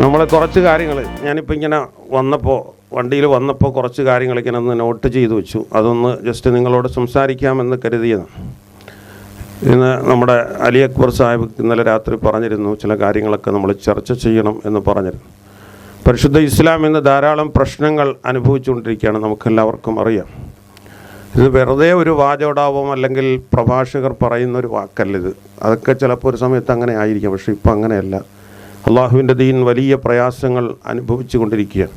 നമ്മൾ കുറച്ച് കാര്യങ്ങൾ ഞാനിപ്പോൾ ഇങ്ങനെ വണ്ടിയിൽ വന്നപ്പോൾ കുറച്ച് കാര്യങ്ങൾ ഇങ്ങനെ ഒന്ന് നോട്ട് ചെയ്തു വെച്ചു. അതൊന്ന് ജസ്റ്റ് നിങ്ങളോട് സംസാരിക്കാമെന്ന് കരുതിയതാണ്. ഇന്ന് നമ്മുടെ അലി അക്ബർ സാഹിബ് ഇന്നലെ രാത്രി പറഞ്ഞിരുന്നു, ചില കാര്യങ്ങളൊക്കെ നമ്മൾ ചർച്ച ചെയ്യണം എന്ന് പറഞ്ഞിരുന്നു. പരിശുദ്ധ ഇസ്ലാം ഇന്ന് ധാരാളം പ്രശ്നങ്ങൾ അനുഭവിച്ചുകൊണ്ടിരിക്കുകയാണ്, നമുക്കെല്ലാവർക്കും അറിയാം. ഇത് വെറുതെ ഒരു വാചോടാവും അല്ലെങ്കിൽ പ്രഭാഷകർ പറയുന്നൊരു വാക്കല്ലിത്. അതൊക്കെ ചിലപ്പോൾ ഒരു സമയത്ത് അങ്ങനെ ആയിരിക്കാം, പക്ഷേ ഇപ്പം അങ്ങനെയല്ല. അള്ളാഹുവിൻ്റെ ദീൻ വലിയ പ്രയാസങ്ങൾ അനുഭവിച്ചു കൊണ്ടിരിക്കുകയാണ്.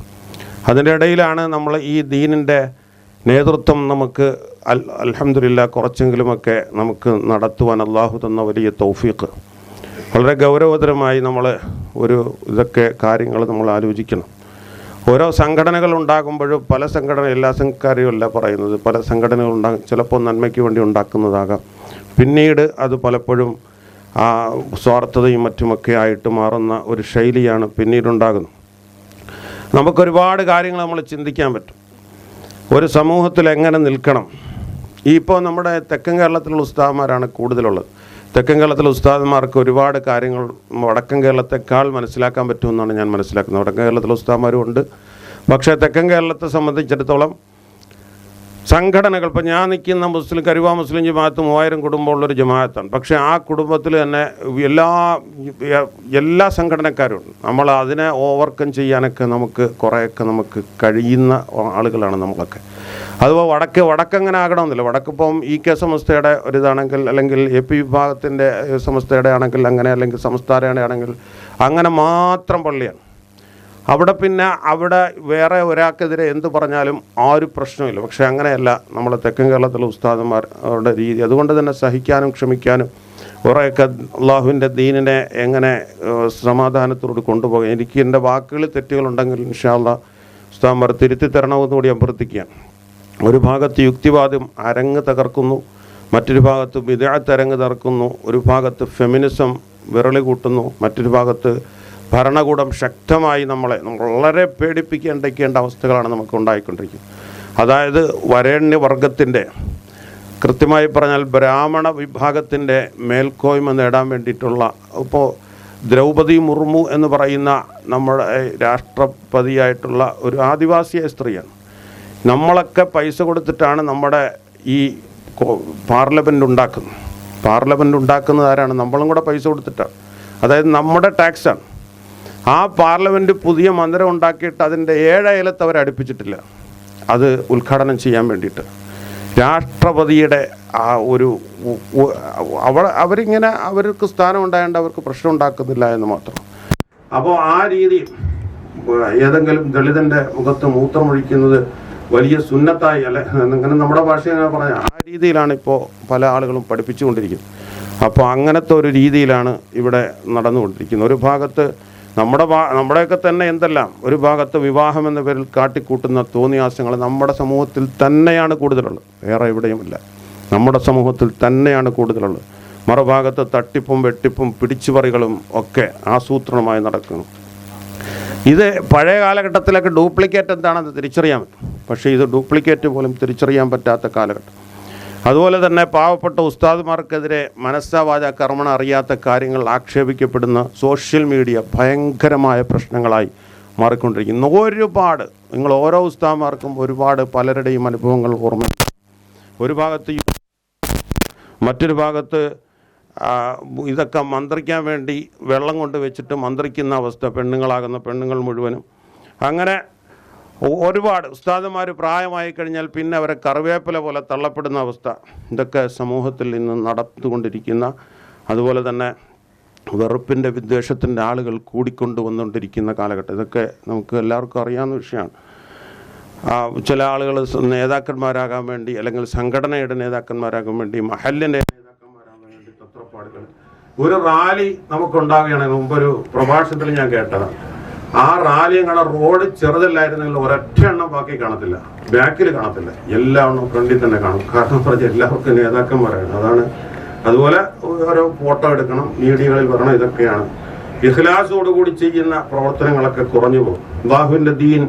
അതിൻ്റെ ഇടയിലാണ് നമ്മൾ ഈ ദീനിൻ്റെ നേതൃത്വം നമുക്ക് അൽഹംദുലില്ലാ കുറച്ചെങ്കിലുമൊക്കെ നമുക്ക് നടത്തുവാൻ അള്ളാഹു തന്ന വലിയ തൗഫീഖ്. വളരെ ഗൗരവതരമായി നമ്മൾ ഇതൊക്കെ കാര്യങ്ങൾ നമ്മൾ ആലോചിക്കണം. ഓരോ സംഘടനകൾ ഉണ്ടാകുമ്പോഴും എല്ലാ സംഘക്കാരെയും അല്ല പറയുന്നത്, പല സംഘടനകൾ ചിലപ്പോൾ നന്മയ്ക്ക് വേണ്ടി ഉണ്ടാക്കുന്നതാകാം. പിന്നീട് അത് പലപ്പോഴും ആ സ്വാർത്ഥതയും മറ്റുമൊക്കെ ആയിട്ട് മാറുന്ന ഒരു ശൈലിയാണ് പിന്നീടുണ്ടാകുന്നത്. നമുക്കൊരുപാട് കാര്യങ്ങൾ നമ്മൾ ചിന്തിക്കാൻ പറ്റും. ഒരു സമൂഹത്തിൽ എങ്ങനെ നിൽക്കണം. ഇപ്പോൾ നമ്മുടെ തെക്കൻ കേരളത്തിലുള്ള ഉസ്താദന്മാരാണ് കൂടുതലുള്ളത്. തെക്കൻ കേരളത്തിലെ ഉസ്താദന്മാർക്ക് ഒരുപാട് കാര്യങ്ങൾ വടക്കൻ കേരളത്തെക്കാൾ മനസ്സിലാക്കാൻ പറ്റുമെന്നാണ് ഞാൻ മനസ്സിലാക്കുന്നത്. വടക്കൻ കേരളത്തിലെ ഉസ്താദന്മാരും ഉണ്ട്. പക്ഷേ തെക്കൻ കേരളത്തെ സംബന്ധിച്ചിടത്തോളം സംഘടനകൾ, ഇപ്പോൾ ഞാൻ നിൽക്കുന്ന കരുവ മുസ്ലിം ജമാഅത്ത് 3000 കുടുംബമുള്ളൊരു ജമാഅത്താണ്. പക്ഷേ ആ കുടുംബത്തിൽ തന്നെ എല്ലാ സംഘടനക്കാരും ഉണ്ട്. നമ്മൾ അതിനെ ഓവർകം ചെയ്യാനൊക്കെ കുറേയൊക്കെ നമുക്ക് കഴിയുന്ന ആളുകളാണ് നമ്മളൊക്കെ. അതുപോലെ വടക്കങ്ങനെ ആകണമെന്നില്ല. വടക്കിപ്പം EK സമസ്തയുടെ ഒരിതാണെങ്കിൽ, അല്ലെങ്കിൽ AP വിഭാഗത്തിൻ്റെ സമസ്തയുടെ ആണെങ്കിൽ അങ്ങനെ, അല്ലെങ്കിൽ സംസ്ഥാനയുടെ ആണെങ്കിൽ അങ്ങനെ മാത്രം പള്ളിയാണ്. അവിടെ വേറെ ഒരാൾക്കെതിരെ എന്ത് പറഞ്ഞാലും ആ ഒരു പ്രശ്നമില്ല. പക്ഷേ അങ്ങനെയല്ല നമ്മളെ തെക്കൻ കേരളത്തിലെ ഉസ്താദന്മാരുടെ രീതി. അതുകൊണ്ട് തന്നെ സഹിക്കാനും ക്ഷമിക്കാനും കുറേയൊക്കെ അള്ളാഹുവിൻ്റെ ദീനിനെ എങ്ങനെ സമാധാനത്തോട് കൊണ്ടുപോകാം. എനിക്ക് എൻ്റെ വാക്കുകളിൽ തെറ്റുകളുണ്ടെങ്കിൽ ഇൻഷാ അല്ലാഹ് ഉസ്താദന്മാർ തിരുത്തി തരണമെന്നുകൂടി അഭ്യർത്ഥിക്കുകയാണ്. ഒരു ഭാഗത്ത് യുക്തിവാദം അരങ്ങ് തകർക്കുന്നു, മറ്റൊരു ഭാഗത്ത് ബിദ്അത്ത് അരങ്ങ് തകർക്കുന്നു, ഒരു ഭാഗത്ത് ഫെമിനിസം വിരളി കൂട്ടുന്നു, മറ്റൊരു ഭാഗത്ത് ഭരണകൂടം ശക്തമായി നമ്മളെ വളരെ പേടിപ്പിക്കേണ്ട അവസ്ഥകളാണ് നമുക്ക് ഉണ്ടായിക്കൊണ്ടിരിക്കുന്നത്. അതായത് വരേണ്യവർഗത്തിൻ്റെ, കൃത്യമായി പറഞ്ഞാൽ ബ്രാഹ്മണ വിഭാഗത്തിൻ്റെ മേൽക്കോയ്മ നേടാൻ വേണ്ടിയിട്ടുള്ള, ഇപ്പോൾ ദ്രൗപദി മുർമു എന്ന് പറയുന്ന നമ്മുടെ രാഷ്ട്രപതിയായിട്ടുള്ള ഒരു ആദിവാസിയായ സ്ത്രീയാണ്. നമ്മളൊക്കെ പൈസ കൊടുത്തിട്ടാണ് നമ്മുടെ ഈ പാർലമെൻറ്റ് ഉണ്ടാക്കുന്നത്. പാർലമെൻറ്റ് ഉണ്ടാക്കുന്നത് ആരാണ്? നമ്മളും കൂടെ പൈസ കൊടുത്തിട്ടാണ്. അതായത് നമ്മുടെ ടാക്സാണ്. ആ പാർലമെൻറ്റ് പുതിയ മന്ദിരം ഉണ്ടാക്കിയിട്ട് അതിൻ്റെ 7 അയലത്ത് അവർ അടുപ്പിച്ചിട്ടില്ല അത് ഉദ്ഘാടനം ചെയ്യാൻ വേണ്ടിയിട്ട്. രാഷ്ട്രപതിയുടെ ആ ഒരു അവരിങ്ങനെ അവർക്ക് സ്ഥാനം ഉണ്ടായതുകൊണ്ട് അവർക്ക് പ്രശ്നം ഉണ്ടാക്കുന്നില്ല എന്ന് മാത്രം. അപ്പോൾ ആ രീതി ഏതെങ്കിലും ദളിതൻ്റെ മുഖത്ത് മൂത്രമൊഴിക്കുന്നത് വലിയ സുന്നത്തായി, അല്ലെ, അങ്ങനെ നമ്മുടെ ഭാഷ അങ്ങനെ പറഞ്ഞാൽ ആ രീതിയിലാണ് ഇപ്പോൾ പല ആളുകളും പഠിപ്പിച്ചുകൊണ്ടിരിക്കുന്നത്. അപ്പോൾ അങ്ങനത്തെ ഒരു രീതിയിലാണ് ഇവിടെ നടന്നുകൊണ്ടിരിക്കുന്നത്. ഒരു ഭാഗത്ത് നമ്മുടെയൊക്കെ തന്നെ എന്തെല്ലാം, ഒരു ഭാഗത്ത് വിവാഹം എന്ന പേരിൽ കാട്ടിക്കൂട്ടുന്ന തോന്നിയാസങ്ങൾ നമ്മുടെ സമൂഹത്തിൽ തന്നെയാണ് കൂടുതലുള്ളത്, വേറെ എവിടെയുമില്ല. നമ്മുടെ സമൂഹത്തിൽ തന്നെയാണ് കൂടുതലുള്ളത്. മറുഭാഗത്ത് തട്ടിപ്പും വെട്ടിപ്പും പിടിച്ചുപറികളും ഒക്കെ ആസൂത്രണമായി നടക്കുന്നു. ഇത് പഴയ കാലഘട്ടത്തിലൊക്കെ ഡ്യൂപ്ലിക്കേറ്റ് എന്താണെന്ന് തിരിച്ചറിയാൻ പറ്റും. പക്ഷേ ഇത് ഡ്യൂപ്ലിക്കേറ്റ് പോലും തിരിച്ചറിയാൻ പറ്റാത്ത കാലഘട്ടം. അതുപോലെ തന്നെ പാവപ്പെട്ട ഉസ്താദുമാർക്കെതിരെ മനസ്സാവാച കർമ്മണ അറിയാത്ത കാര്യങ്ങൾ ആക്ഷേപിക്കപ്പെടുന്ന സോഷ്യൽ മീഡിയ ഭയങ്കരമായ പ്രശ്നങ്ങളായി മാറിക്കൊണ്ടിരിക്കുന്നു. ഒരുപാട്, നിങ്ങൾ ഓരോ ഉസ്താദുമാർക്കും ഒരുപാട് പലരുടെയും അനുഭവങ്ങൾ ഓർമ്മയുണ്ട്. ഒരു ഭാഗത്ത്, മറ്റൊരു ഭാഗത്ത് ഇതൊക്കെ മന്ത്രിക്കാൻ വേണ്ടി വെള്ളം കൊണ്ട് വെച്ചിട്ട് മന്ത്രിക്കുന്ന അവസ്ഥ, പെണ്ണുങ്ങളാകുന്ന പെണ്ണുങ്ങൾ മുഴുവനും. അങ്ങനെ ഒരുപാട് ഉസ്താദുമാർ പ്രായമായി കഴിഞ്ഞാൽ പിന്നെ അവരെ കറിവേപ്പില പോലെ തള്ളപ്പെടുന്ന അവസ്ഥ. ഇതൊക്കെ സമൂഹത്തിൽ ഇന്ന് നടന്നുകൊണ്ടിരിക്കുന്ന, അതുപോലെ തന്നെ വെറുപ്പിൻ്റെ വിദ്വേഷത്തിൻ്റെ ആളുകൾ കൂടിക്കൊണ്ടുവന്നുകൊണ്ടിരിക്കുന്ന കാലഘട്ടം. ഇതൊക്കെ നമുക്ക് എല്ലാവർക്കും അറിയാവുന്ന വിഷയമാണ്. ചില ആളുകൾ നേതാക്കന്മാരാകാൻ വേണ്ടി, അല്ലെങ്കിൽ സംഘടനയുടെ നേതാക്കന്മാരാകാൻ വേണ്ടി, മഹല്ലിൻ്റെ നേതാക്കന്മാരാകാൻ വേണ്ടി തത്രപ്പാടുകൾ. ഒരു റാലി നമുക്കുണ്ടാകുകയാണെങ്കിൽ മുമ്പൊരു പ്രഭാഷണത്തിൽ ഞാൻ കേട്ടതാണ്. ആ റാലി അങ്ങനെ റോഡ് ചെറുതല്ലായിരുന്നെങ്കിൽ ഒരൊറ്റ എണ്ണം ബാക്കി കാണത്തില്ല, ബാക്കിൽ കാണത്തില്ല, എല്ലാ എണ്ണം ഫ്രണ്ടിൽ തന്നെ കാണും. കാരണം പറഞ്ഞാൽ എല്ലാവർക്കും നേതാക്കന്മാരാണ്. അതാണ്. അതുപോലെ ഓരോ ഫോട്ടോ എടുക്കണം, മീഡിയകളിൽ വരണം. ഇതൊക്കെയാണ് ഇഖ്ലാസോടുകൂടി ചെയ്യുന്ന പ്രവർത്തനങ്ങളൊക്കെ കുറഞ്ഞു പോകും. അല്ലാഹുവിൻ്റെ ദീൻ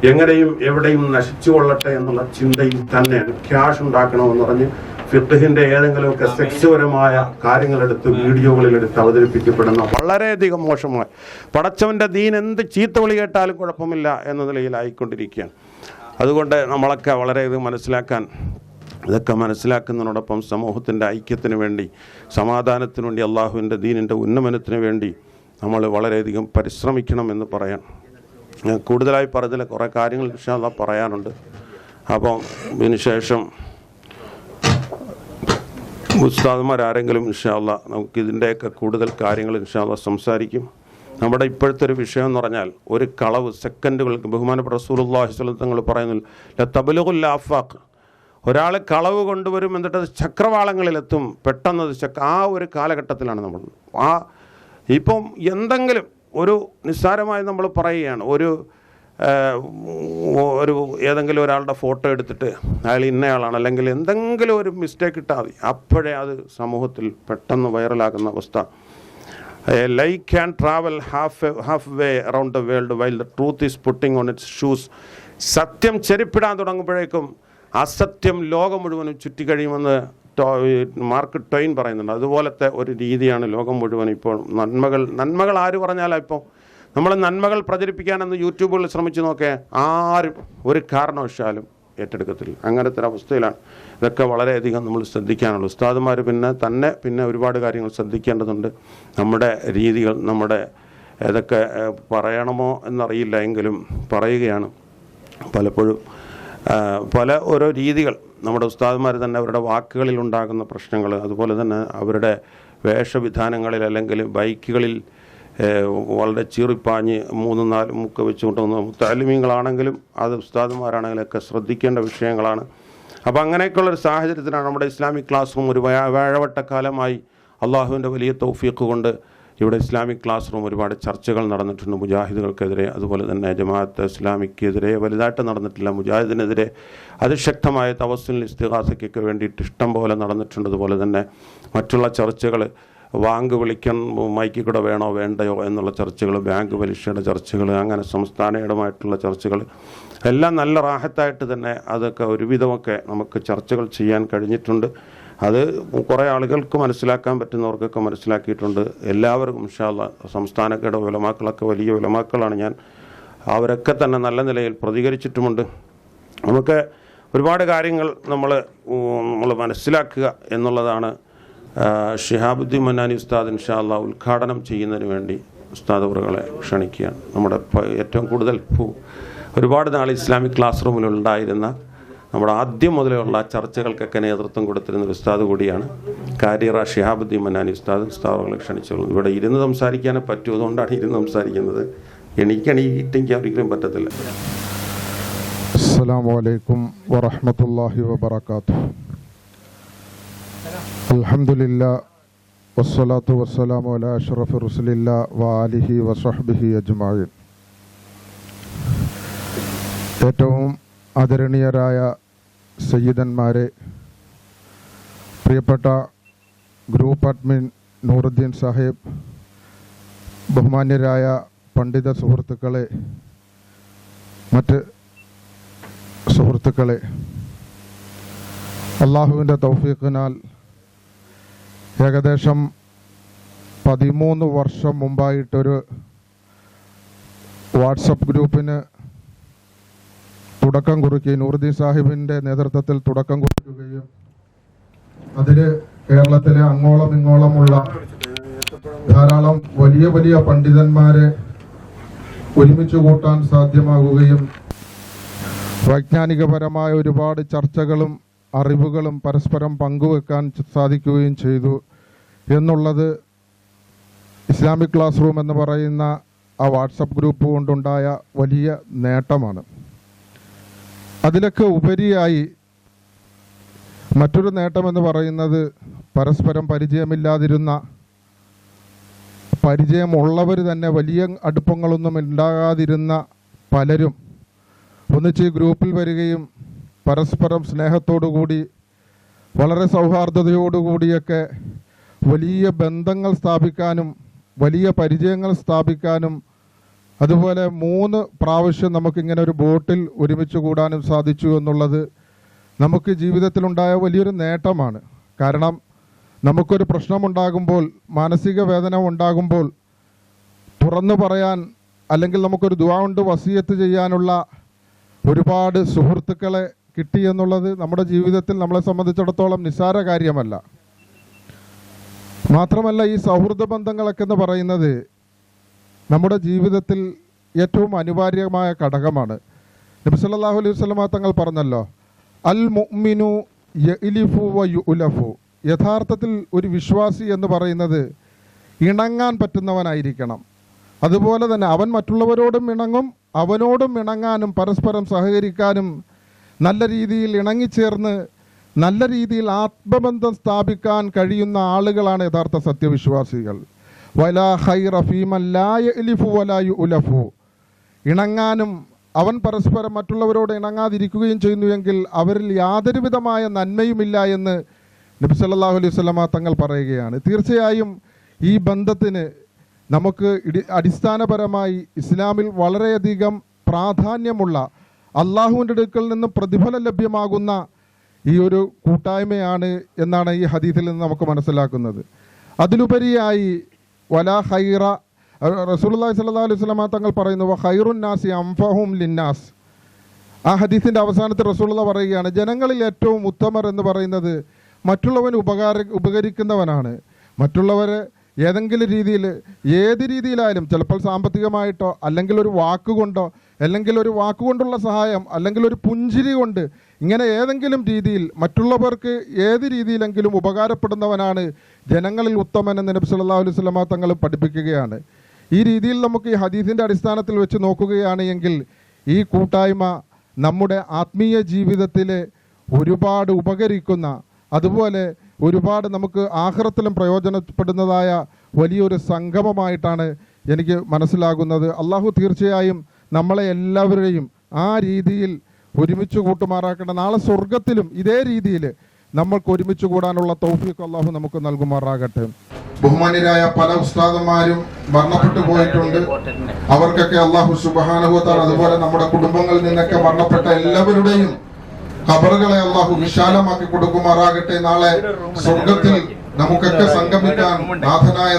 എങ്ങനെയും എവിടെയും നശിച്ചു കൊള്ളട്ടെ എന്നുള്ള ചിന്തയിൽ തന്നെയാണ് ക്യാഷ് ഉണ്ടാക്കണമെന്ന് പറഞ്ഞ് ഫിഖ്ഹിന്റെ ഏതെങ്കിലുമൊക്കെ സെക്സ്പരമായ കാര്യങ്ങളെടുത്ത് വീഡിയോകളിലെടുത്ത് അവതരിപ്പിക്കപ്പെടുന്ന വളരെയധികം മോശമായി, പടച്ചവൻ്റെ ദീൻ എന്ത് ചീത്ത വിളി കേട്ടാലും കുഴപ്പമില്ല എന്ന നിലയിലായിക്കൊണ്ടിരിക്കുകയാണ്. അതുകൊണ്ട് നമ്മളൊക്കെ വളരെയധികം ഇതൊക്കെ മനസ്സിലാക്കുന്നതിനോടൊപ്പം സമൂഹത്തിൻ്റെ ഐക്യത്തിന് വേണ്ടി, സമാധാനത്തിന് വേണ്ടി, അള്ളാഹുവിൻ്റെ ദീനിൻ്റെ ഉന്നമനത്തിന് വേണ്ടി നമ്മൾ വളരെയധികം പരിശ്രമിക്കണമെന്ന് പറയാൻ. ഞാൻ കൂടുതലായി പറഞ്ഞതിൽ കുറേ കാര്യങ്ങൾ ഇൻഷാ അല്ലാഹ് പറയാനുണ്ട്. അപ്പം ഇതിനുശേഷം ഉസ്താദുമാരാരെങ്കിലും ഇൻഷാ അല്ലാഹ് നമുക്കിതിൻ്റെയൊക്കെ കൂടുതൽ കാര്യങ്ങൾ ഇൻഷാ അല്ലാഹ് സംസാരിക്കും. നമ്മുടെ ഇപ്പോഴത്തെ ഒരു വിഷയം എന്ന് പറഞ്ഞാൽ ഒരു കളവ് സെക്കൻഡുകൾക്ക്, ബഹുമാനപ്പെട്ട റസൂലുള്ളാഹി സ്വല്ലല്ലാഹു അലൈഹി വസല്ലം തങ്ങൾ പറയുന്നില്ല തബലുഗുൽ ആഫാഖ്, ഒരാൾ കളവ് കൊണ്ടുവരും എന്നിട്ട് അത് ചക്രവാളങ്ങളിലെത്തും പെട്ടെന്ന്. ആ ഒരു കാലഘട്ടത്തിലാണ് നമ്മൾ. ഇപ്പം എന്തെങ്കിലും ഒരു നിസ്സാരമായി നമ്മൾ പറയുകയാണ്, ഒരു ഏതെങ്കിലും ഒരാളുടെ ഫോട്ടോ എടുത്തിട്ട് അയാൾ ഇന്നയാളാണ്, അല്ലെങ്കിൽ എന്തെങ്കിലും ഒരു മിസ്റ്റേക്ക് ഇട്ടാൽ മതി, അപ്പോഴേ അത് സമൂഹത്തിൽ പെട്ടെന്ന് വൈറലാകുന്ന അവസ്ഥ. Like can travel half way around the world while the truth is putting on its shoes. സത്യം ചെരുപ്പിടാൻ തുടങ്ങുമ്പോഴേക്കും അസത്യം ലോകം മുഴുവനും ചുറ്റിക്കഴിയുമെന്ന് മാർക്ക് ട്വൈൻ പറയുന്നുണ്ട്. അതുപോലത്തെ ഒരു രീതിയാണ് ലോകം മുഴുവൻ ഇപ്പോൾ. നന്മകൾ ആര് പറഞ്ഞാലും ഇപ്പോൾ നമ്മൾ നന്മകൾ പ്രചരിപ്പിക്കാനെന്ന് യൂട്യൂബുകളിൽ ശ്രമിച്ചു നോക്കേ, ആരും ഒരു കാരണവശാലും ഏറ്റെടുക്കത്തില്ല. അങ്ങനത്തെ ഒരു അവസ്ഥയിലാണ്. ഇതൊക്കെ വളരെയധികം നമ്മൾ ശ്രദ്ധിക്കാനുള്ളൂ. ഉസ്താദുമാർ പിന്നെ ഒരുപാട് കാര്യങ്ങൾ ശ്രദ്ധിക്കേണ്ടതുണ്ട്. നമ്മുടെ രീതികൾ, നമ്മുടെ ഏതൊക്കെ പറയണമോ എന്നറിയില്ല, എങ്കിലും പറയുകയാണ്. പലപ്പോഴും പല ഓരോ രീതികൾ നമ്മുടെ ഉസ്താദുമാർ തന്നെ അവരുടെ വാക്കുകളിൽ ഉണ്ടാകുന്ന പ്രശ്നങ്ങൾ, അതുപോലെ തന്നെ അവരുടെ വേഷവിധാനങ്ങളിൽ, അല്ലെങ്കിൽ ബൈക്കുകളിൽ വളരെ ചീറിപ്പാഞ്ഞ് 3-4 മുക്ക വെച്ചുകൊണ്ടുവന്ന മുത്തഅല്ലിമീങ്ങളാണെങ്കിലും അത് ഉസ്താദുമാരാണെങ്കിലും ഒക്കെ ശ്രദ്ധിക്കേണ്ട വിഷയങ്ങളാണ്. അപ്പോൾ അങ്ങനെയൊക്കെയുള്ളൊരു സാഹചര്യത്തിലാണ് നമ്മുടെ ഇസ്ലാമിക് ക്ലാസ് റൂം ഒരു വേഴവട്ടക്കാലമായി അള്ളാഹുവിൻ്റെ വലിയ തൗഫീഖ് കൊണ്ട് ഇവിടെ ഇസ്ലാമിക് ക്ലാസ് റൂം ഒരുപാട് ചർച്ചകൾ നടന്നിട്ടുണ്ട്. മുജാഹിദുകൾക്കെതിരെ, അതുപോലെ തന്നെ ജമാഅത്ത് ഇസ്ലാമിക്കെതിരെ വലുതായിട്ട് നടന്നിട്ടില്ല, മുജാഹിദിനെതിരെ അതിശക്തമായ തവസ്സുൽ ഇസ്തിഗാസയ്ക്കൊക്കെ വേണ്ടിയിട്ട് ഇഷ്ടം പോലെ നടന്നിട്ടുണ്ട്. അതുപോലെ തന്നെ മറ്റുള്ള ചർച്ചകൾ, ബാങ്ക് വിളിക്കാൻ മൈക്കിൽ കൂടെ വേണോ വേണ്ടയോ എന്നുള്ള ചർച്ചകൾ, ബാങ്ക് പലിശയുടെ ചർച്ചകൾ, അങ്ങനെ സംസ്ഥാനയുമായിട്ടുള്ള ചർച്ചകൾ എല്ലാം നല്ല റാഹത്തായിട്ട് തന്നെ അതൊക്കെ ഒരുവിധമൊക്കെ നമുക്ക് ചർച്ചകൾ ചെയ്യാൻ കഴിഞ്ഞിട്ടുണ്ട്. അത് കുറേ ആളുകൾക്ക് മനസ്സിലാക്കാൻ പറ്റുന്നവർക്കൊക്കെ മനസ്സിലാക്കിയിട്ടുണ്ട്. എല്ലാവർക്കും ഇൻഷാ അല്ലാഹ് സംസ്ഥാനക്കയുടെ ഉലമാക്കളൊക്കെ വലിയ ഉലമാക്കളാണ്, അവരൊക്കെ തന്നെ നല്ല നിലയിൽ പ്രതികരിച്ചിട്ടുമുണ്ട്. നമുക്ക് ഒരുപാട് കാര്യങ്ങൾ നമ്മൾ മനസ്സിലാക്കുക എന്നുള്ളതാണ്. ഷിഹാബുദ്ദീൻ മന്നാനി ഉസ്താദ് ഇൻഷാ അല്ലാഹ് ഉദ്ഘാടനം ചെയ്യുന്നതിന് വേണ്ടി ഉസ്താദ് അവറുകളെ ക്ഷണിക്കുകയാണ്. നമ്മുടെ ഏറ്റവും കൂടുതൽ ഒരുപാട് നാൾ ഇസ്ലാമിക് ക്ലാസ് റൂമിലുണ്ടായിരുന്ന നമ്മുടെ ആദ്യം മുതലുള്ള ചർച്ചകൾക്കൊക്കെ നേതൃത്വം കൊടുത്തിരുന്ന ഉസ്താദ് കൂടിയാണ് കാര്യറ ഷിഹാബുദ്ദീൻ മന്നാനി ഉസ്താദുകളെ ക്ഷണിച്ചോളൂ. ഇവിടെ ഇരുന്ന് സംസാരിക്കാനേ പറ്റൂ, അതുകൊണ്ടാണ് ഇരുന്ന് സംസാരിക്കുന്നത്. എണീറ്റെങ്കിൽ ഒരിക്കലും പറ്റത്തില്ല. അസ്സലാമു അലൈക്കും വറഹ്മത്തുള്ളാഹി വബറകാതുഹു. അൽഹംദുലില്ലാഹ് വസ്സലാത്തു വസ്സലാമു അലാ അഷ്റഫി റസൂലില്ലാഹി വആലിഹി വസഹ്ബിഹി അജ്മഈൻ. ഏറ്റവും ആദരണീയരായ സയ്യിദന്മാരെ, പ്രിയപ്പെട്ട ഗ്രൂപ്പ് അഡ്മിൻ നൂറുദ്ദീൻ സാഹിബ്, ബഹുമാന്യരായ പണ്ഡിത സുഹൃത്തുക്കളെ, മറ്റ് സുഹൃത്തുക്കളെ, അള്ളാഹുവിൻ്റെ തൗഫീഖിനാൽ ഏകദേശം 13 വർഷം മുമ്പായിട്ടൊരു വാട്സപ്പ് ഗ്രൂപ്പിന് തുടക്കം കുറിക്കുകയും നൂറുദ്ദീൻ സാഹിബിൻ്റെ നേതൃത്വത്തിൽ തുടക്കം കുറിക്കുകയും അതിൽ കേരളത്തിലെ അങ്ങോളം ഇങ്ങോളമുള്ള ധാരാളം വലിയ വലിയ പണ്ഡിതന്മാരെ ഒരുമിച്ച് കൂട്ടാൻ സാധ്യമാകുകയും വൈജ്ഞാനികപരമായ ഒരുപാട് ചർച്ചകളും അറിവുകളും പരസ്പരം പങ്കുവെക്കാൻ സാധിക്കുകയും ചെയ്തു എന്നുള്ളത് ഇസ്ലാമിക് ക്ലാസ് റൂം എന്ന് പറയുന്ന ആ വാട്സപ്പ് ഗ്രൂപ്പ് കൊണ്ടുണ്ടായ വലിയ നേട്ടമാണ്. അതിലൊക്കെ ഉപരിയായി മറ്റൊരു നേട്ടമെന്ന് പറയുന്നത് പരസ്പരം പരിചയമില്ലാതിരുന്ന, പരിചയമുള്ളവർ തന്നെ വലിയ അടുപ്പങ്ങളൊന്നും ഉണ്ടാകാതിരുന്ന പലരും ഒന്നിച്ച് ഗ്രൂപ്പിൽ വരികയും പരസ്പരം സ്നേഹത്തോടുകൂടി വളരെ സൗഹാർദ്ദതയോടുകൂടിയൊക്കെ വലിയ ബന്ധങ്ങൾ സ്ഥാപിക്കാനും വലിയ പരിചയങ്ങൾ സ്ഥാപിക്കാനും, അതുപോലെ 3 പ്രാവശ്യം നമുക്കിങ്ങനെ ഒരു ബോട്ടിൽ ഒരുമിച്ച് കൂടാനും സാധിച്ചു എന്നുള്ളത് നമുക്ക് ജീവിതത്തിലുണ്ടായ വലിയൊരു നേട്ടമാണ്. കാരണം നമുക്കൊരു പ്രശ്നമുണ്ടാകുമ്പോൾ, മാനസിക വേദന ഉണ്ടാകുമ്പോൾ തുറന്നു പറയാൻ, അല്ലെങ്കിൽ നമുക്കൊരു ദുആ കൊണ്ട് വസിയത്ത് ചെയ്യാനുള്ള ഒരുപാട് സുഹൃത്തുക്കളെ കിട്ടി എന്നുള്ളത് നമ്മുടെ ജീവിതത്തിൽ നമ്മളെ സംബന്ധിച്ചിടത്തോളം നിസ്സാര കാര്യമല്ല. മാത്രമല്ല, ഈ സൗഹൃദ ബന്ധങ്ങളൊക്കെ എന്ന് പറയുന്നത് നമ്മുടെ ജീവിതത്തിൽ ഏറ്റവും അനിവാര്യമായ ഘടകമാണ്. നബി സല്ലല്ലാഹു അലൈഹി വസല്ലമ തങ്ങൾ പറഞ്ഞല്ലോ, അൽ മുഅ്മിനു യഅലിഫു വ യുഅലഫു. യഥാർത്ഥത്തിൽ ഒരു വിശ്വാസി എന്ന് പറയുന്നത് ഇണങ്ങാൻ പറ്റുന്നവനായിരിക്കണം. അതുപോലെ തന്നെ അവൻ മറ്റുള്ളവരോടും ഇണങ്ങും, അവനോടും ഇണങ്ങാനും പരസ്പരം സഹകരിക്കാനും നല്ല രീതിയിൽ ഇണങ്ങിച്ചേർന്ന് നല്ല രീതിയിൽ ആത്മബന്ധം സ്ഥാപിക്കാൻ കഴിയുന്ന ആളുകളാണ് യഥാർത്ഥ സത്യവിശ്വാസികൾ. വലാ ഖൈറ ഫീമൻ ലാ യഅലിഫു വലാ യുഅലഫു. ഇണങ്ങാനും അവൻ പരസ്പരം മറ്റുള്ളവരോട് ഇണങ്ങാതിരിക്കുകയും ചെയ്യുന്നുവെങ്കിൽ അവരിൽ യാതൊരു വിധമായ നന്മയുമില്ല എന്ന് നബി സല്ലല്ലാഹു അലൈഹി വസല്ലമ തങ്ങൾ പറയുകയാണ്. തീർച്ചയായും ഈ ബന്ധത്തിന് നമുക്ക് അടിസ്ഥാനപരമായി ഇസ്ലാമിൽ വളരെയധികം പ്രാധാന്യമുള്ള, അള്ളാഹുവിൻ്റെ അടുക്കൽ നിന്ന് പ്രതിഫലം ലഭ്യമാകുന്ന ഈ ഒരു കൂട്ടായ്മയാണ് എന്നാണ് ഈ ഹദീസിൽ നിന്ന് നമുക്ക് മനസ്സിലാക്കുന്നത്. അതിലുപരിയായി വലാ ഖൈറ, റസൂലുള്ളാഹി സ്വല്ലല്ലാഹു അലൈഹി വസല്ലമ തങ്ങൾ പറയുന്നു, വ ഖൈറുൻ നാസി അൻഫഹും ലിന്നാസ്. ആ ഹദീസിൻ്റെ അവസാനത്തിൽ റസൂലുള്ളാഹി പറയുകയാണ്, ജനങ്ങളിൽ ഏറ്റവും ഉത്തമർ എന്ന് പറയുന്നത് മറ്റുള്ളവന് ഉപകരിക്കുന്നവനാണ്. മറ്റുള്ളവരെ ഏതെങ്കിലും രീതിയിൽ, ഏത് രീതിയിലായാലും, ചിലപ്പോൾ സാമ്പത്തികമായിട്ടോ, അല്ലെങ്കിൽ ഒരു വാക്കുകൊണ്ടോ, അല്ലെങ്കിൽ ഒരു വാക്കുകൊണ്ടുള്ള സഹായം, അല്ലെങ്കിൽ ഒരു പുഞ്ചിരി കൊണ്ട്, ഇങ്ങനെ ഏതെങ്കിലും രീതിയിൽ മറ്റുള്ളവർക്ക് ഏത് രീതിയിലെങ്കിലും ഉപകാരപ്പെടുന്നവനാണ് ജനങ്ങളിൽ ഉത്തമൻ എന്ന് നബി സല്ലല്ലാഹു അലൈഹി വസല്ലമ തങ്ങൾ പഠിപ്പിക്കുകയാണ്. ഈ രീതിയിൽ നമുക്ക് ഈ ഹദീസിൻ്റെ അടിസ്ഥാനത്തിൽ വെച്ച് നോക്കുകയാണ് എങ്കിൽ ഈ കൂട്ടായ്മ നമ്മുടെ ആത്മീയ ജീവിതത്തിൽ ഒരുപാട് ഉപകരിക്കുന്ന, അതുപോലെ ഒരുപാട് നമുക്ക് ആഖിറത്തിലും പ്രയോജനപ്പെടുന്നതായ വലിയൊരു സംഗമമായിട്ടാണ് എനിക്ക് മനസ്സിലാകുന്നത്. അള്ളാഹു തീർച്ചയായും നമ്മളെ എല്ലാവരെയും ആ രീതിയിൽ ഒരുമിച്ച് കൂട്ടുമാറാക്കട്ടെ. നാളെ സ്വർഗത്തിലും ഇതേ രീതിയിൽ നമ്മൾക്ക് ഒരുമിച്ച് കൂടാനുള്ള തൗഫീഖ് അള്ളാഹു നമുക്ക് നൽകുമാറാകട്ടെ. ബഹുമാന്യരായ പല ഉസ്താദന്മാരും മരണപ്പെട്ടു പോയിട്ടുണ്ട്. അവർക്കൊക്കെ അള്ളാഹു സുബ്ഹാനഹു വ തആല അതുപോലെ നമ്മുടെ കുടുംബങ്ങളിൽ നിന്നൊക്കെ മരണപ്പെട്ട എല്ലാവരുടെയും ഖബറുകളെ അള്ളാഹു വിശാലമാക്കി കൊടുക്കുമാറാകട്ടെ. നാളെ സ്വർഗത്തിൽ നമുക്കൊക്കെ സംഗമിക്കാൻ നാഥനായ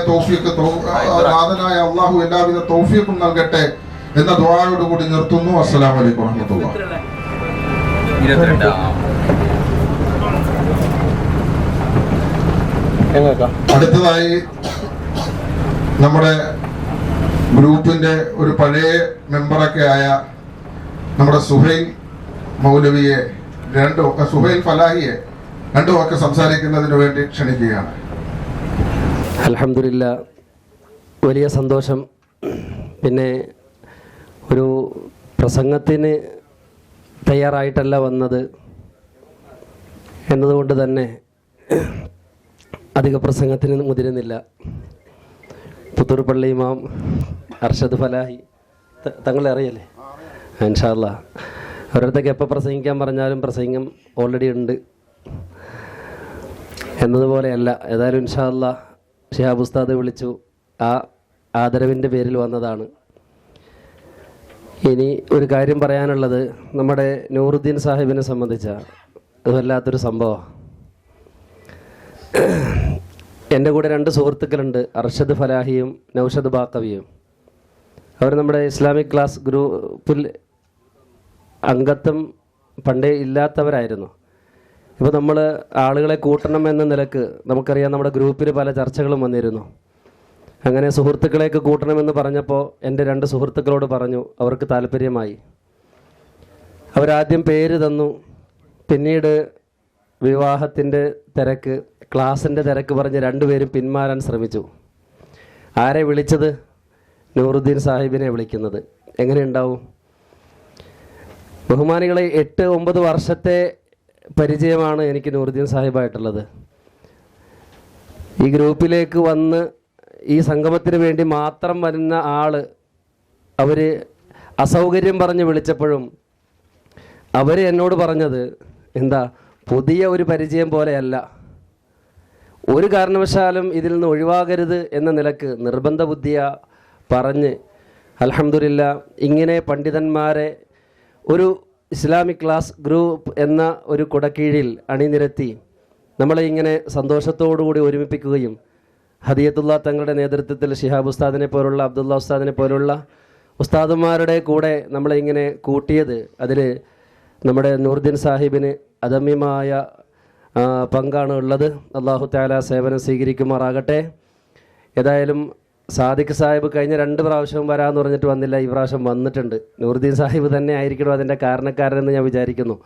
നാഥനായ അള്ളാഹു എല്ലാവിധ തൗഫീഖും നൽകട്ടെ എന്ന ദുആയോടുകൂടി നിർത്തുന്നു. അസ്സലാമു അലൈക്കും വറഹ്മത്തുള്ളാഹി. അടുത്തതായി നമ്മുടെ ഗ്രൂപ്പിന്റെ ഒരു പഴയ മെമ്പറൊക്കെ ആയ നമ്മുടെ സുഹൈൽ മൗലവിയെ സുഹൈൽ ഫലാഹിയെ രണ്ടു വാക്ക് സംസാരിക്കുന്നതിന് വേണ്ടി ക്ഷണിക്കുകയാണ്. അൽഹംദുലില്ലാ, വലിയ സന്തോഷം. പിന്നെ ഒരു പ്രസംഗത്തിന് തയ്യാറായിട്ടല്ല വന്നത് എന്നതുകൊണ്ട് തന്നെ അധിക പ്രസംഗത്തിന് മുതിരുന്നില്ല. പുത്തൂർ പള്ളി ഇമാം അർഷദ് ഫലാഹി തങ്ങളെ അറിയല്ലേ? ഇൻഷാ അല്ലാഹ് അവരടുത്തൊക്കെ എപ്പോൾ പ്രസംഗിക്കാൻ പറഞ്ഞാലും പ്രസംഗം ഓൾറെഡി ഉണ്ട് എന്നതുപോലെയല്ല. ഏതായാലും ഇൻഷാ അല്ലാഹ് ശിഹാബ് ഉസ്താദ് വിളിച്ചു, ആ ആദരവിൻ്റെ പേരിൽ വന്നതാണ്. ഇനി ഒരു കാര്യം പറയാനുള്ളത്, നമ്മുടെ നൂറുദ്ദീൻ സാഹിബിനെ സംബന്ധിച്ച അത് വല്ലാത്തൊരു സംഭവമാണ്. എൻ്റെ കൂടെ രണ്ട് സുഹൃത്തുക്കളുണ്ട്, അർഷദ് ഫലാഹിയും നൗഷദ് ബാക്കവിയും. അവർ നമ്മുടെ ഇസ്ലാമിക് ക്ലാസ് ഗ്രൂപ്പിൽ അംഗത്വം പണ്ടേ ഇല്ലാത്തവരായിരുന്നു. ഇപ്പോൾ നമ്മൾ ആളുകളെ കൂട്ടണം എന്ന നിലക്ക് നമുക്കറിയാം, നമ്മുടെ ഗ്രൂപ്പിൽ പല ചർച്ചകളും വന്നിരുന്നു. അങ്ങനെ സുഹൃത്തുക്കളെയൊക്കെ കൂട്ടണമെന്ന് പറഞ്ഞപ്പോൾ എൻ്റെ രണ്ട് സുഹൃത്തുക്കളോട് പറഞ്ഞു, അവർക്ക് താല്പര്യമായി. അവരാദ്യം പേര് തന്നു, പിന്നീട് വിവാഹത്തിൻ്റെ തിരക്ക്, ക്ലാസിൻ്റെ തിരക്ക് പറഞ്ഞ് രണ്ടുപേരും പിന്മാറാൻ ശ്രമിച്ചു. ആരെ വിളിച്ചത്? നൂറുദ്ദീൻ സാഹിബിനെ വിളിക്കുന്നത്. എങ്ങനെയുണ്ടാവും? ബഹുമാനികളെ, 8-9 വർഷത്തെ പരിചയമാണ് എനിക്ക് നൂറുദ്ദീൻ സാഹിബായിട്ടുള്ളത്. ഈ ഗ്രൂപ്പിലേക്ക് വന്ന് ഈ സംഗമത്തിന് വേണ്ടി മാത്രം വരുന്ന ആള് അവർ അസൗകര്യം പറഞ്ഞ് വിളിച്ചപ്പോഴും അവർ എന്നോട് പറഞ്ഞത് എന്താ, പുതിയ ഒരു പരിചയം പോലെയല്ല, ഒരു കാരണവശാലും ഇതിൽ നിന്ന് ഒഴിവാകരുത് എന്ന നിലക്ക് നിർബന്ധ ബുദ്ധിയ പറഞ്ഞ് അൽഹംദുലില്ലാ ഇങ്ങനെ പണ്ഡിതന്മാരെ ഒരു ഇസ്ലാമിക് ക്ലാസ് ഗ്രൂപ്പ് എന്ന ഒരു കുടക്കീഴിൽ അണിനിരത്തി നമ്മളെ ഇങ്ങനെ സന്തോഷത്തോടുകൂടി ഒരുമിപ്പിക്കുകയും ഹദിയത്തുള്ള തങ്ങളുടെ നേതൃത്വത്തിൽ ശിഹാബ് ഉസ്താദിനെ പോലുള്ള, അബ്ദുള്ള ഉസ്താദിനെ പോലുള്ള ഉസ്താദുമാരുടെ കൂടെ നമ്മളെ ഇങ്ങനെ കൂട്ടിയത്, അതിൽ നമ്മുടെ നൂറുദ്ദീൻ സാഹിബിന് അദമ്യമായ പങ്കാണ് ഉള്ളത്. അല്ലാഹു തആല സേവനം സ്വീകരിക്കുമാറാകട്ടെ. ഏതായാലും സാദിഖ് സാഹിബ് കഴിഞ്ഞ 2 പ്രാവശ്യവും വരാമെന്ന് പറഞ്ഞിട്ട് വന്നില്ല, ഈ പ്രാവശ്യം വന്നിട്ടുണ്ട്. നൂറുദ്ദീൻ സാഹിബ് തന്നെ ആയിരിക്കണം അതിൻ്റെ കാരണക്കാരനെന്ന് ഞാൻ വിചാരിക്കുന്നു.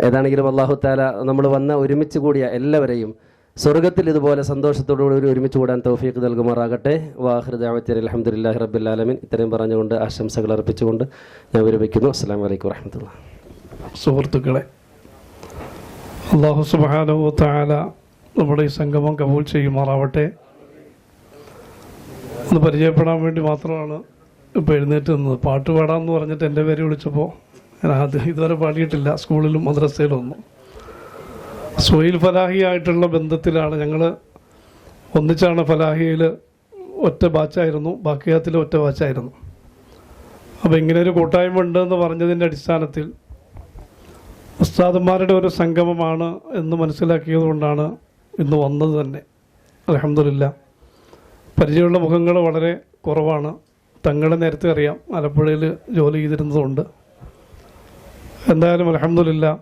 ഏതാണെങ്കിലും അല്ലാഹു തആല നമ്മൾ വന്ന ഒരുമിച്ച് കൂടിയ എല്ലാവരെയും സ്വർഗത്തിൽ ഇതുപോലെ സന്തോഷത്തോടുകൂടി ഒരുമിച്ച് കൂടാൻ തൗഫീഖ് നൽകുമാറാകട്ടെ. വാഹിർ ദഅവത്തി അൽഹംദുലില്ലാഹി റബ്ബിൽ ആലമീൻ. ഇത്രയും പറഞ്ഞുകൊണ്ട് ആശംസകൾ അർപ്പിച്ചുകൊണ്ട് ഞാൻ വിരമിക്കുന്നു. അസ്സലാമു അലൈക്കും വറഹ്മത്തുള്ളാഹി. സുഹൃത്തുക്കളെ, അല്ലാഹു സുബ്ഹാനഹു വ തആല നമ്മുടെ ഈ സംഗമം കബൂൽ ചെയ്യുമാറാവട്ടെ. ഒന്ന് പരിചയപ്പെടാൻ വേണ്ടി മാത്രമാണ് ഇപ്പോൾ എഴുന്നേറ്റ് നിന്നത്. പാട്ട് പാടാമെന്ന് പറഞ്ഞിട്ട് എൻ്റെ പേര് വിളിച്ചപ്പോൾ ഞാൻ ഇതുവരെ പാടിയിട്ടില്ല, സ്കൂളിലും മദ്രസയിലും ഒന്നും. സുഹൈൽ ഫലാഹി ആയിട്ടുള്ള ബന്ധത്തിലാണ് ഞങ്ങൾ ഒന്നിച്ചാണ്. ഫലാഹിയിൽ ഒറ്റ ബാച്ചായിരുന്നു, ബാക്കിയാത്തിൽ ഒറ്റ ബാച്ചായിരുന്നു. അപ്പോൾ ഇങ്ങനെ ഒരു കൂട്ടായ്മ ഉണ്ടെന്ന് പറഞ്ഞതിൻ്റെ അടിസ്ഥാനത്തിൽ ഉസ്താദന്മാരുടെ ഒരു സംഗമമാണ് എന്ന് മനസ്സിലാക്കിയത് കൊണ്ടാണ് ഇന്ന് വന്നത് തന്നെ. അൽഹംദുലില്ലാ, പരിചയമുള്ള മുഖങ്ങൾ വളരെ കുറവാണ്. തങ്ങളെ നേരത്തെ അറിയാം, ആലപ്പുഴയിൽ ജോലി ചെയ്തിരുന്നതുകൊണ്ട്. എന്തായാലും അൽഹംദുലില്ലാ,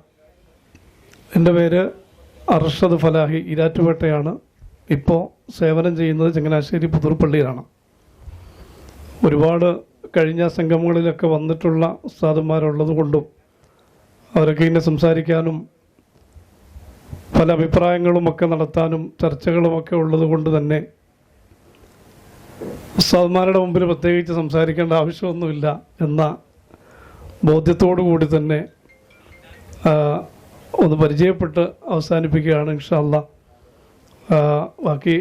എൻ്റെ പേര് അർഷദ് ഫലാഹി, ഇരാറ്റുപേട്ടയാണ്. ഇപ്പോൾ സേവനം ചെയ്യുന്നത് ചങ്ങനാശ്ശേരി പുതുപ്പള്ളിയിലാണ്. ഒരുപാട് കഴിഞ്ഞ സംഗമങ്ങളിലൊക്കെ വന്നിട്ടുള്ള ഉസ്താദന്മാരുള്ളത് കൊണ്ടും അവരൊക്കെ ഇങ്ങനെ സംസാരിക്കാനും പല അഭിപ്രായങ്ങളുമൊക്കെ നടത്താനും ചർച്ചകളുമൊക്കെ ഉള്ളത് കൊണ്ട് തന്നെ ഉസ്താദ്മാരുടെ മുമ്പിൽ പ്രത്യേകിച്ച് സംസാരിക്കേണ്ട ആവശ്യമൊന്നുമില്ല എന്ന ബോധ്യത്തോടു കൂടി തന്നെ ഒന്ന് പരിചയപ്പെട്ട് അവസാനിപ്പിക്കുകയാണ് ഇൻഷാ അല്ലാ. ബാക്കി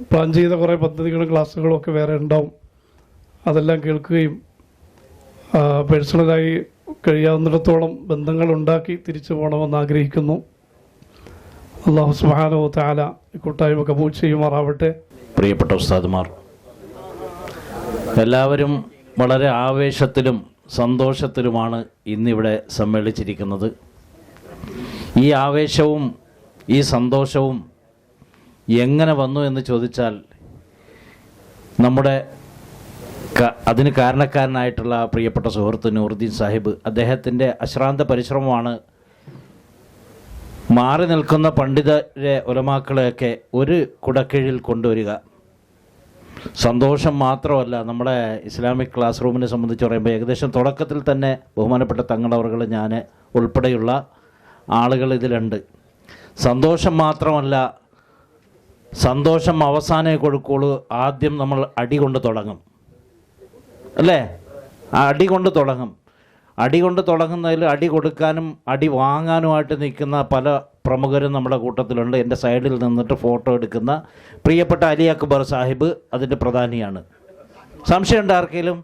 പ്ലാൻ ചെയ്ത കുറേ പദ്ധതികളും ക്ലാസ്സുകളും ഒക്കെ വേറെ ഉണ്ടാവും. അതെല്ലാം കേൾക്കുകയും പേഴ്സണലായി കഴിയാവുന്നിടത്തോളം ബന്ധങ്ങൾ ഉണ്ടാക്കി തിരിച്ചു പോകണമെന്ന് ആഗ്രഹിക്കുന്നു. അല്ലാഹു സുബ്ഹാനഹു വ തആല കൂട്ടായ്മ കബൂൽ ചെയ്യുമാറാവട്ടെ. പ്രിയപ്പെട്ട ഉസ്താദുമാർ, എല്ലാവരും വളരെ ആവേശത്തിലും സന്തോഷത്തിലുമാണ് ഇന്നിവിടെ സമ്മേളിച്ചിരിക്കുന്നത്. ഈ ആവേശവും ഈ സന്തോഷവും എങ്ങനെ വന്നു എന്ന് ചോദിച്ചാൽ, നമ്മുടെ അതിന് കാരണക്കാരനായിട്ടുള്ള പ്രിയപ്പെട്ട സുഹൃത്ത് നൂറുദ്ദീൻ സാഹിബ്, അദ്ദേഹത്തിൻ്റെ അശ്രാന്ത പരിശ്രമമാണ് മാറി നിൽക്കുന്ന പണ്ഡിതരെ ഉലമാക്കളെയൊക്കെ ഒരു കുടക്കീഴിൽ കൊണ്ടുവരിക. സന്തോഷം മാത്രമല്ല, നമ്മുടെ ഇസ്ലാമിക് ക്ലാസ് റൂമിനെ സംബന്ധിച്ച് പറയുമ്പോൾ ഏകദേശം തുടക്കത്തിൽ തന്നെ ബഹുമാനപ്പെട്ട തങ്ങളവറുകൾ, ഞാൻ ഉൾപ്പെടെയുള്ള ആളുകൾ ഇതിലുണ്ട്. സന്തോഷം മാത്രമല്ല, സന്തോഷം അവസാനമേ കൊടുക്കുള്ളൂ. ആദ്യം നമ്മൾ അടി കൊണ്ട് തുടങ്ങും, അല്ലേ? അടി കൊണ്ട് തുടങ്ങും. അടി കൊണ്ട് തുടങ്ങുന്നതിൽ അടി കൊടുക്കാനും അടി വാങ്ങാനുമായിട്ട് നിൽക്കുന്ന പല പ്രമുഖരും നമ്മുടെ കൂട്ടത്തിലുണ്ട്. എൻ്റെ സൈഡിൽ നിന്നിട്ട് ഫോട്ടോ എടുക്കുന്ന പ്രിയപ്പെട്ട അലി അക്ബർ സാഹിബ് അതിൻ്റെ പ്രധാനിയാണ്. സംശയമുണ്ട് ആർക്കെങ്കിലും?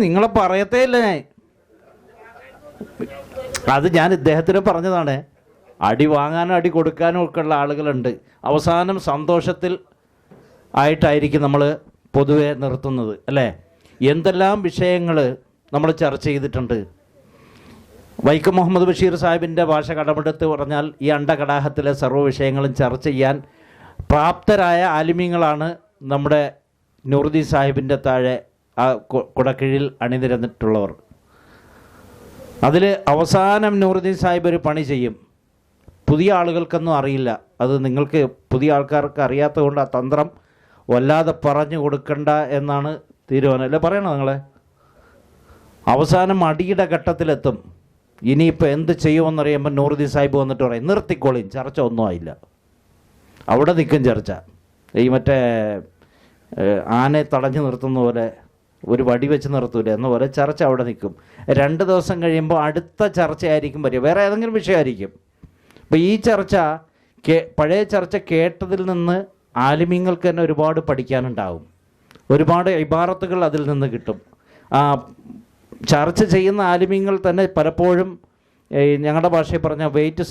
നിങ്ങളെ പറയത്തേ ഇല്ല ഞാൻ. അത് ഞാൻ ഇദ്ദേഹത്തിന് പറഞ്ഞതാണ്. അടി വാങ്ങാനും അടി കൊടുക്കാനും ഒക്കെ ഉള്ള ആളുകളുണ്ട്. അവസാനം സന്തോഷത്തിൽ ആയിട്ടായിരിക്കും നമ്മൾ പൊതുവെ നിർത്തുന്നത്, അല്ലേ? എന്തെല്ലാം വിഷയങ്ങൾ നമ്മൾ ചർച്ച ചെയ്തിട്ടുണ്ട്. വൈക്കം മുഹമ്മദ് ബഷീർ സാഹിബിൻ്റെ ഭാഷ കടമെടുത്ത് പറഞ്ഞാൽ, ഈ അണ്ടകടാഹത്തിലെ സർവ്വ വിഷയങ്ങളും ചർച്ച ചെയ്യാൻ പ്രാപ്തരായ ആലിമീങ്ങളാണ് നമ്മുടെ നൂറുദ്ദീൻ സാഹിബിൻ്റെ താഴെ ആ കുടക്കീഴിൽ അണിനിരന്നിട്ടുള്ളവർ. അതിൽ അവസാനം നൂറുദ്ദീൻ സാഹിബ് ഒരു പണി ചെയ്യും. പുതിയ ആളുകൾക്കൊന്നും അറിയില്ല, അത് നിങ്ങൾക്ക് പുതിയ ആൾക്കാർക്ക് അറിയാത്തത് കൊണ്ട് ആ തന്ത്രം വല്ലാതെ പറഞ്ഞു കൊടുക്കണ്ട എന്നാണ് തീരുമാനം, അല്ലേ? പറയണോ നിങ്ങളെ? അവസാനം അടിയുടെ ഘട്ടത്തിലെത്തും. ഇനിയിപ്പോൾ എന്ത് ചെയ്യുമെന്നറിയുമ്പോൾ നൂറുദ്ദീൻ സാഹിബ് വന്നിട്ട് പറയും, നിർത്തിക്കോളിൻ, ചർച്ച ഒന്നും ആയില്ല. അവിടെ നിൽക്കും ചർച്ച. ഈ മറ്റേ ആനയെ തടഞ്ഞു നിർത്തുന്ന പോലെ, ഒരു വടി വെച്ച് നിർത്തൂല എന്ന പോലെ ചർച്ച അവിടെ നിൽക്കും. 2 ദിവസം കഴിയുമ്പോൾ അടുത്ത ചർച്ചയായിരിക്കും വരിക, വേറെ ഏതെങ്കിലും വിഷയമായിരിക്കും. അപ്പോൾ ഈ ചർച്ച പഴയ ചർച്ച കേട്ടതിൽ നിന്ന് ആലിമീങ്ങൾക്ക് തന്നെ ഒരുപാട് പഠിക്കാനുണ്ടാവും. ഒരുപാട് ഇബാറത്തുകൾ അതിൽ നിന്ന് കിട്ടും. ചർച്ച ചെയ്യുന്ന ആലിമീങ്ങൾ തന്നെ പലപ്പോഴും ഞങ്ങളുടെ ഭാഷയിൽ പറഞ്ഞ വെയിറ്റ്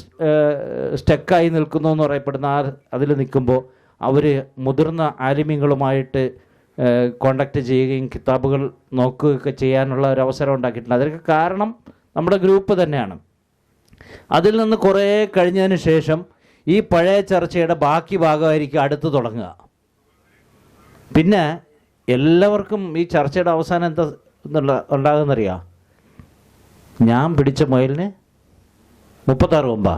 സ്റ്റക്കായി നിൽക്കുന്നു എന്ന് പറയപ്പെടുന്ന അതിൽ നിൽക്കുമ്പോൾ അവർ മുതിർന്ന ആലിമീങ്ങളുമായിട്ട് കോണ്ടാക്റ്റ് ചെയ്യുകയും കിതാബുകൾ നോക്കുകയൊക്കെ ചെയ്യാനുള്ള ഒരു അവസരം ഉണ്ടാക്കിയിട്ടുണ്ട്. അതിനൊക്കെ കാരണം നമ്മുടെ ഗ്രൂപ്പ് തന്നെയാണ്. അതിൽ നിന്ന് കുറേ കഴിഞ്ഞതിന് ശേഷം ഈ പഴയ ചർച്ചയുടെ ബാക്കി ഭാഗമായിരിക്കും അടുത്ത് തുടങ്ങുക. പിന്നെ എല്ലാവർക്കും ഈ ചർച്ചയുടെ അവസാനം എന്താ ഉണ്ടാകുന്നറിയാം? ഞാൻ പിടിച്ച മുയലിന് 36 കൊമ്പാ,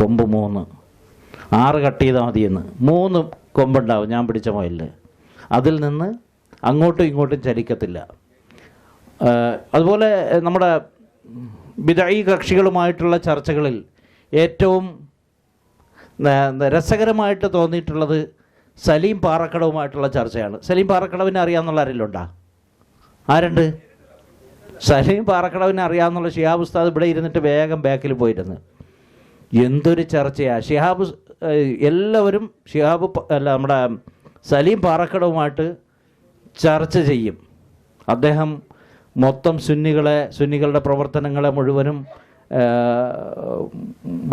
കൊമ്പ് 3, 6 കട്ട് ചെയ്താൽ മതിയെന്ന്. 3 കൊമ്പുണ്ടാവും ഞാൻ പിടിച്ച മുയലിന്. അതിൽ നിന്ന് അങ്ങോട്ടും ഇങ്ങോട്ടും ചലിക്കത്തില്ല. അതുപോലെ നമ്മുടെ ബിദഈ കക്ഷികളുമായിട്ടുള്ള ചർച്ചകളിൽ ഏറ്റവും രസകരമായിട്ട് തോന്നിയിട്ടുള്ളത് സലീം പാറക്കടവുമായിട്ടുള്ള ചർച്ചയാണ്. സലീം പാറക്കടവിനെ അറിയാമെന്നുള്ള ആരെങ്കിലുണ്ടോ? ആരുണ്ട്? സലീം പാറക്കടവിനെ അറിയാമെന്നുള്ള ഷിഹാബ് ഉസ്താദ് ഇവിടെ ഇരുന്നിട്ട് വേഗം ബാക്കിൽ പോയിരുന്നു. എന്തൊരു ചർച്ചയാണ്! ഷിഹാബ് എല്ലാവരും നമ്മുടെ സലീം പാറക്കടവുമായിട്ട് ചർച്ച ചെയ്യും. അദ്ദേഹം മൊത്തം സുന്നികളുടെ പ്രവർത്തനങ്ങളെ മുഴുവനും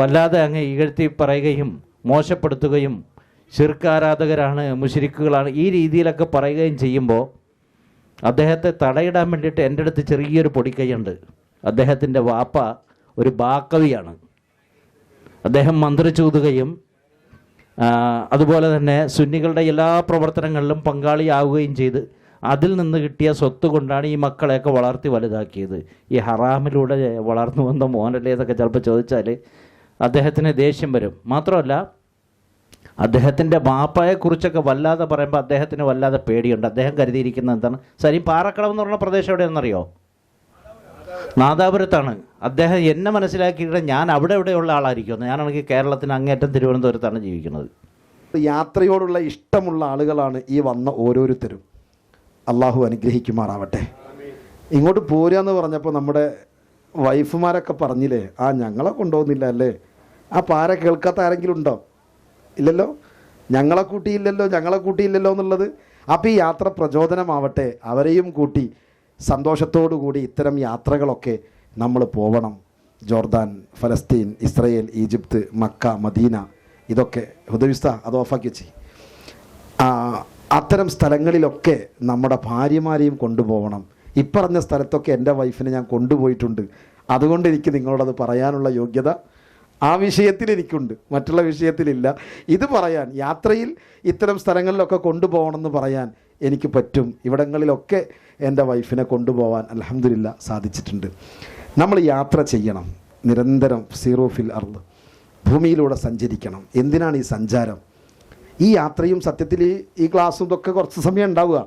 വല്ലാതെ അങ്ങ് ഇകഴ്ത്തി പറയുകയും മോശപ്പെടുത്തുകയും ശിർക്ക് ആരാധകരാണ്, മുശ്രിക്കുകളാണ്, ഈ രീതിയിലൊക്കെ പറയുകയും ചെയ്യുമ്പോൾ അദ്ദേഹത്തെ തടയിടാൻ വേണ്ടിയിട്ട് എൻ്റെ അടുത്ത് ചെറിയൊരു പൊടിക്കൈയുണ്ട്. അദ്ദേഹത്തിൻ്റെ വാപ്പ ഒരു ബാക്കവിയാണ്. അദ്ദേഹം മന്ത്രിച്ചൂതുകയും അതുപോലെ തന്നെ സുന്നികളുടെ എല്ലാ പ്രവർത്തനങ്ങളിലും പങ്കാളിയാവുകയും ചെയ്ത് അതിൽ നിന്ന് കിട്ടിയ സ്വത്ത് കൊണ്ടാണ് ഈ മക്കളെയൊക്കെ വളർത്തി വലുതാക്കിയത്. ഈ ഹറാമിലൂടെ വളർന്നു വന്ന മോനല്ലേ എന്നൊക്കെ ചിലപ്പോൾ ചോദിച്ചാൽ അദ്ദേഹത്തിന് ദേഷ്യം വരും. മാത്രമല്ല, അദ്ദേഹത്തിൻ്റെ ബാപ്പയെക്കുറിച്ചൊക്കെ വല്ലാതെ പറയുമ്പോൾ അദ്ദേഹത്തിന് വല്ലാതെ പേടിയുണ്ട്. അദ്ദേഹം കരുതിയിരിക്കുന്നത് എന്താണ്? സലീം പാറക്കടവ് എന്ന് പറഞ്ഞ പ്രദേശം എവിടെയാണെന്നറിയോ? നാദാപുരത്താണ്. അദ്ദേഹം എന്നെ മനസ്സിലാക്കിയിട്ട് ഞാൻ അവിടെ എവിടെയുള്ള ആളായിരിക്കും. ഞാനാണെങ്കിൽ കേരളത്തിന് അങ്ങേറ്റം തിരുവനന്തപുരത്താണ് ജീവിക്കുന്നത്. യാത്രയോടുള്ള ഇഷ്ടമുള്ള ആളുകളാണ് ഈ വന്ന ഓരോരുത്തരും. അള്ളാഹു അനുഗ്രഹിക്കുമാറാവട്ടെ. ഇങ്ങോട്ട് പോരാന്ന് പറഞ്ഞപ്പോൾ നമ്മുടെ വൈഫുമാരൊക്കെ പറഞ്ഞില്ലേ, ഞങ്ങളെ കൊണ്ടുപോകുന്നില്ല അല്ലേ? ആ പാര കേൾക്കാത്ത ആരെങ്കിലും ഉണ്ടോ? ഇല്ലല്ലോ. ഞങ്ങളെ കൂട്ടിയില്ലല്ലോ എന്നുള്ളത്. അപ്പോൾ ഈ യാത്ര പ്രചോദനമാവട്ടെ, അവരെയും കൂട്ടി സന്തോഷത്തോടു കൂടി ഇത്തരം യാത്രകളൊക്കെ നമ്മൾ പോവണം. ജോർദാൻ, ഫലസ്തീൻ, ഇസ്രയേൽ, ഈജിപ്ത്, മക്ക, മദീന, ഇതൊക്കെ ഹുദവിസ്ത അത് ഓഫാക്കി വെച്ച് അത്തരം സ്ഥലങ്ങളിലൊക്കെ നമ്മുടെ ഭാര്യമാരെയും കൊണ്ടുപോകണം. ഇപ്പറഞ്ഞ സ്ഥലത്തൊക്കെ എൻ്റെ വൈഫിനെ ഞാൻ കൊണ്ടുപോയിട്ടുണ്ട്. അതുകൊണ്ട് എനിക്ക് നിങ്ങളോടത് പറയാനുള്ള യോഗ്യത ആ വിഷയത്തിൽ എനിക്കുണ്ട്, മറ്റുള്ള വിഷയത്തിലില്ല. ഇത് പറയാൻ, യാത്രയിൽ ഇത്തരം സ്ഥലങ്ങളിലൊക്കെ കൊണ്ടുപോകണമെന്ന് പറയാൻ എനിക്ക് പറ്റും. ഇവിടങ്ങളിലൊക്കെ എൻ്റെ വൈഫിനെ കൊണ്ടുപോകാൻ അൽഹംദുലില്ലാ സാധിച്ചിട്ടുണ്ട്. നമ്മൾ യാത്ര ചെയ്യണം നിരന്തരം. സീറോ ഫിൽ അർദ്, ഭൂമിയിലൂടെ സഞ്ചരിക്കണം. എന്തിനാണ് ഈ സഞ്ചാരം? ഈ യാത്രയും സത്യത്തിൽ ഈ ക്ലാസ്സും ഇതൊക്കെ കുറച്ച് സമയം ഉണ്ടാവുക.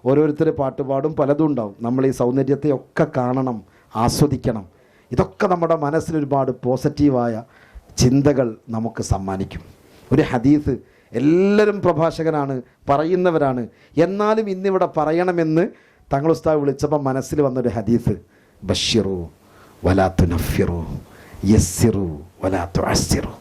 ഓരോരുത്തർ പാട്ടുപാടും പലതും ഉണ്ടാവും. നമ്മൾ ഈ സൗന്ദര്യത്തെയൊക്കെ കാണണം, ആസ്വദിക്കണം. ഇതൊക്കെ നമ്മുടെ മനസ്സിലൊരുപാട് പോസിറ്റീവായ ചിന്തകൾ നമുക്ക് സമ്മാനിക്കും. ഒരു ഹദീസ്, എല്ലാവരും പ്രഭാഷകനാണ്, പറയുന്നവരാണ്, എന്നാലും ഇന്നിവിടെ പറയണമെന്ന് തങ്ങൾ ഉസ്താദ് വിളിച്ചപ്പോൾ മനസ്സിൽ വന്നൊരു ഹദീസ്, ബഷിറു വലാ തുനഫിറു യസ്സിറു വലാ തുഅസ്സിറു.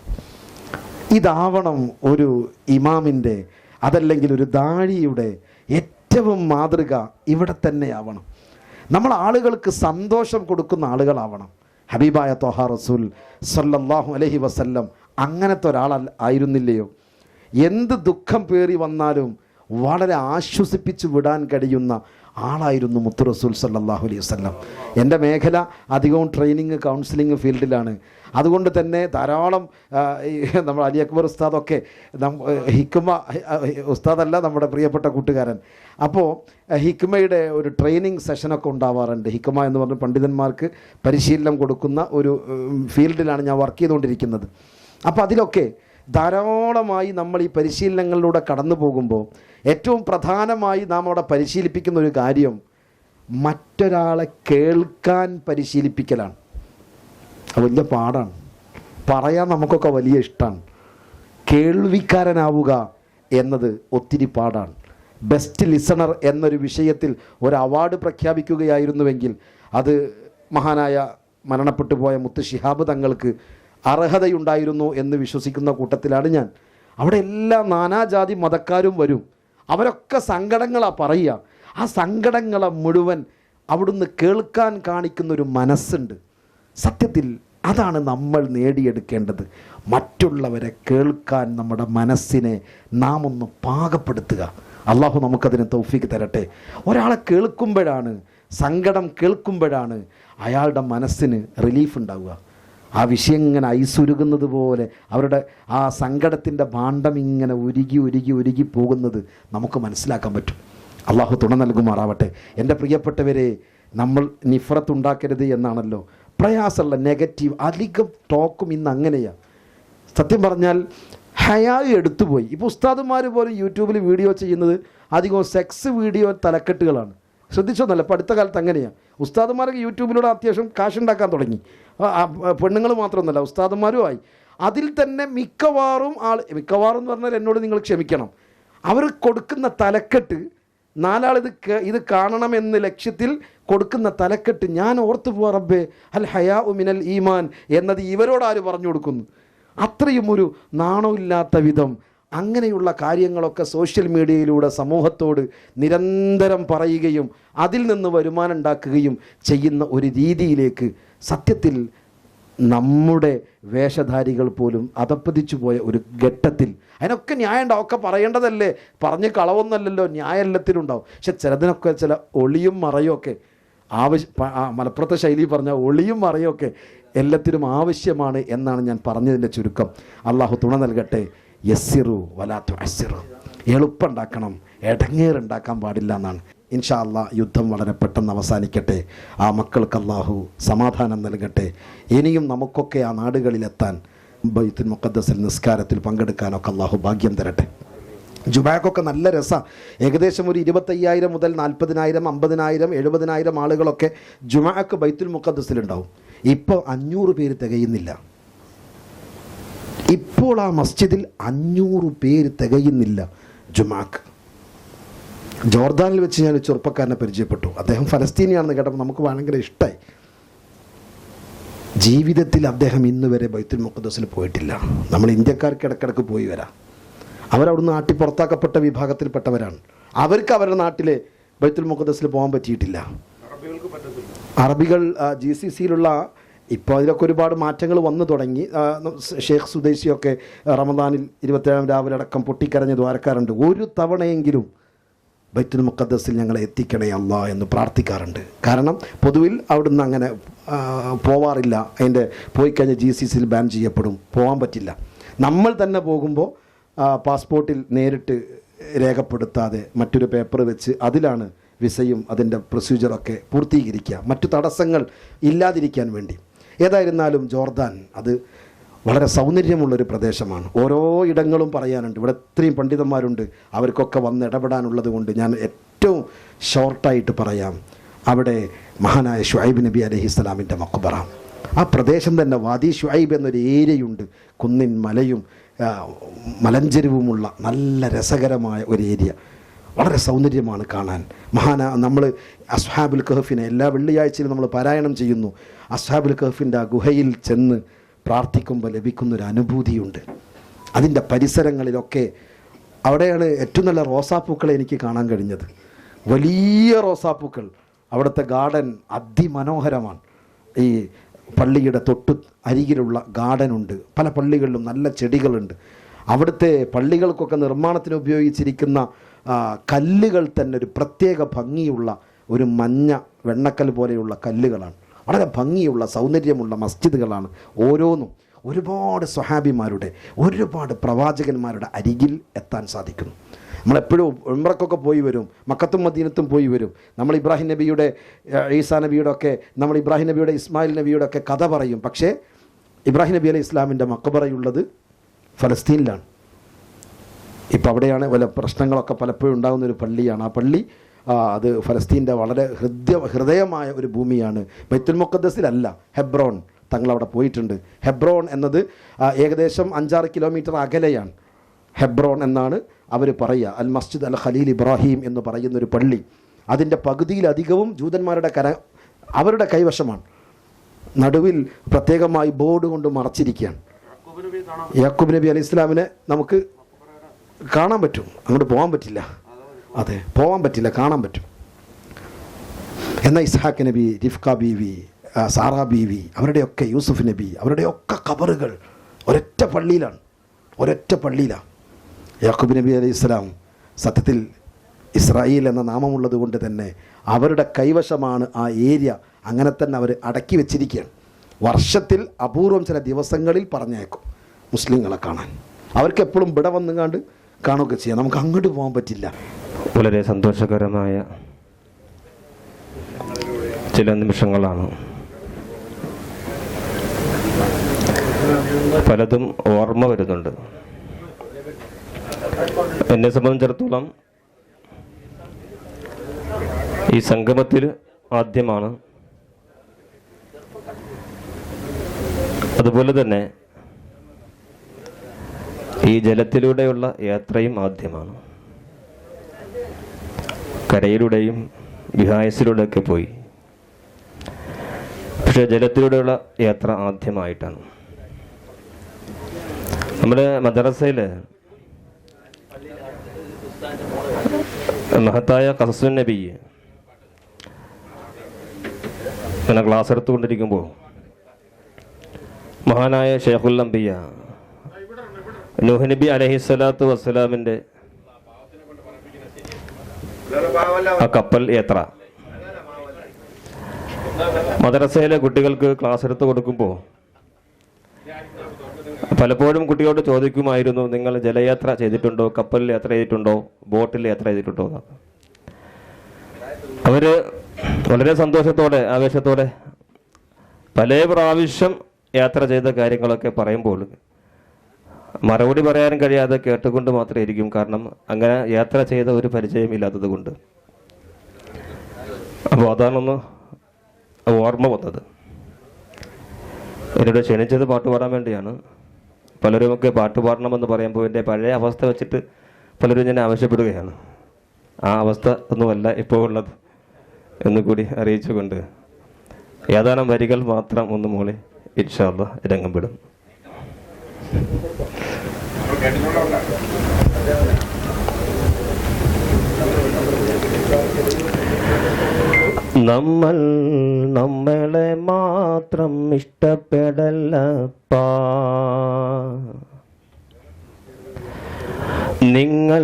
ഇതാവണം ഒരു ഇമാമിൻ്റെ, അതല്ലെങ്കിൽ ഒരു ദാഴിയുടെ ഏറ്റവും മാതൃക. ഇവിടെ തന്നെയാവണം. നമ്മൾ ആളുകൾക്ക് സന്തോഷം കൊടുക്കുന്ന ആളുകളാവണം. ഹബീബായ ത്വഹ റസൂൽ സല്ലല്ലാഹു അലൈഹി വസല്ലം അങ്ങനത്തെ ഒരാൾ ആയിരുന്നില്ലയോ? എന്ത് ദുഃഖം പേറി വന്നാലും വളരെ ആശ്വസിപ്പിച്ച് വിടാൻ കഴിയുന്ന ആളായിരുന്നു മുത്തു റസൂൽ സല്ലല്ലാഹു അലൈഹി വസല്ലം. എൻ്റെ മേഖല അധികവും ട്രെയിനിങ്, കൗൺസിലിംഗ് ഫീൽഡിലാണ്. അതുകൊണ്ട് തന്നെ ധാരാളം നമ്മൾ അലി അക്ബർ ഉസ്താദൊക്കെ, ഹിക്മ ഉസ്താദല്ല, നമ്മുടെ പ്രിയപ്പെട്ട കൂട്ടുകാരൻ. അപ്പോൾ ഹിക്മയുടെ ഒരു ട്രെയിനിങ് സെഷനൊക്കെ ഉണ്ടാവാറുണ്ട്. ഹിക്മ എന്ന് പറഞ്ഞ പണ്ഡിതന്മാർക്ക് പരിശീലനം കൊടുക്കുന്ന ഒരു ഫീൽഡിലാണ് ഞാൻ വർക്ക് ചെയ്തുകൊണ്ടിരിക്കുന്നത്. അപ്പോൾ അതിലൊക്കെ ധാരാളമായി നമ്മൾ ഈ പരിശീലനങ്ങളിലൂടെ കടന്നു പോകുമ്പോൾ ഏറ്റവും പ്രധാനമായി നാം അവിടെ പരിശീലിപ്പിക്കുന്ന ഒരു കാര്യം മറ്റൊരാളെ കേൾക്കാൻ പരിശീലിപ്പിക്കലാണ്. അത് വലിയ പാടാണ്. പറയാൻ നമുക്കൊക്കെ വലിയ ഇഷ്ടമാണ്. കേൾവിക്കാരനാവുക എന്നത് ഒത്തിരി പാടാണ്. ബെസ്റ്റ് ലിസണർ എന്നൊരു വിഷയത്തിൽ ഒരു അവാർഡ് പ്രഖ്യാപിക്കുകയായിരുന്നുവെങ്കിൽ അത് മഹാനായ മരണപ്പെട്ടു പോയ മുത്ത് ശിഹാബ് തങ്ങൾക്ക് അർഹതയുണ്ടായിരുന്നു എന്ന് വിശ്വസിക്കുന്ന കൂട്ടത്തിലാണ് ഞാൻ. അവിടെ എല്ലാ നാനാജാതി മതക്കാരും വരും. അവരൊക്കെ സങ്കടങ്ങളാണ് പറയുക. ആ സങ്കടങ്ങളെ മുഴുവൻ അവിടുന്ന് കേൾക്കാൻ കാണിക്കുന്നൊരു മനസ്സുണ്ട്. സത്യത്തിൽ അതാണ് നമ്മൾ നേടിയെടുക്കേണ്ടത്. മറ്റുള്ളവരെ കേൾക്കാൻ നമ്മുടെ മനസ്സിനെ നാം ഒന്ന് പാകപ്പെടുത്തുക. അള്ളാഹു നമുക്കതിന് തൗഫീക്ക് തരട്ടെ. ഒരാളെ കേൾക്കുമ്പോഴാണ്, സങ്കടം കേൾക്കുമ്പോഴാണ് അയാളുടെ മനസ്സിന് റിലീഫ് ഉണ്ടാവുക. ആ വിഷയം ഇങ്ങനെ ഐസുരുകുന്നത് പോലെ അവരുടെ ആ സങ്കടത്തിൻ്റെ ഭാണ്ഡം ഇങ്ങനെ ഉരുകി ഉരുകി ഉരുകി പോകുന്നത് നമുക്ക് മനസ്സിലാക്കാൻ പറ്റും. അള്ളാഹു തുണ നൽകുമാറാവട്ടെ. എൻ്റെ പ്രിയപ്പെട്ടവരെ, നമ്മൾ നിഫ്രത്തുണ്ടാക്കരുത് എന്നാണല്ലോ. പ്രയാസമുള്ള നെഗറ്റീവ് അധികം ടോക്കും ഇന്ന് അങ്ങനെയാണ്. സത്യം പറഞ്ഞാൽ ഹയായി എടുത്തുപോയി. ഇപ്പോൾ ഉസ്താദുമാർ പോലും യൂട്യൂബിൽ വീഡിയോ ചെയ്യുന്നത് അധികവും സെക്സ് വീഡിയോ തലക്കെട്ടുകളാണ്. ശ്രദ്ധിച്ചോന്നല്ല, ഇപ്പോൾ അടുത്ത കാലത്ത് അങ്ങനെയാണ്. ഉസ്താദുമാരൊക്കെ യൂട്യൂബിലൂടെ അത്യാവശ്യം കാശുണ്ടാക്കാൻ തുടങ്ങി. പെണ്ണുങ്ങൾ മാത്രമൊന്നുമല്ല, ഉസ്താദുമാരുമായി. അതിൽ തന്നെ മിക്കവാറും എന്ന് പറഞ്ഞാൽ എന്നോട് നിങ്ങൾ ക്ഷമിക്കണം, അവർ കൊടുക്കുന്ന തലക്കെട്ട്, ഇത് കാണണമെന്ന് ലക്ഷ്യത്തിൽ കൊടുക്കുന്ന തലക്കെട്ട്, ഞാൻ ഓർത്തു പോവാ റബ്ബേ, അൽ ഹയാ മിനൽ ഈമാൻ എന്നത് ഇവരോടാര് പറഞ്ഞു കൊടുക്കുന്നു? അത്രയും ഒരു നാണമില്ലാത്ത വിധം അങ്ങനെയുള്ള കാര്യങ്ങളൊക്കെ സോഷ്യൽ മീഡിയയിലൂടെ സമൂഹത്തോട് നിരന്തരം പറയുകയും അതിൽ നിന്ന് വരുമാനം ഉണ്ടാക്കുകയും ചെയ്യുന്ന ഒരു രീതിയിലേക്ക് സത്യത്തിൽ നമ്മുടെ വേഷധാരികൾ പോലും അധപ്പതിച്ചു പോയ ഒരു ഘട്ടത്തിൽ. അതിനൊക്കെ ന്യായം ഉണ്ടാവും, ഒക്കെ പറയേണ്ടതല്ലേ, പറഞ്ഞ് കളവൊന്നല്ലല്ലോ, ന്യായം എല്ലാത്തിനുണ്ടാവും. പക്ഷെ ചിലതിനൊക്കെ ചില ഒളിയും മറയൊക്കെ മലപ്പുറത്തെ ശൈലി പറഞ്ഞ ഒളിയും മറയൊക്കെ എല്ലാത്തിനും ആവശ്യമാണ് എന്നാണ് ഞാൻ പറഞ്ഞതിൻ്റെ ചുരുക്കം. അള്ളാഹു തുണ നൽകട്ടെ. യസ്സിറു വലാ തുഅസ്സിറു, എളുപ്പമുണ്ടാക്കണം, ഇടങ്ങേറുണ്ടാക്കാൻ പാടില്ല എന്നാണ്. ഇൻഷാ അല്ലാഹ് യുദ്ധം വളരെ പെട്ടെന്ന് അവസാനിക്കട്ടെ. ആ മക്കൾക്ക് അള്ളാഹു സമാധാനം നൽകട്ടെ. ഇനിയും നമുക്കൊക്കെ ആ നാടുകളിലെത്താൻ, ബൈത്തുൽ മുഖദ്ദസിൽ നിസ്കാരത്തിൽ പങ്കെടുക്കാനൊക്കെ അള്ളാഹു ഭാഗ്യം തരട്ടെ. ജുമാക്കൊക്കെ നല്ല രസമാണ്. ഏകദേശം ഒരു 25,000 മുതൽ 40,000, 50,000, 70,000 ആളുകളൊക്കെ ജുമാക്ക് ബൈത്തുൽ മുഖദ്ദസിലുണ്ടാവും. ഇപ്പോൾ 500 പേര് തികയുന്നില്ല. ഇപ്പോൾ ആ മസ്ജിദിൽ 500 പേര് തികയുന്നില്ല ജുമാക്ക്. ജോർദാനിൽ വെച്ച് ഞാൻ ഒരു ചെറുപ്പക്കാരനെ പരിചയപ്പെട്ടു. അദ്ദേഹം ഫലസ്തീനിയാണെന്ന് കേട്ടപ്പോൾ നമുക്ക് ഭയങ്കര ഇഷ്ടമായി. ജീവിതത്തിൽ അദ്ദേഹം ഇന്ന് വരെ ബൈത്തുൽ മുഖദ്ദസിൽ പോയിട്ടില്ല. നമ്മൾ ഇന്ത്യക്കാർക്ക് ഇടയ്ക്കിടയ്ക്ക് പോയി വരാം. അവരവിടുന്ന് നാട്ടിൽ പുറത്താക്കപ്പെട്ട വിഭാഗത്തിൽപ്പെട്ടവരാണ്. അവർക്ക് അവരുടെ നാട്ടിലെ ബൈത്തുൽ മുഖദ്ദസിൽ പോകാൻ പറ്റിയിട്ടില്ല. അറബികൾ GCCയിലുള്ള ഇപ്പോൾ അതിലൊക്കെ ഒരുപാട് മാറ്റങ്ങൾ വന്നു തുടങ്ങി. ഷെയ്ഖ് സുദൈസിയൊക്കെ റമദാനിൽ 27 രാവിലെ അടക്കം പൊട്ടിക്കരഞ്ഞ് ദ്വാരക്കാറുണ്ട്. ഒരു തവണയെങ്കിലും ബൈത്തുൽ മുഖദ്ദസിൽ ഞങ്ങളെ എത്തിക്കണേ അല്ലാ എന്ന് പ്രാർത്ഥിക്കാറുണ്ട്. കാരണം പൊതുവിൽ അവിടുന്ന് അങ്ങനെ പോവാറില്ല. അതിൻ്റെ പോയി കഴിഞ്ഞാൽ GCCയിൽ ബാൻ ചെയ്യപ്പെടും, പോകാൻ പറ്റില്ല. നമ്മൾ തന്നെ പോകുമ്പോൾ പാസ്പോർട്ടിൽ നേരിട്ട് രേഖപ്പെടുത്താതെ മറ്റൊരു പേപ്പർ വെച്ച് അതിലാണ് വിസയും അതിൻ്റെ പ്രൊസീജിയറൊക്കെ പൂർത്തീകരിക്കുക, മറ്റു തടസ്സങ്ങൾ ഇല്ലാതിരിക്കാൻ വേണ്ടി. ഏതായിരുന്നാലും ജോർദാൻ അത് വളരെ സൗന്ദര്യമുള്ളൊരു പ്രദേശമാണ്. ഓരോ ഇടങ്ങളും പറയാനുണ്ട്. ഇവിടെ ഇത്രയും പണ്ഡിതന്മാരുണ്ട്, അവർക്കൊക്കെ വന്ന് ഇടപെടാനുള്ളത് കൊണ്ട് ഞാൻ ഏറ്റവും ഷോർട്ടായിട്ട് പറയാം. അവിടെ മഹാനായ ഷുഐബ് നബി അലൈഹിസ്സലാമിൻ്റെ മഖ്ബറ, ആ പ്രദേശം തന്നെ വാദി ഷുഐബ് എന്നൊരു ഏരിയയുണ്ട്. കുന്നിൻ മലയും മലഞ്ചെരുവുമുള്ള നല്ല രസകരമായ ഒരു ഏരിയ. വളരെ സൗന്ദര്യമാണ് കാണാൻ. നമ്മൾ അസ്ഹാബുൽ കഹഫിനെ എല്ലാ വെള്ളിയാഴ്ചയിലും നമ്മൾ പാരായണം ചെയ്യുന്നു. അസ്ഹാബുൽ കഹഫിൻ്റെ ആ ഗുഹയിൽ ചെന്ന് പ്രാർത്ഥിക്കുമ്പോൾ ലഭിക്കുന്നൊരു അനുഭൂതിയുണ്ട്. അതിൻ്റെ പരിസരങ്ങളിലൊക്കെ അവിടെയാണ് ഏറ്റവും നല്ല റോസാപ്പൂക്കളെ എനിക്ക് കാണാൻ കഴിഞ്ഞത്. വലിയ റോസാപ്പൂക്കൾ. അവിടുത്തെ ഗാർഡൻ അതിമനോഹരമാണ്. ഈ പള്ളിയുടെ തൊട്ട് അരികിലുള്ള ഗാർഡനുണ്ട്. പല പള്ളികളിലും നല്ല ചെടികളുണ്ട്. അവിടുത്തെ പള്ളികൾക്കൊക്കെ നിർമ്മാണത്തിന് ഉപയോഗിച്ചിരിക്കുന്ന കല്ലുകൾ തന്നെ ഒരു പ്രത്യേക ഭംഗിയുള്ള ഒരു മഞ്ഞ വെണ്ണക്കൽ പോലെയുള്ള കല്ലുകളാണ്. വളരെ ഭംഗിയുള്ള സൗന്ദര്യമുള്ള മസ്ജിദുകളാണ് ഓരോന്നും. ഒരുപാട് സ്വഹാബിമാരുടെ ഒരുപാട് പ്രവാചകന്മാരുടെ അരികിൽ എത്താൻ സാധിക്കുന്നു. നമ്മളെപ്പോഴും ഉംറക്കൊക്കെ പോയി വരും, മക്കത്തും മദീനത്തും പോയി വരും. നമ്മൾ ഇബ്രാഹിം നബിയുടെ, ഈസാ നബിയുടെ ഒക്കെ, നമ്മൾ ഇബ്രാഹിം നബിയുടെ, ഇസ്മായിൽ നബിയുടെ ഒക്കെ കഥ പറയും. പക്ഷേ ഇബ്രാഹിം നബി അലൈഹി ഇസ്ലാമിൻ്റെ മഖബറയുള്ളത് ഫലസ്തീനിലാണ്. ഇപ്പോൾ അവിടെയാണ് പല പ്രശ്നങ്ങളൊക്കെ പലപ്പോഴും ഉണ്ടാകുന്നൊരു പള്ളിയാണ്. ആ പള്ളി അത് ഫലസ്തീൻ്റെ വളരെ ഹൃദയമായ ഒരു ഭൂമിയാണ്. ബൈത്തുൽ മുഖദ്ദസിലല്ല, ഹെബ്രോൺ. തങ്ങളവിടെ പോയിട്ടുണ്ട്. ഹെബ്രോൺ എന്നത് ഏകദേശം 5-6 കിലോമീറ്റർ അകലെയാണ്. ഹെബ്രോൺ എന്നാണ് അവർ പറയുക. അൽ മസ്ജിദ് അൽ ഖലീൽ ഇബ്രാഹിം എന്ന് പറയുന്നൊരു പള്ളി. അതിൻ്റെ പകുതിയിലധികവും ജൂതന്മാരുടെ അവരുടെ കൈവശമാണ്. നടുവിൽ പ്രത്യേകമായി ബോർഡ് കൊണ്ട് മറച്ചിരിക്കുകയാണ്. യാക്കൂബ് നബി അലൈഹി ഇസ്ലാമിനെ നമുക്ക് കാണാൻ പറ്റും, അങ്ങോട്ട് പോകാൻ പറ്റില്ല. അതെ, പോകാൻ പറ്റില്ല, കാണാൻ പറ്റും. എന്നാൽ ഇസ്ഹാഖ് നബി, റിഫ്ക ബീവി, സാറാ ബീവി, അവരുടെയൊക്കെ യൂസുഫ് നബി, അവരുടെയൊക്കെ ഖബറുകൾ ഒരൊറ്റ പള്ളിയിലാണ്. യാക്കൂബ് നബി അലൈഹി ഇസ്ലാം സത്യത്തിൽ ഇസ്രായേൽ എന്ന നാമമുള്ളത് കൊണ്ട് തന്നെ അവരുടെ കൈവശമാണ് ആ ഏരിയ. അങ്ങനെ തന്നെ അവർ അടക്കി വെച്ചിരിക്കുകയാണ്. വർഷത്തിൽ അപൂർവം ചില ദിവസങ്ങളിൽ പറഞ്ഞേക്കും മുസ്ലിങ്ങളെ കാണാൻ. അവർക്ക് എപ്പോഴും ഇവിടെ വന്നുകാണ്ട് കാണുകയൊക്കെ ചെയ്യാം. നമുക്ക് അങ്ങോട്ട് പോകാൻ പറ്റില്ല. വളരെ സന്തോഷകരമായ ചില നിമിഷങ്ങളാണ്. പലതും ഓർമ്മ വരുന്നുണ്ട്. എന്നെ സംബന്ധിച്ചിടത്തോളം ഈ സംഗമത്തിൽ ആദ്യമാണ്. അതുപോലെ തന്നെ ഈ ജലത്തിലൂടെയുള്ള യാത്രയും ആദ്യമാണ്. കരയിലൂടെയും വിഹായസിലൂടെയൊക്കെ പോയി, പക്ഷേ ജലത്തിലൂടെയുള്ള യാത്ര ആദ്യമായിട്ടാണ്. നമ്മുടെ മദ്രസയിൽ മഹത്തായ ഖസസുൻ നബി ഇങ്ങനെ ക്ലാസ് എടുത്തുകൊണ്ടിരിക്കുമ്പോൾ മഹാനായ ഷെയ്ഖുൽ അംബിയ നൂഹ് നബി അലൈഹിസ്സലാത്തു വസ്സലാമിൻ്റെ ആ കപ്പൽ യാത്ര മദ്രസയിലെ കുട്ടികൾക്ക് ക്ലാസ് എടുത്ത് കൊടുക്കുമ്പോൾ പലപ്പോഴും കുട്ടിയോട് ചോദിക്കുമായിരുന്നു, നിങ്ങൾ ജലയാത്ര ചെയ്തിട്ടുണ്ടോ, കപ്പലിൽ യാത്ര ചെയ്തിട്ടുണ്ടോ, ബോട്ടിൽ യാത്ര ചെയ്തിട്ടുണ്ടോ എന്ന്. അവര് വളരെ സന്തോഷത്തോടെ ആവേശത്തോടെ പല പ്രാവശ്യം യാത്ര ചെയ്ത കാര്യങ്ങളൊക്കെ പറയുമ്പോൾ മറുപടി പറയാനും കഴിയാതെ കേട്ടുകൊണ്ട് മാത്രമേ ഇരിക്കും. കാരണം അങ്ങനെ യാത്ര ചെയ്ത ഒരു പരിചയം ഇല്ലാത്തത് കൊണ്ട്. അപ്പോൾ അതാണൊന്ന് ഓർമ്മ വന്നത്. എന്നോട് ക്ഷണിച്ചത് പാട്ട് പാടാൻ വേണ്ടിയാണ്. പലരുമൊക്കെ പാട്ട് പാടണമെന്ന് പറയുമ്പോൾ എൻ്റെ പഴയ അവസ്ഥ വെച്ചിട്ട് പലരും ഞാൻ ആവശ്യപ്പെടുകയാണ്. ആ അവസ്ഥ ഒന്നുമല്ല ഇപ്പോൾ ഉള്ളത് എന്നുകൂടി അറിയിച്ചുകൊണ്ട് ഏതാനും വരികൾ മാത്രം ഒന്ന് മോളെ ഇൻഷാ അല്ലാഹ് രംഗം വിടും. നമ്മൾ നമ്മളെ മാത്രം ഇഷ്ടപ്പെടല്ലപ്പാ, നിങ്ങൾ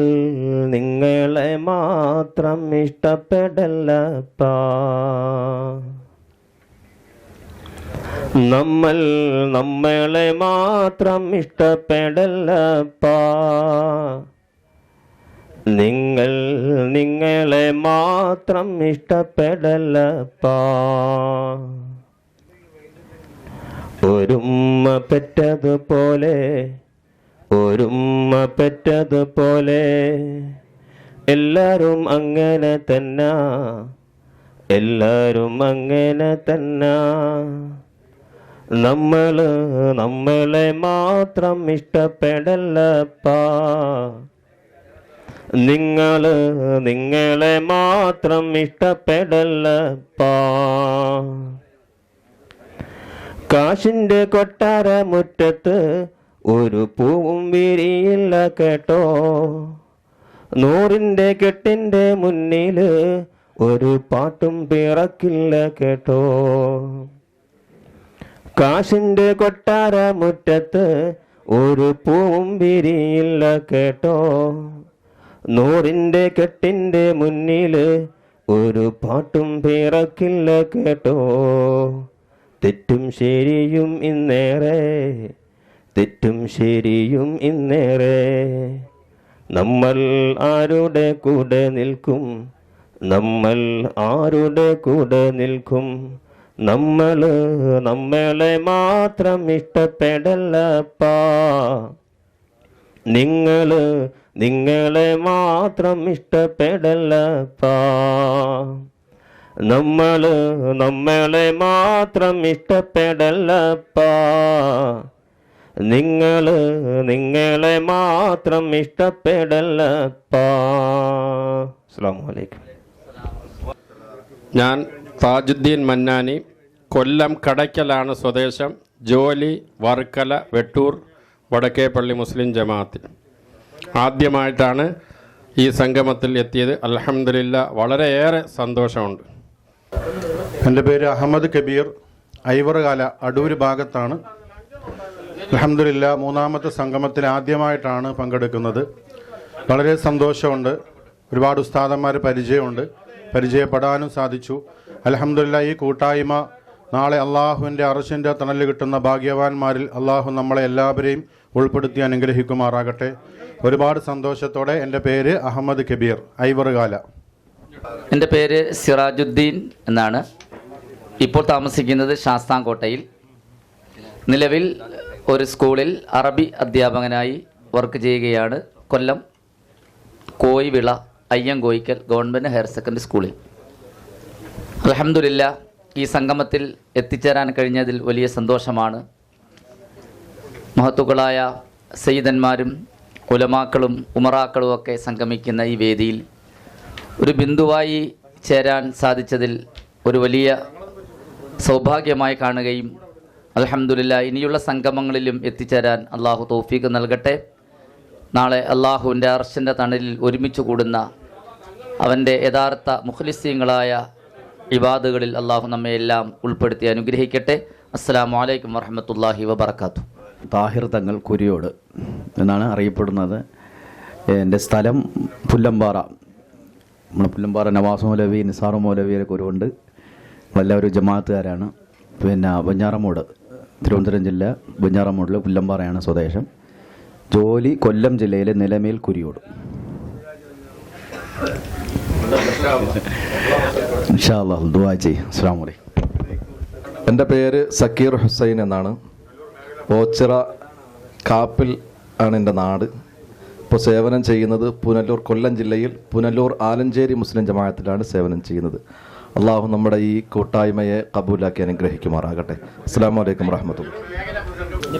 നിങ്ങളെ മാത്രം ഇഷ്ടപ്പെടല്ലപ്പാ, നമ്മൾ നമ്മളെ മാത്രം ഇഷ്ടപ്പെടല്ലപ്പാ, നിങ്ങൾ നിങ്ങളെ മാത്രം ഇഷ്ടപ്പെടല്ലപ്പാ. ഒരുമ്മ പെറ്റതുപോലെ ഒരുമ്മ പെറ്റതുപോലെ എല്ലാരും അങ്ങനെ തന്നെ, എല്ലാരും അങ്ങനെ തന്നെ. നമ്മളെ മാത്രം ഇഷ്ടപ്പെടല്ലപ്പാ, നിങ്ങളെ മാത്രം ഇഷ്ടപ്പെടല്ലപ്പാ. കാശിന്റെ കൊട്ടാര മുറ്റത്ത് ഒരു പൂവും വിരിയില്ല കേട്ടോ, 100ന്റെ കെട്ടിന്റെ മുന്നില് ഒരു പാട്ടും പിറക്കില്ല കേട്ടോ. കാശിന്റെ കൊട്ടാര മുറ്റത്ത് ഒരു പൂവും വിരിയില്ല കേട്ടോ, 100ന്റെ കെട്ടിന്റെ മുന്നില് ഒരു പാട്ടും പിറക്കില്ല കേട്ടോ. തെറ്റും ശരിയും ഇന്നേറെ, തെറ്റും ശരിയും ഇന്നേറെ. നമ്മൾ ആരുടെ കൂടെ നിൽക്കും, നമ്മൾ ആരുടെ കൂടെ നിൽക്കും. നമ്മളെ മാത്രം ഇഷ്ടപ്പെടല്ലപ്പാ, നിങ്ങളെ മാത്രം ഇഷ്ടപ്പെടല്ലപ്പാ. നമ്മളെ മാത്രം ഇഷ്ടപ്പെടല്ലപ്പാ, നിങ്ങളെ മാത്രം ഇഷ്ടപ്പെടല്ലപ്പാ. അസ്സലാമു അലൈക്കും. ഞാൻ താജുദ്ദീൻ മന്നാനി, കൊല്ലം കടയ്ക്കലാണ് സ്വദേശം. ജോലി വർക്കല വെട്ടൂർ വടക്കേപ്പള്ളി മുസ്ലിം ജമാഅത്തിൽ. ആദ്യമായിട്ടാണ് ഈ സംഗമത്തിൽ എത്തിയത്. അൽഹംദുലില്ലാ, വളരെയേറെ സന്തോഷമുണ്ട്. എൻ്റെ പേര് അഹമ്മദ് കബീർ, ഐവറുകാല അടൂർ ഭാഗത്താണ്. അൽഹംദുലില്ലാ, 3ാമത്തെ സംഗമത്തിൽ ആദ്യമായിട്ടാണ് പങ്കെടുക്കുന്നത്. വളരെ സന്തോഷമുണ്ട്. ഒരുപാട് ഉസ്താദന്മാർ പരിചയപ്പെടാനും സാധിച്ചു. അൽഹംദുലില്ലാ, ഈ കൂട്ടായ്മ നാളെ അള്ളാഹുവിൻ്റെ അർശിൻ്റെ തണല് കിട്ടുന്ന ഭാഗ്യവാന്മാരിൽ അള്ളാഹു നമ്മളെ എല്ലാവരെയും ഉൾപ്പെടുത്തി അനുഗ്രഹിക്കുമാറാകട്ടെ. ഒരുപാട് സന്തോഷത്തോടെ. എൻ്റെ പേര് അഹമ്മദ് കബീർ, ഐവറുകാല. എൻ്റെ പേര് സിറാജുദ്ദീൻ എന്നാണ്. ഇപ്പോൾ താമസിക്കുന്നത് ശാസ്താംകോട്ടയിൽ. നിലവിൽ ഒരു സ്കൂളിൽ അറബി അധ്യാപകനായി വർക്ക് ചെയ്യുകയാണ്. കൊല്ലം Koyivila Ayyankoyikkal government higher secondary സ്കൂളിൽ. അൽഹംദുലില്ലാ, ഈ സംഗമത്തിൽ എത്തിച്ചേരാൻ കഴിഞ്ഞതിൽ വലിയ സന്തോഷമാണ്. മഹത്തുക്കളായ സയ്യിദന്മാരും ഉലമാക്കളും ഉമറാക്കളും ഒക്കെ സംഗമിക്കുന്ന ഈ വേദിയിൽ ഒരു ബിന്ദുവായി ചേരാൻ സാധിച്ചതിൽ ഒരു വലിയ സൗഭാഗ്യമായി കാണുകയും അൽഹംദുലില്ലാ ഇനിയുള്ള സംഗമങ്ങളിലും എത്തിച്ചേരാൻ അള്ളാഹു തൗഫീഖ് നൽകട്ടെ. നാളെ അള്ളാഹുവിൻ്റെ അർശിൻ്റെ തണലിൽ ഒരുമിച്ച് കൂടുന്ന അവൻ്റെ യഥാർത്ഥ മുഖ്ലിസീങ്ങളായ ഇബാദുകളിൽ അള്ളാഹു നമ്മെ എല്ലാം ഉൾപ്പെടുത്തി അനുഗ്രഹിക്കട്ടെ. അസ്സലാമു അലൈക്കും വറഹ്മത്തുള്ളാഹി വബറകാതുഹു. താഹിർ തങ്ങൾ കുരിയോട് എന്നാണ് അറിയപ്പെടുന്നത്. എൻ്റെ സ്ഥലം പുല്ലമ്പാറ. നമ്മുടെ പുല്ലമ്പാറ നവാസ് മൗലവി, നിസാർ മൗലവിയൊക്കെ ഒരുണ്ട്. നമ്മളെല്ലാവരും ജമാഅത്തുകാരാണ്. പിന്നെ ബഞ്ഞാറമൂട്, തിരുവനന്തപുരം ജില്ല ബഞ്ഞാറമൂടിൽ പുല്ലമ്പാറയാണ് സ്വദേശം. ജോലി കൊല്ലം ജില്ലയിലെ നിലമേൽ കുരിയോട്. ഇൻഷാ അല്ലാഹ് ദുആ ചെയ്യും. അസ്സലാമു അലൈക്കും. എൻ്റെ പേര് സക്കീർ ഹുസൈൻ എന്നാണ്. ഓച്ചിറ കാപ്പിൽ ആണ് എൻ്റെ നാട്. ഇപ്പോൾ സേവനം ചെയ്യുന്നത് പുനലൂർ, കൊല്ലം ജില്ലയിൽ പുനലൂർ ആലഞ്ചേരി മുസ്ലിം ജമാഅത്തിലാണ് സേവനം ചെയ്യുന്നത്. അള്ളാഹു നമ്മുടെ ഈ കൂട്ടായ്മയെ കബൂലാക്കി അനുഗ്രഹിക്കുമാറാകട്ടെ. അസ്സലാമു അലൈക്കും വറഹ്മത്തുള്ളാഹി.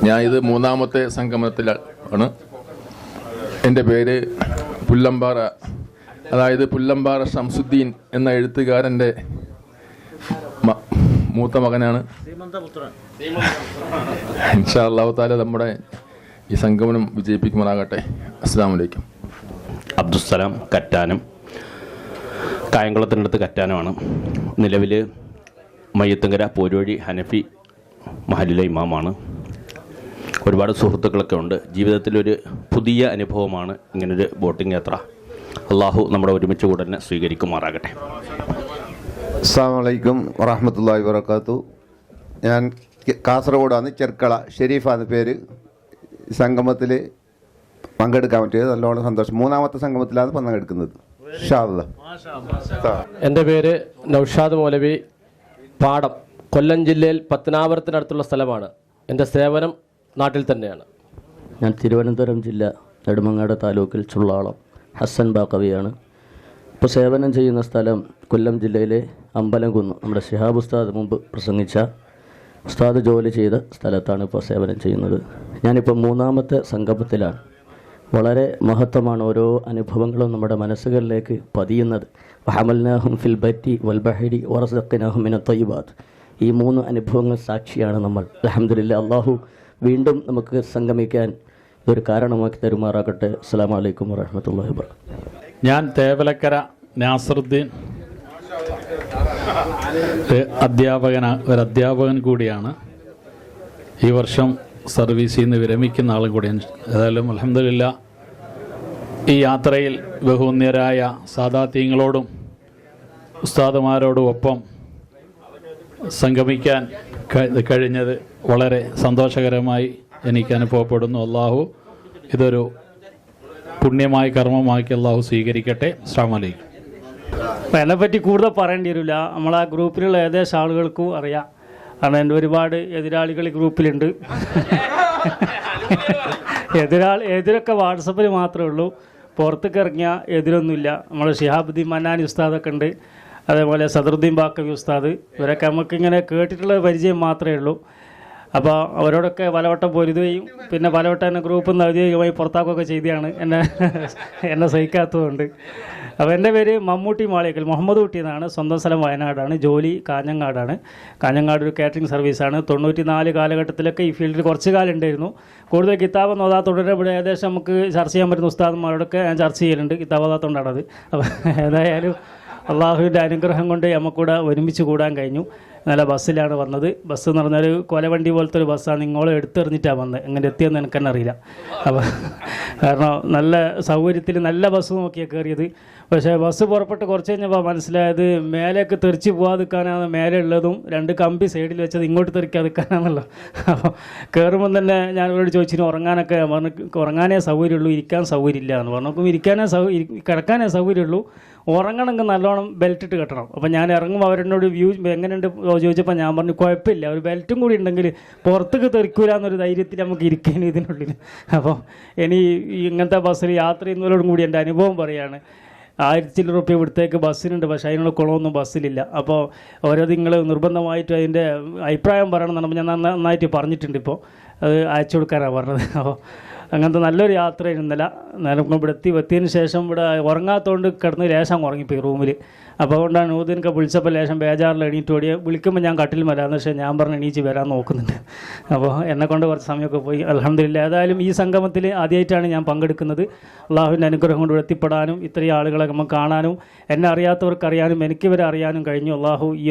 ഞാൻ ഇത് 3ാമത്തെ സംഗമത്തിലാണ്. എൻ്റെ പേര് പുല്ലമ്പാറ, അതായത് പുല്ലമ്പാറ ഷംസുദ്ദീൻ എന്ന എഴുത്തുകാരൻ്റെ മൂത്ത മകനാണ്. ഇൻഷാ അല്ലാഹു തആല നമ്മുടെ ഈ സംഗമനം വിജയിപ്പിക്കുമാറാകട്ടെ. അസ്സലാമു അലൈക്കും. അബ്ദുസ്സലാം കറ്റാനം, കായംകുളത്തിനടുത്ത് കറ്റാനമാണ്. നിലവിൽ മയ്യത്തുങ്കര പോരുവഴി ഹനഫി മഹലിലെ ഇമാമാണ്. ഒരുപാട് സുഹൃത്തുക്കളൊക്കെ ഉണ്ട്. ജീവിതത്തിലൊരു പുതിയ അനുഭവമാണ് ഇങ്ങനൊരു ബോട്ടിംഗ് യാത്ര. അള്ളാഹു നമ്മുടെ ഒരുമിച്ച് കൂടെ സ്വീകരിക്കുമാറാകട്ടെ. അസ്സലാമു അലൈക്കും വറഹ്മത്തുള്ളാഹി വബറകാതുഹു. ഞാൻ കാസർഗോഡാണ്, ചെർക്കള. ഷെരീഫാണ് പേര്. സംഗമത്തിൽ പങ്കെടുക്കാൻ പറ്റിയത് നല്ലോണം സന്തോഷം. 3ാമത്തെ സംഗമത്തിലാണ് പങ്കെടുക്കുന്നത്. ഇൻഷാ അല്ലാഹ്. എൻ്റെ പേര് നൗഷാദ് മൗലവി, പാടം, കൊല്ലം ജില്ലയിൽ പത്തനാപുരത്തിനടുത്തുള്ള സ്ഥലമാണ്. എൻ്റെ സേവനം നാട്ടിൽ തന്നെയാണ്. ഞാൻ തിരുവനന്തപുരം ജില്ല നെടുമങ്ങാട് താലൂക്കിൽ ചുള്ളാളം ഹസൻ ബാക്കവിയാണ്. ഇപ്പോൾ സേവനം ചെയ്യുന്ന സ്ഥലം കൊല്ലം ജില്ലയിലെ അമ്പലംകുന്ന്. നമ്മുടെ ശിഹാബ് ഉസ്താദ് മുമ്പ് പ്രസംഗിച്ച ഉസ്താദ് ജോലി ചെയ്ത സ്ഥലത്താണ് ഇപ്പോൾ സേവനം ചെയ്യുന്നത്. ഞാനിപ്പോൾ 3ാമത്തെ സംഗമത്തിലാണ്. വളരെ മഹത്വമാണ് ഓരോ അനുഭവങ്ങളും നമ്മുടെ മനസ്സുകളിലേക്ക് പതിയുന്നത്. വഹമൽനാഹും ഫിൽ ബറ്റി വൽ ബഹരി വറസഖ്നാഹും മിനത് തയ്യിബാത്ത്. ഈ 3 അനുഭവങ്ങൾ സാക്ഷിയാണ് നമ്മൾ. അൽഹംദുലില്ലാഹ്. അല്ലാഹു വീണ്ടും നമുക്ക് സംഗമിക്കാൻ ഇതൊരു കാരണമാക്കി തരുമാറാകട്ടെ. അസ്സലാമു അലൈക്കും വറഹ്മത്തുള്ളാഹി വബറകാതുഹു. ഞാൻ തേവലക്കര നാസറുദ്ദീൻ, ഒരു അധ്യാപകൻ കൂടിയാണ്. ഈ വർഷം സർവീസിൽ നിന്ന് വിരമിക്കുന്ന ആളും കൂടിയാണ്. ഏതായാലും അൽഹംദുലില്ലാഹ് ഈ യാത്രയിൽ ബഹുമാന്യരായ സാദാത്യങ്ങളോടും ഉസ്താദുമാരോടും ഒപ്പം സംഗമിക്കാൻ കഴിഞ്ഞത് വളരെ സന്തോഷകരമായി എനിക്ക് അനുഭവപ്പെടുന്നു. അള്ളാഹു ഇതൊരു പുണ്യമായ കർമ്മമാക്കി അള്ളാഹു സ്വീകരിക്കട്ടെ. അസ്സലാമു അലൈക്കും. എന്നെപ്പറ്റി കൂടുതൽ പറയേണ്ടി വരില്ല. നമ്മളാ ഗ്രൂപ്പിലുള്ള ഏകദേശം ആളുകൾക്കും അറിയാം. കാരണം എൻ്റെ ഒരുപാട് എതിരാളികൾ ഈ ഗ്രൂപ്പിലുണ്ട്. എതിരൊക്കെ വാട്സപ്പിൽ മാത്രമേ ഉള്ളൂ. പുറത്തേക്ക് ഇറങ്ങിയാൽ എതിരൊന്നുമില്ല. നമ്മൾ ഷിഹാബുദ്ദീൻ മന്നാനി ഉസ്താദൊക്കെ ഉണ്ട്, അതേപോലെ സദറുദ്ദീൻ ബാക്കവി ഉസ്താദ്. ഇവരൊക്കെ നമുക്കിങ്ങനെ കേട്ടിട്ടുള്ള പരിചയം മാത്രമേ ഉള്ളൂ. അപ്പോൾ അവരോടൊക്കെ പലവട്ടം പൊരുതുകയും പിന്നെ പലവട്ടം എന്നെ ഗ്രൂപ്പിൽ നിന്ന് ഔദ്യോഗികമായി പുറത്താക്കുകയൊക്കെ ചെയ്തതാണ് എന്നെ സഹിക്കാത്തതുകൊണ്ട്. അപ്പോൾ എൻ്റെ പേര് മമ്മൂട്ടി മാളിയേക്കൽ, മുഹമ്മദ് കുട്ടി എന്നാണ്. സ്വന്തം സ്ഥലം വയനാടാണ്, ജോലി കാഞ്ഞങ്ങാടാണ്. കാഞ്ഞങ്ങാട് ഒരു കാറ്ററിംഗ് സർവീസാണ്. 94 കാലഘട്ടത്തിലൊക്കെ ഈ ഫീൽഡിൽ കുറച്ച് കാലം ഉണ്ടായിരുന്നു. കൂടുതൽ കിതാബ് നോതാത്തോടെ ഇവിടെ ഏകദേശം നമുക്ക് ചർച്ച ചെയ്യാൻ പറ്റുന്ന ഉസ്താദന്മാരോടൊക്കെ ഞാൻ ചർച്ച ചെയ്യലുണ്ട്. കിതാബ് നോതാത്തോണ്ടാണത്. അപ്പോൾ ഏതായാലും അള്ളാഹുവിൻ്റെ അനുഗ്രഹം കൊണ്ട് നമുക്കിവിടെ ഒരുമിച്ച് കൂടാൻ കഴിഞ്ഞു. നല്ല ബസ്സിലാണ് വന്നത്. ബസ് എന്ന് പറഞ്ഞാൽ കൊലവണ്ടി പോലത്തെ ഒരു ബസ്സാണ്. നിങ്ങളെ എടുത്തെറിഞ്ഞിട്ടാണ് വന്നത്. എങ്ങനെ എത്തിയെന്ന് എനിക്ക് തന്നെ അറിയില്ല. അപ്പോൾ കാരണം നല്ല സൗകര്യത്തിൽ നല്ല ബസ് നോക്കിയാണ് കയറിയത്. പക്ഷേ ബസ് പുറപ്പെട്ട് കുറച്ച് കഴിഞ്ഞപ്പോൾ മനസ്സിലായത് മേലേക്ക് തെറിച്ച് പോകാതിരിക്കാനാണ് മേലെ ഉള്ളതും 2 കമ്പി സൈഡിൽ വെച്ചത് ഇങ്ങോട്ട് തെറിക്കാതിരിക്കാനാണല്ലോ. അപ്പോൾ കയറുമ്പം തന്നെ ഞാൻ ഇവരോട് ചോദിച്ചിന് ഉറങ്ങാനൊക്കെ പറഞ്ഞു. ഉറങ്ങാനേ സൗകര്യമുള്ളൂ, ഇരിക്കാൻ സൗകര്യമില്ല എന്ന് പറഞ്ഞു. നോക്കുമ്പോൾ കിടക്കാനേ സൗകര്യമുള്ളൂ, ഉറങ്ങണമെങ്കിൽ നല്ലോണം ബെൽറ്റ് ഇട്ട് കെട്ടണം. അപ്പോൾ ഞാൻ ഇറങ്ങുമ്പോൾ അവരെന്നോട് വ്യൂ എങ്ങനെയുണ്ട് ചോദിച്ചപ്പോൾ ഞാൻ പറഞ്ഞു കുഴപ്പമില്ല, ഒരു ബെൽറ്റും കൂടി ഉണ്ടെങ്കിൽ പുറത്തേക്ക് തെറിക്കൂല എന്നൊരു ധൈര്യത്തിൽ നമുക്ക് ഇരിക്കാൻ ഇതിനുള്ളിൽ. അപ്പോൾ ഇനി ഇങ്ങനത്തെ ബസ്സിൽ യാത്ര ചെയ്യുന്നവരോടും കൂടി എൻ്റെ അനുഭവം പറയുകയാണ്. 1000 രൂപ ഇവിടത്തേക്ക് ബസ്സിനുണ്ട്, പക്ഷേ അതിനുള്ള കുളമൊന്നും ബസ്സിലില്ല. അപ്പോൾ ഓരോ നിങ്ങൾ നിർബന്ധമായിട്ട് അതിൻ്റെ അഭിപ്രായം പറയണം എന്ന് പറഞ്ഞാൽ ഞാൻ നന്നായിട്ട് പറഞ്ഞിട്ടുണ്ട്. ഇപ്പോൾ അത് അയച്ചു കൊടുക്കാനാണ് പറഞ്ഞത്. അപ്പോൾ അങ്ങനത്തെ നല്ലൊരു യാത്രയായിരുന്നു ഇന്നലെ. നമുക്ക് ഇവിടെ എത്തിയതിന് ശേഷം ഇവിടെ ഉറങ്ങാത്തതുകൊണ്ട് കിടന്ന് ലേശം ഉറങ്ങിപ്പോയി റൂമിൽ. അപ്പോൾ അതുകൊണ്ടാണ് നൂതിനൊക്കെ വിളിച്ചപ്പോൾ ലേശം ബേജാറിൽ എണീറ്റ് ഓടിയ. വിളിക്കുമ്പോൾ ഞാൻ കട്ടിൽ വരാമെന്ന്, പക്ഷേ ഞാൻ പറഞ്ഞ് എണീച്ച് വരാൻ നോക്കുന്നുണ്ട്. അപ്പോൾ എന്നെക്കൊണ്ട് കുറച്ച് സമയമൊക്കെ പോയി. അൽഹംദുലില്ലാഹ്. ഏതായാലും ഈ സംഗമത്തിൽ ആദ്യമായിട്ടാണ് ഞാൻ പങ്കെടുക്കുന്നത്. അള്ളാഹുവിൻ്റെ അനുഗ്രഹം കൊണ്ട് എത്തിപ്പെടാനും ഇത്രയും ആളുകളെ നമുക്ക് കാണാനും എന്നെ അറിയാത്തവർക്ക് അറിയാനും എനിക്കിവരെ അറിയാനും കഴിഞ്ഞു. അള്ളാഹു ഈ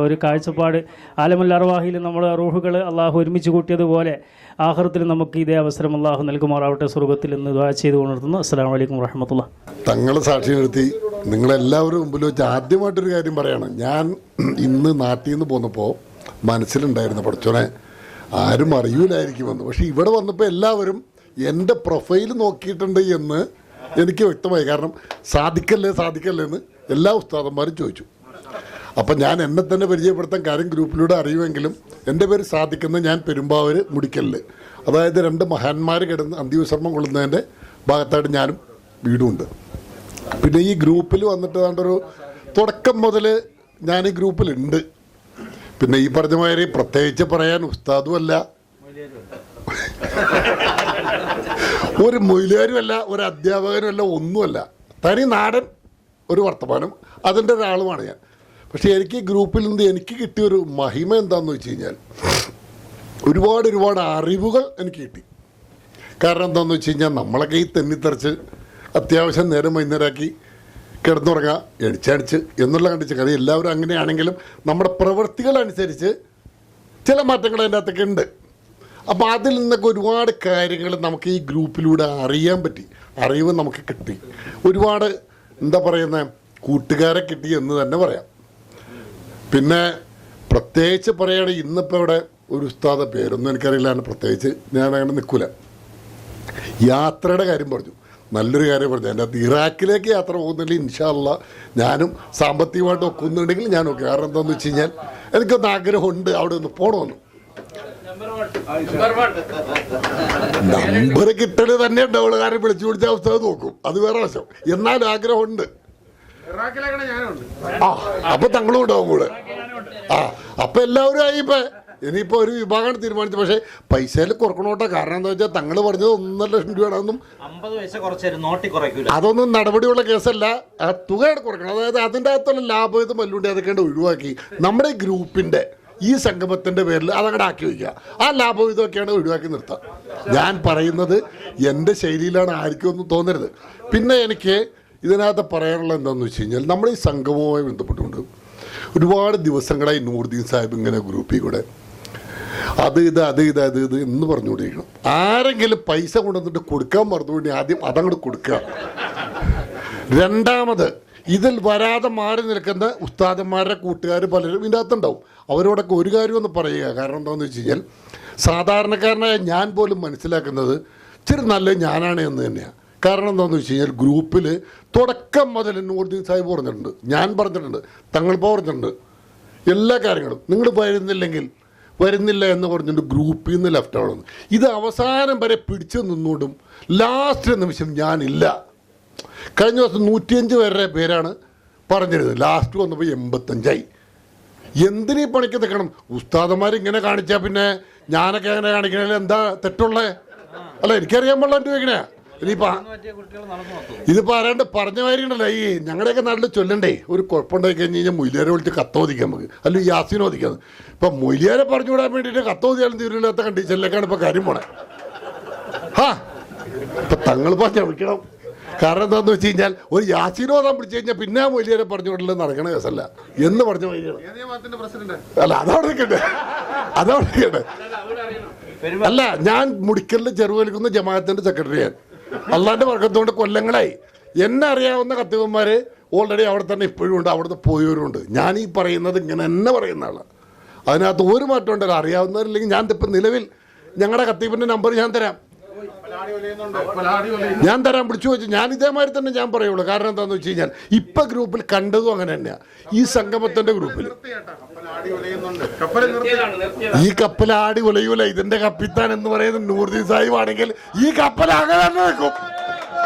ഒരു കാഴ്ചപ്പാട് ആലമുൽ അർവാഹിൽ നമ്മുടെ റൂഹുകൾ അള്ളാഹു ഒരുമിച്ച് കൂട്ടിയതുപോലെ ആഖിറത്തിൽ നമുക്ക് ഇതേ അവസരം അള്ളാഹു നൽകുമാറാവട്ടെ സ്വർഗ്ഗത്തിൽ എന്ന് ദുആ ചെയ്ത് കൊണ്ടിരുന്നു. അസ്സലാമു അലൈക്കും വറഹ്മത്തുള്ളാഹി. തങ്ങളെ സാക്ഷി നിർത്തി നിങ്ങളെല്ലാവരും മുമ്പിൽ വെച്ച് ആദ്യമായിട്ടൊരു കാര്യം പറയാണ്. ഞാൻ ഇന്ന് നാട്ടിൽ നിന്ന് പോന്നപ്പോൾ മനസ്സിലുണ്ടായിരുന്നു പഠിച്ചോനെ ആരും അറിയൂലായിരിക്കുമെന്ന്. പക്ഷേ ഇവിടെ വന്നപ്പോൾ എല്ലാവരും എൻ്റെ പ്രൊഫൈൽ നോക്കിയിട്ടുണ്ട് എന്ന് എനിക്ക് വ്യക്തമായി. കാരണം സാധിക്കല്ലേ എന്ന് എല്ലാ ഉസ്താദന്മാരും ചോദിച്ചു. അപ്പം ഞാൻ എന്നെ തന്നെ പരിചയപ്പെടുത്താൻ കാര്യം ഗ്രൂപ്പിലൂടെ അറിയുമെങ്കിലും എൻ്റെ പേര് സാധിക്കുന്നത്, ഞാൻ പെരുമ്പാവൂർ മുടിക്കലിൽ. അതായത് 2 മഹാന്മാർ കിടന്ന് അന്ത്യവിശ്രമം കൊള്ളുന്നതിൻ്റെ ഭാഗത്തായിട്ട് ഞാനും വീടുമുണ്ട്. പിന്നെ ഈ ഗ്രൂപ്പിൽ വന്നിട്ട് ഒരു തുടക്കം മുതൽ ഞാൻ ഈ ഗ്രൂപ്പിലുണ്ട്. പിന്നെ ഈ പറഞ്ഞ മാതിരി പ്രത്യേകിച്ച് പറയാൻ ഉസ്താദും അല്ല, ഒരു മൊയിലുകാരുമല്ല, ഒരു അധ്യാപകനുമല്ല, ഒന്നുമല്ല. തനി നാടൻ ഒരു വർത്തമാനം അതിൻ്റെ ഒരാളുമാണ് ഞാൻ. പക്ഷേ എനിക്ക് ഈ ഗ്രൂപ്പിൽ നിന്ന് എനിക്ക് കിട്ടിയൊരു മഹിമ എന്താണെന്ന് വെച്ച് കഴിഞ്ഞാൽ ഒരുപാട് അറിവുകൾ എനിക്ക് കിട്ടി. കാരണം എന്താണെന്ന് വെച്ച് കഴിഞ്ഞാൽ നമ്മളൊക്കെ ഈ തെന്നിത്തെറിച്ച് അത്യാവശ്യം നേരം വൈകുന്നേരമാക്കി കിടന്നുറങ്ങുക, എണിച്ചടിച്ച് എന്നുള്ള കണ്ടിച്ച് കാര്യം എല്ലാവരും അങ്ങനെയാണെങ്കിലും നമ്മുടെ പ്രവൃത്തികളനുസരിച്ച് ചില മാറ്റങ്ങൾ അതിൻ്റെ അകത്തൊക്കെ ഉണ്ട്. അപ്പോൾ അതിൽ നിന്നൊക്കെ ഒരുപാട് കാര്യങ്ങൾ നമുക്ക് ഈ ഗ്രൂപ്പിലൂടെ അറിയാൻ പറ്റി, അറിവ് നമുക്ക് കിട്ടി. ഒരുപാട് എന്താ പറയുന്ന കൂട്ടുകാരെ കിട്ടി എന്ന് തന്നെ പറയാം. പിന്നെ പ്രത്യേകിച്ച് പറയുകയാണെങ്കിൽ ഇന്നിപ്പോൾ ഇവിടെ ഒരു ഉസ്താദ പേരൊന്നും എനിക്കറിയില്ല, പ്രത്യേകിച്ച് ഞാൻ അങ്ങനെ നിൽക്കില്ല. യാത്രയുടെ കാര്യം പറഞ്ഞു, നല്ലൊരു കാര്യം പറഞ്ഞു. എൻ്റെ അകത്ത് ഇറാഖിലേക്ക് യാത്ര പോകുന്നില്ല, ഇൻഷാ അല്ലാ ഞാനും സാമ്പത്തികമായിട്ട് ഒക്കുന്നുണ്ടെങ്കിൽ ഞാൻ നോക്കി. കാരണം എന്താണെന്ന് വെച്ച് കഴിഞ്ഞാൽ എനിക്കൊന്ന് ആഗ്രഹമുണ്ട് അവിടെ ഒന്ന് പോകണമെന്ന്. നമ്പർ കിട്ടല് തന്നെ ഉണ്ടാവുള്ളൂ, കാരണം വിളിച്ചു പിടിച്ച അവസ്ഥ നോക്കും, അത് വേറെ വശം. എന്നാലും ആഗ്രഹമുണ്ട്. അപ്പൊ തങ്ങളും ഉണ്ടാവും കൂടെ. അപ്പൊ എല്ലാവരും ആയി. ഇനിയിപ്പോൾ ഒരു വിഭാഗമാണ് തീരുമാനിച്ചത്. പക്ഷേ പൈസയിൽ കുറക്കണോട്ടോ. കാരണം എന്താ വെച്ചാൽ തങ്ങൾ പറഞ്ഞത് 1.5 ലക്ഷം രൂപയാണെന്നും അതൊന്നും നടപടിയുള്ള കേസല്ല. ആ തുക കുറക്കണം. അതായത് അതിൻ്റെ അകത്തുള്ള ലാഭം മല്ലുണ്ടി അതൊക്കെ ഒഴിവാക്കി നമ്മുടെ ഈ ഗ്രൂപ്പിൻ്റെ ഈ സംഗമത്തിൻ്റെ പേരിൽ അതങ്ങടെ ആക്കി വയ്ക്കുക. ആ ലാഭവിധമൊക്കെയാണ് ഒഴിവാക്കി നിർത്താം. ഞാൻ പറയുന്നത് എൻ്റെ ശൈലിയിലാണ്, ആർക്കും ഒന്നും തോന്നരുത്. പിന്നെ എനിക്ക് ഇതിനകത്ത് പറയാനുള്ള എന്താണെന്ന് വെച്ച് കഴിഞ്ഞാൽ നമ്മൾ ഈ സംഗമവുമായി ബന്ധപ്പെട്ടുകൊണ്ട് ഒരുപാട് ദിവസങ്ങളായി നൂറുദ്ദീൻ സാഹിബ് ഇങ്ങനെ ഗ്രൂപ്പിൽ കൂടെ അത് ഇത് എന്ന് പറഞ്ഞുകൊണ്ടിരിക്കണം. ആരെങ്കിലും പൈസ കൊണ്ടുവന്നിട്ട് കൊടുക്കാൻ മറന്നുകൊണ്ട് ആദ്യം അതങ്ങോട്ട് കൊടുക്കുക. രണ്ടാമത് ഇതിൽ വരാതെ മാറി നിൽക്കുന്ന ഉസ്താദന്മാരുടെ കൂട്ടുകാർ പലരും ഇതിൻ്റെ അകത്തുണ്ടാവും. അവരോടൊക്കെ ഒരു കാര്യം ഒന്ന് പറയുക. കാരണം എന്താണെന്ന് വെച്ച് കഴിഞ്ഞാൽ സാധാരണക്കാരനായ ഞാൻ പോലും മനസ്സിലാക്കുന്നത് ഇച്ചിരി നല്ല ഞാനാണ് എന്ന് തന്നെയാണ്. കാരണം എന്താണെന്ന് വെച്ച് കഴിഞ്ഞാൽ ഗ്രൂപ്പിൽ തുടക്കം മുതൽ നൂറുദ്ദീൻ സാഹിബ് പറഞ്ഞിട്ടുണ്ട്, ഞാൻ പറഞ്ഞിട്ടുണ്ട്, തങ്ങളിപ്പോൾ പറഞ്ഞിട്ടുണ്ട്, എല്ലാ കാര്യങ്ങളും നിങ്ങൾ വരുന്നില്ല എന്ന് പറഞ്ഞിട്ട് ഗ്രൂപ്പിൽ നിന്ന് ലെഫ്റ്റ് ആവണം. ഇത് അവസാനം വരെ പിടിച്ചു നിന്നുകൊണ്ടും ലാസ്റ്റ് നിമിഷം ഞാനില്ല. കഴിഞ്ഞ ദിവസം 105 പേരാണ് പറഞ്ഞിരുന്നത്, ലാസ്റ്റ് വന്നപ്പോൾ 85ആയി. എന്തിനീ പണിക്ക് നിൽക്കണം? ഉസ്താദന്മാരിങ്ങനെ കാണിച്ചാൽ പിന്നെ ഞാനൊക്കെ അങ്ങനെ കാണിക്കണതിൽ എന്താ തെറ്റുള്ളത്? അല്ല, എനിക്കറിയാൻ പാടില്ല എൻ്റെ ചോദിക്കണേ. ഇതിപ്പോൾ ആരാണ്ട് പറഞ്ഞ മാതിരി ഉണ്ടല്ലോ, ഈ ഞങ്ങളുടെയൊക്കെ നാട്ടിൽ ചൊല്ലണ്ടേ, ഒരു കുഴപ്പമുണ്ടായി കഴിഞ്ഞ് കഴിഞ്ഞാൽ മൊയ്ലിയാരെ വിളിച്ച് കത്തോദിക്കാം നമുക്ക്, അല്ലെങ്കിൽ യാസീൻ ഓദിക്കാം. ഇപ്പം മൊയ്ലിയാരെ പറഞ്ഞു വിടാൻ വേണ്ടിയിട്ട് കത്തോദിയാലും തീരില്ലാത്ത കണ്ടീഷനിലേക്കാണ് ഇപ്പോൾ കാര്യം പോണേ. ഇപ്പം തങ്ങൾ പറഞ്ഞ വിളിക്കണം. കാരണം എന്താണെന്ന് വെച്ച് കഴിഞ്ഞാൽ ഒരു യാസീൻ ഓതാൻ പിടിച്ചു കഴിഞ്ഞാൽ പിന്നെ ആ മൊയ്ലിയാരെ പറഞ്ഞു വിടല് നടക്കണ കേസല്ല എന്ന് പറഞ്ഞ മൊയ്ലിയാണ്. അല്ല, അതവിടെ നിൽക്കട്ടെ. അല്ല, ഞാൻ മുടിക്കലിൽ ചെറുവലിക്കുന്ന ജമാഅത്തിൻ്റെ സെക്രട്ടറിയാണ്. അള്ളാൻ്റെ വർക്കത്തുകൊണ്ട് കൊല്ലങ്ങളായി. എന്നെ അറിയാവുന്ന കത്തീവന്മാർ ഓൾറെഡി അവിടെ തന്നെ ഇപ്പോഴും ഉണ്ട്, അവിടുന്ന് പോയവരുണ്ട്. ഞാൻ ഈ പറയുന്നത് ഇങ്ങനെ തന്നെ പറയുന്ന ആളാണ്. അതിനകത്ത് ഒരു മാറ്റം ഉണ്ടല്ലോ. അറിയാവുന്നവരില്ലെങ്കിൽ ഞാൻ ഇപ്പം നിലവിൽ ഞങ്ങളുടെ കത്തീബിൻ്റെ നമ്പർ ഞാൻ തരാം, വിളിച്ചു വെച്ച് ഞാൻ ഇതേമാതിരി തന്നെ ഞാൻ പറയുള്ളൂ. കാരണം എന്താണെന്ന് വെച്ച് കഴിഞ്ഞാൽ ഇപ്പം ഗ്രൂപ്പിൽ കണ്ടതും അങ്ങനെ തന്നെയാണ്. ഈ സംഗമത്തിൻ്റെ ഗ്രൂപ്പിൽ ഈ കപ്പലാടി ഉലയൂല, ഇതിന്റെ കപ്പിത്താൻ എന്ന് പറയുന്നത് നൂറുദ്ദീൻ സാഹിബ് ആണെങ്കിൽ ഈ കപ്പൽ അങ്ങനെ തന്നെ നിൽക്കും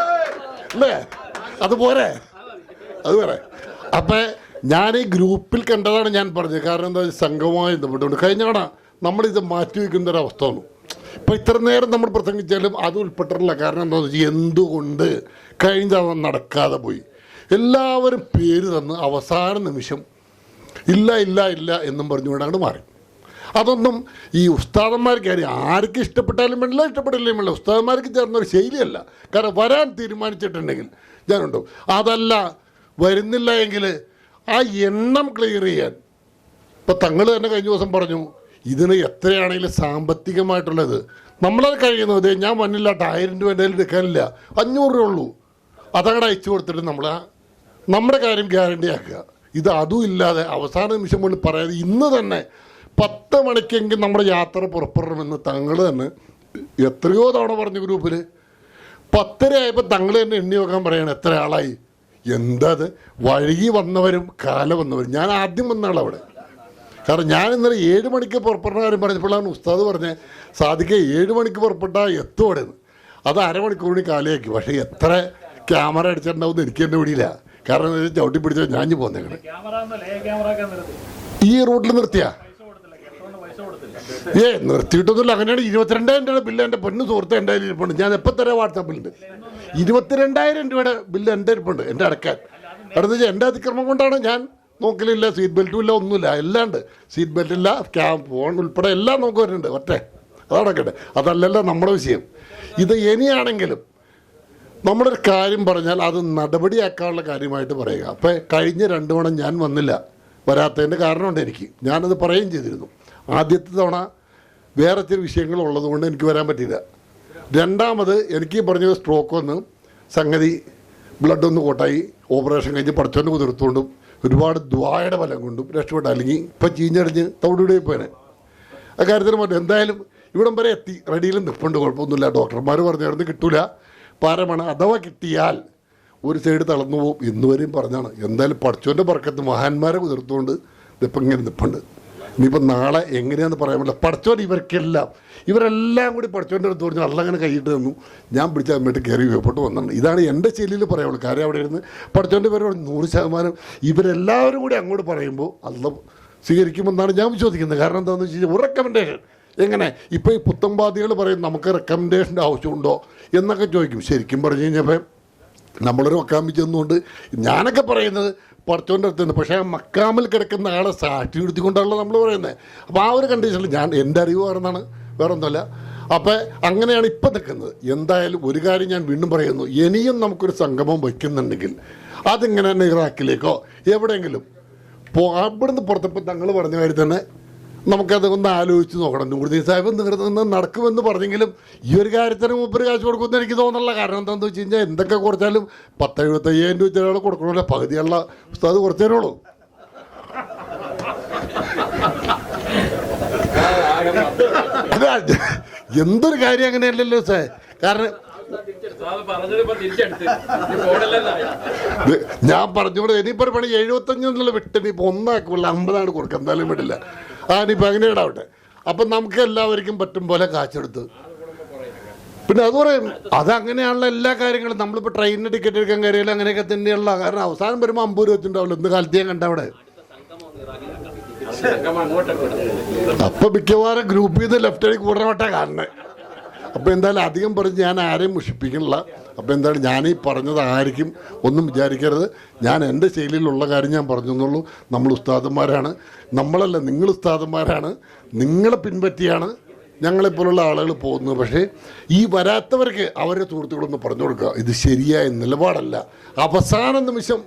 അല്ലേ? അതുപോലെ അപ്പം ഞാൻ ഈ ഗ്രൂപ്പിൽ കണ്ടതാണ് ഞാൻ പറഞ്ഞത്. കാരണം എന്താ, സംഘവുമായി ബന്ധപ്പെട്ടുകൊണ്ട് കഴിഞ്ഞ നമ്മളിത് മാറ്റി വയ്ക്കുന്ന ഒരവസ്ഥ വന്നു. ഇപ്പം ഇത്ര നേരം നമ്മൾ പ്രസംഗിച്ചാലും അത് ഉൾപ്പെട്ടിട്ടില്ല. കാരണം എന്താണെന്ന് വെച്ചാൽ എന്തുകൊണ്ട് കഴിഞ്ഞ തവണ നടക്കാതെ പോയി. എല്ലാവരും പേര് തന്ന് അവസാന നിമിഷം ഇല്ല എന്നും പറഞ്ഞുകൊണ്ടാണ് മാറി. അതൊന്നും ഈ ഉസ്താദന്മാർക്ക് ആർക്ക് ഇഷ്ടപ്പെട്ടാലും വേണ്ടില്ല, ഇഷ്ടപ്പെട്ടില്ലെങ്കിൽ വേണ്ടില്ല, ഉസ്താദന്മാർക്ക് ചേർന്നൊരു ശൈലിയല്ല. കാരണം വരാൻ തീരുമാനിച്ചിട്ടുണ്ടെങ്കിൽ ഞാനുണ്ടോ, അതല്ല വരുന്നില്ല എങ്കിൽ ആ എണ്ണം ക്ലിയർ ചെയ്യാൻ. ഇപ്പം തങ്ങൾ തന്നെ കഴിഞ്ഞ ദിവസം പറഞ്ഞു, ഇതിന് എത്രയാണെങ്കിലും സാമ്പത്തികമായിട്ടുള്ളത് നമ്മളത് കഴിയുന്നത്. ഞാൻ വന്നില്ല, 1000 രൂപ എൻ്റെ കയ്യിൽ എടുക്കാനില്ല, 500 രൂപ ഉള്ളൂ, അതങ്ങടെ അയച്ചു കൊടുത്തിട്ട് നമ്മുടെ കാര്യം ഗ്യാരണ്ടി ആക്കുക. ഇത് അതും ഇല്ലാതെ അവസാന നിമിഷം കൊണ്ട് പറയാതെ ഇന്ന് തന്നെ 10 മണിക്കെങ്കിൽ നമ്മുടെ യാത്ര പുറപ്പെടണമെന്ന് തങ്ങൾ തന്നെ എത്രയോ തവണ പറഞ്ഞു ഗ്രൂപ്പിൽ. 10:30 ആയപ്പോൾ തങ്ങൾ തന്നെ എണ്ണി നോക്കാൻ പറയണം എത്ര ആളായി. എന്താ അത്, വഴുകി വന്നവരും കാല വന്നവരും. ഞാൻ ആദ്യം വന്ന ആളവിടെ, കാരണം ഞാൻ ഇന്നലെ 7 മണിക്ക് പുറപ്പെടുന്ന കാര്യം പറഞ്ഞപ്പോഴാണ് ഉസ്താദ് പറഞ്ഞത് സാധിക്കുക 7 മണിക്ക് പുറപ്പെട്ടാൽ എത്തുവാടെന്ന്. അത് അരമണിക്കൂറിന് കാലിയാക്കി. പക്ഷേ എത്ര ക്യാമറ അടിച്ചിട്ടുണ്ടാവും എനിക്ക് തന്നെ പിടിയില്ല. കാരണം ചവിട്ടി പിടിച്ചാൽ ഞാൻ പോകുന്നേക്കണേ. ഈ റൂട്ടിൽ നിർത്തിയാ നിർത്തിയിട്ടൊന്നുമില്ല. അങ്ങനെയാണ് 22,000 രൂപയുടെ ബില്ല് എൻ്റെ പൊന്നു സുഹൃത്ത് എൻ്റെ കയ്യിൽ ഇരിപ്പുണ്ട്. ഞാൻ എപ്പോൾ തരാം വാട്സാപ്പിലുണ്ട്. 22,000 രൂപയുടെ ബില്ല് എൻ്റെ ഇരിപ്പുണ്ട്, എൻ്റെ അടക്കാൻ. അടുത്ത വെച്ചാൽ എൻ്റെ അതിക്രമം കൊണ്ടാണ് ഞാൻ നോക്കലില്ല, സീറ്റ് ബെൽറ്റും ഇല്ല, ഒന്നുമില്ല, എല്ലാം ഉണ്ട്. സീറ്റ് ബെൽറ്റ് ഇല്ല, ഫോൺ ഉൾപ്പെടെ എല്ലാം നോക്കുവാനുണ്ട്. ഒറ്റേ അതടക്കട്ടെ, അതല്ലല്ലോ നമ്മുടെ വിഷയം. ഇത് ഇനിയാണെങ്കിലും നമ്മളൊരു കാര്യം പറഞ്ഞാൽ അത് നടപടിയാക്കാനുള്ള കാര്യമായിട്ട് പറയുക. അപ്പം കഴിഞ്ഞ 2 തവണ ഞാൻ വന്നില്ല, വരാത്തതിൻ്റെ കാരണമുണ്ട് എനിക്ക്. ഞാനത് പറയുകയും ചെയ്തിരുന്നു. ആദ്യത്തെ തവണ വേറെ ചില വിഷയങ്ങളുള്ളത് കൊണ്ട് എനിക്ക് വരാൻ പറ്റിയില്ല. രണ്ടാമത് എനിക്ക് പറഞ്ഞത് സ്ട്രോക്ക് വന്ന് സംഗതി ബ്ലഡ് ഒന്ന് കോട്ടായി, ഓപ്പറേഷൻ കഴിഞ്ഞ് പടച്ചോൻ്റെ കുതിർത്തുകൊണ്ടും ഒരുപാട് ദ്വായുടെ ഫലം കൊണ്ടും രക്ഷപ്പെട്ട. അല്ലെങ്കിൽ ഇപ്പം ചീഞ്ഞടിഞ്ഞ് തവിടുകൂടെ പോയനെ. അക്കാര്യത്തിന് മറ്റും എന്തായാലും ഇവിടം വരെ എത്തി, റെഡിയിലും നിൽപ്പുണ്ട്, കുഴപ്പമൊന്നുമില്ല. ഡോക്ടർമാർ പറഞ്ഞായിരുന്നു കിട്ടൂല, പാരമാണ്. അഥവാ കിട്ടിയാൽ ഒരു സൈഡ് തളർന്നു പോകും. ഇന്നുവരെയും പറഞ്ഞാണ്. എന്തായാലും പടച്ചോൻ്റെ ബർക്കത്ത് മഹാന്മാരെ കുതിർത്തുകൊണ്ട് ഇതിപ്പം ഇങ്ങനെ നിൽപ്പുണ്ട്. ഇനിയിപ്പോൾ നാളെ എങ്ങനെയാണെന്ന് പറയാൻ പറ്റില്ല. പടച്ചോൻ ഇവരെല്ലാം കൂടി പടച്ചോൻ്റെ അടുത്ത് പറഞ്ഞു അല്ല അങ്ങനെ കൈയിട്ട് തന്നു. ഞാൻ പിടിച്ച അമ്മയിട്ട് കയറി വേപ്പോട്ട് വന്നിട്ടുണ്ട്. ഇതാണ് എൻ്റെ ശൈലിയിൽ പറയാനുള്ളൂ. കാര്യം അവിടെ ഇരുന്ന് പടച്ചോൻ്റെ പേര് 100% ഇവരെല്ലാവരും കൂടി അങ്ങോട്ട് പറയുമ്പോൾ അല്ല സ്വീകരിക്കുമെന്നാണ് ഞാൻ വിശ്വസിക്കുന്നത്. കാരണം എന്താണെന്ന് വെച്ച് കഴിഞ്ഞാൽ ഒരു റെക്കമെൻഡേഷൻ എങ്ങനെ ഇപ്പോൾ ഈ പുത്തമ്പാദികൾ പറയും നമുക്ക് റെക്കമെൻഡേഷൻ്റെ ആവശ്യമുണ്ടോ എന്നൊക്കെ ചോദിക്കും. ശരിക്കും പറഞ്ഞു കഴിഞ്ഞപ്പോൾ നമ്മളൊരു മക്കാമിൽ ചെന്നുകൊണ്ട് ഞാനൊക്കെ പറയുന്നത് പടച്ചോൻ്റെ അടുത്ത് നിന്ന്, പക്ഷേ ആ മക്കാമിൽ കിടക്കുന്ന ആളെ സാക്ഷി നിർത്തിക്കൊണ്ടാണല്ലോ നമ്മൾ പറയുന്നത്. അപ്പോൾ ആ ഒരു കണ്ടീഷനിൽ ഞാൻ എൻ്റെ അറിവ് പറയുന്നതാണ്, വേറെ ഒന്നുമല്ല. അപ്പോൾ അങ്ങനെയാണ് ഇപ്പം നിൽക്കുന്നത്. എന്തായാലും ഒരു കാര്യം ഞാൻ വീണ്ടും പറയുന്നു, ഇനിയും നമുക്കൊരു സംഗമം വയ്ക്കുന്നുണ്ടെങ്കിൽ അതിങ്ങനെ തന്നെ ഇറാഖിലേക്കോ എവിടെയെങ്കിലും അവിടുന്ന് പുറത്തപ്പോൾ തങ്ങൾ പറഞ്ഞ കാര്യം തന്നെ നമുക്കത് ഒന്ന് ആലോചിച്ച് നോക്കണം. നൂറുദ്ദീൻ സാഹിബ് നിന്ന് നടക്കുമെന്ന് പറഞ്ഞെങ്കിലും ഈ ഒരു കാര്യത്തിന് മുമ്പ് കാശ് കൊടുക്കുമെന്ന് എനിക്ക് തോന്നുന്നില്ല. കാരണം എന്താണെന്ന് വെച്ച് കഴിഞ്ഞാൽ എന്തൊക്കെ കുറച്ചാലും 10,000-75,000 രൂപ ഒരാൾ കൊടുക്കണമല്ലോ, പകുതിയുള്ള ഉസ്താദ് കുറച്ചു തരുള്ളൂ. എന്തൊരു കാര്യം അങ്ങനെയല്ലല്ലോ സാർ. കാരണം ഞാൻ പറഞ്ഞോളൂ, ഇനിയിപ്പോൾ പണി 75 വിട്ട് ഇനിയിപ്പോൾ 1 50 കൊടുക്കുക, എന്തായാലും വിടില്ല. ഇനിയിപ്പോൾ അങ്ങനെ ഇടാവട്ടെ. അപ്പം നമുക്ക് എല്ലാവർക്കും പറ്റും പോലെ കാശെടുത്ത് പിന്നെ അത് പറയും. അതങ്ങനെയാണല്ലോ എല്ലാ കാര്യങ്ങളും. നമ്മളിപ്പോൾ ട്രെയിനിന് ടിക്കറ്റ് എടുക്കാൻ കയറിയാലും അങ്ങനെയൊക്കെ തന്നെയുള്ള. കാരണം അവസാനം വരുമ്പോൾ 50 രൂപ വെച്ചിട്ടുണ്ടാവില്ല. ഇന്ന് കാലത്ത് ഞാൻ കണ്ട അവിടെ. അപ്പം മിക്കവാറും ഗ്രൂപ്പിൽ നിന്ന് ലെഫ്റ്റ് അടി കൂടണവട്ടെ കാണണേ. അപ്പോൾ എന്തായാലും അധികം പറഞ്ഞ് ഞാൻ ആരെയും മുഷിപ്പിക്കണില്ല. അപ്പോൾ എന്തായാലും ഞാനീ പറഞ്ഞത് ആർക്കും ഒന്നും വിചാരിക്കരുത്. ഞാൻ എൻ്റെ ശൈലിയിലുള്ള കാര്യം ഞാൻ പറഞ്ഞെന്നുള്ളൂ. നമ്മൾ ഉസ്താദന്മാരാണ്, നമ്മളല്ല, നിങ്ങൾ ഉസ്താദന്മാരാണ്. നിങ്ങളെ പിൻപറ്റിയാണ് ഞങ്ങളെപ്പോലുള്ള ആളുകൾ പോകുന്നത്. പക്ഷേ ഈ വരാത്തവർക്ക് അവരുടെ സുഹൃത്തുക്കളൊന്ന് പറഞ്ഞു കൊടുക്കുക, ഇത് ശരിയായ നിലപാടല്ല. അവസാന നിമിഷം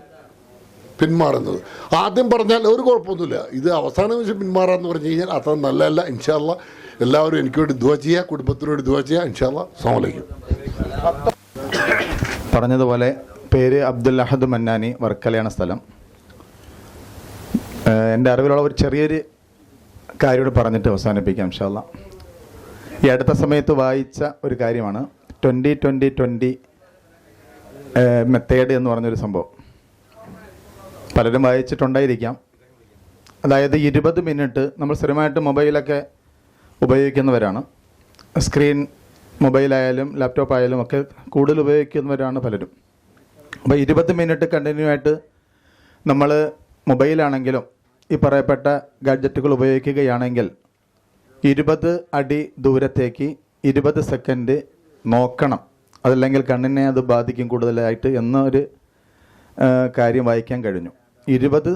പിന്മാറുന്നത് ആദ്യം പറഞ്ഞാൽ ഒരു കുഴപ്പമൊന്നുമില്ല. ഇത് അവസാന നിമിഷം പിന്മാറാന്ന് പറഞ്ഞു കഴിഞ്ഞാൽ അത്ര നല്ലതല്ല. ഇൻഷാ അല്ലാ എല്ലാവരും എനിക്ക് വേണ്ടി ദുആ ചെയ്യുക, കുടുംബത്തിന് വേണ്ടി ദുആ ചെയ്യുക. ഇൻഷാ അല്ലാ. അസ്സലാമു അലൈക്കും. പറഞ്ഞതുപോലെ പേര് അബ്ദുൽ അഹദ് മന്നാനി, വർക്കലയാണ് സ്ഥലം. എൻ്റെ അറിവിലുള്ള ഒരു ചെറിയൊരു കാര്യം പറഞ്ഞിട്ട് അവസാനിപ്പിക്കാം ഇൻഷാ അല്ലാ. ഈ അടുത്ത സമയത്ത് വായിച്ച ഒരു കാര്യമാണ് 20-20-20 മെത്തേഡ് എന്ന് പറഞ്ഞൊരു സംഭവം. പലരും വായിച്ചിട്ടുണ്ടായിരിക്കാം. അതായത് 20 മിനിറ്റ് നമ്മൾ സ്ഥിരമായിട്ട് മൊബൈലൊക്കെ ഉപയോഗിക്കുന്നവരാണ്. സ്ക്രീൻ മൊബൈലായാലും ലാപ്ടോപ്പ് ആയാലും ഒക്കെ കൂടുതൽ ഉപയോഗിക്കുന്നവരാണ് പലരും. അപ്പോൾ 20 മിനിറ്റ് കണ്ടിന്യൂ ആയിട്ട് നമ്മൾ മൊബൈലാണെങ്കിലും ഈ പറയപ്പെട്ട ഗാഡ്ജറ്റുകൾ ഉപയോഗിക്കുകയാണെങ്കിൽ 20 അടി ദൂരത്തേക്ക് 20 സെക്കൻഡ് നോക്കണം. അതല്ലെങ്കിൽ കണ്ണിനെ അത് ബാധിക്കും കൂടുതലായിട്ട് എന്നൊരു കാര്യം വായിക്കാൻ കഴിഞ്ഞു. 20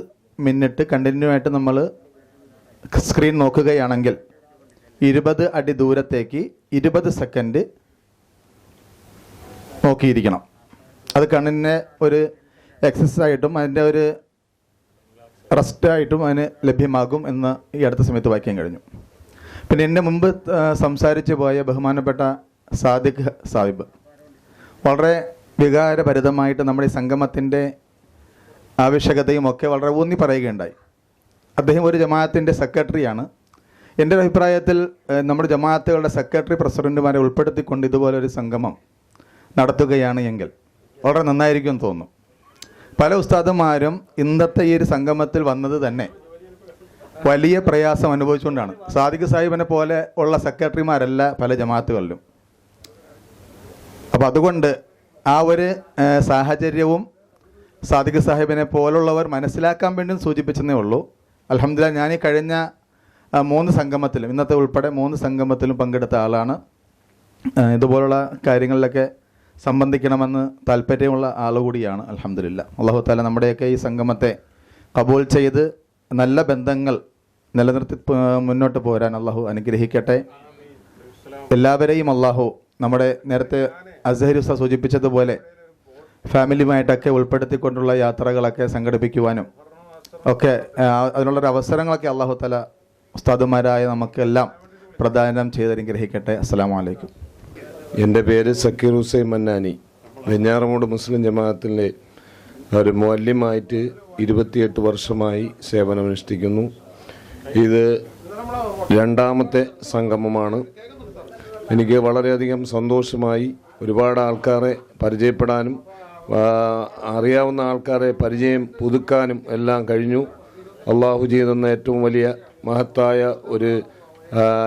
മിനിറ്റ് കണ്ടിന്യൂ ആയിട്ട് നമ്മൾ സ്ക്രീൻ നോക്കുകയാണെങ്കിൽ 20 അടി ദൂരത്തേക്ക് 20 സെക്കൻഡ് നോക്കിയിരിക്കണം. അത് കണ്ണിനെ ഒരു എക്സസൈസായിട്ടും അതിൻ്റെ ഒരു റെസ്റ്റായിട്ടും അതിന് ലഭ്യമാകും എന്ന് ഈ അടുത്ത സമയത്ത് വായിക്കാൻ കഴിഞ്ഞു. പിന്നെ എൻ്റെ മുമ്പ് സംസാരിച്ചു പോയ ബഹുമാനപ്പെട്ട സാദിഖ് സാഹിബ് വളരെ വികാരഭരിതമായിട്ട് നമ്മുടെ ഈ സംഗമത്തിൻ്റെ ആവശ്യകതയും ഒക്കെ വളരെ ഊന്നി പറയുകയുണ്ടായി. അദ്ദേഹം ഒരു ജമാഅത്തിൻ്റെ സെക്രട്ടറിയാണ്. എൻ്റെ അഭിപ്രായത്തിൽ നമ്മുടെ ജമാഅത്തുകളുടെ സെക്രട്ടറി പ്രസിഡൻറ്റുമാരെ ഉൾപ്പെടുത്തിക്കൊണ്ട് ഇതുപോലൊരു സംഗമം നടത്തുകയാണ് എങ്കിൽ വളരെ നന്നായിരിക്കും തോന്നുന്നു. പല ഉസ്താദുമാരും ഇന്നത്തെ ഈ ഒരു സംഗമത്തിൽ വന്നത് തന്നെ വലിയ പ്രയാസം അനുഭവിച്ചുകൊണ്ടാണ്. സാദിഖ് സാഹിബിനെ പോലെ ഉള്ള സെക്രട്ടറിമാരല്ല പല ജമാഅത്തുകളിലും. അപ്പോൾ അതുകൊണ്ട് ആ ഒരു സാഹചര്യവും സാദിഖ് സാഹിബിനെ പോലുള്ളവർ മനസ്സിലാക്കാൻ വേണ്ടി സൂചിപ്പിച്ചതേ ഉള്ളൂ. അൽഹംദുലില്ലാഹ് ഞാൻ ഈ കഴിഞ്ഞ 3 സംഗമത്തിലും ഇന്നത്തെ ഉൾപ്പെടെ 3 സംഗമത്തിലും പങ്കെടുത്ത ആളാണ്. ഇതുപോലുള്ള കാര്യങ്ങളിലൊക്കെ സംബന്ധിക്കണമെന്ന് താല്പര്യമുള്ള ആളുകൂടിയാണ്. അൽഹംദുലില്ലാഹ് അല്ലാഹു തആല നമ്മുടെയൊക്കെ ഈ സംഗമത്തെ കബൂൽ ചെയ്ത് നല്ല ബന്ധങ്ങൾ നിലനിർത്തി മുന്നോട്ട് പോരാൻ അള്ളാഹു അനുഗ്രഹിക്കട്ടെ. എല്ലാവരെയും അള്ളാഹു നമ്മുടെ നേരത്തെ അസ്ഹരി ഉസ്താദ് സൂചിപ്പിച്ചതുപോലെ ഫാമിലിയുമായിട്ടൊക്കെ ഉൾപ്പെടുത്തിക്കൊണ്ടുള്ള യാത്രകളൊക്കെ സംഘടിപ്പിക്കുവാനും ഒക്കെ അതിനുള്ളൊരു അവസരങ്ങളൊക്കെ അള്ളാഹു തആല ഉസ്താദുമാരായ നമുക്കെല്ലാം പ്രദാനം ചെയ്തനുഗ്രഹിക്കട്ടെ. അസ്സലാമു അലൈക്കും. എൻ്റെ പേര് സക്കീർ ഹുസൈൻ മന്നാനി. വെഞ്ഞാറമൂട് മുസ്ലിം ജമാഅത്തിലെ ഒരു മുഅല്ലിമായിട്ട് 28 വർഷമായി സേവനമനുഷ്ഠിക്കുന്നു. ഇത് 2ാമത്തെ സംഗമമാണ്. എനിക്ക് വളരെയധികം സന്തോഷമായി. ഒരുപാട് ആൾക്കാരെ പരിചയപ്പെടാനും അറിയാവുന്ന ആൾക്കാരെ പരിചയം പുതുക്കാനും എല്ലാം കഴിഞ്ഞു. അള്ളാഹു ചെയ്തെന്ന ഏറ്റവും വലിയ മഹത്തായ ഒരു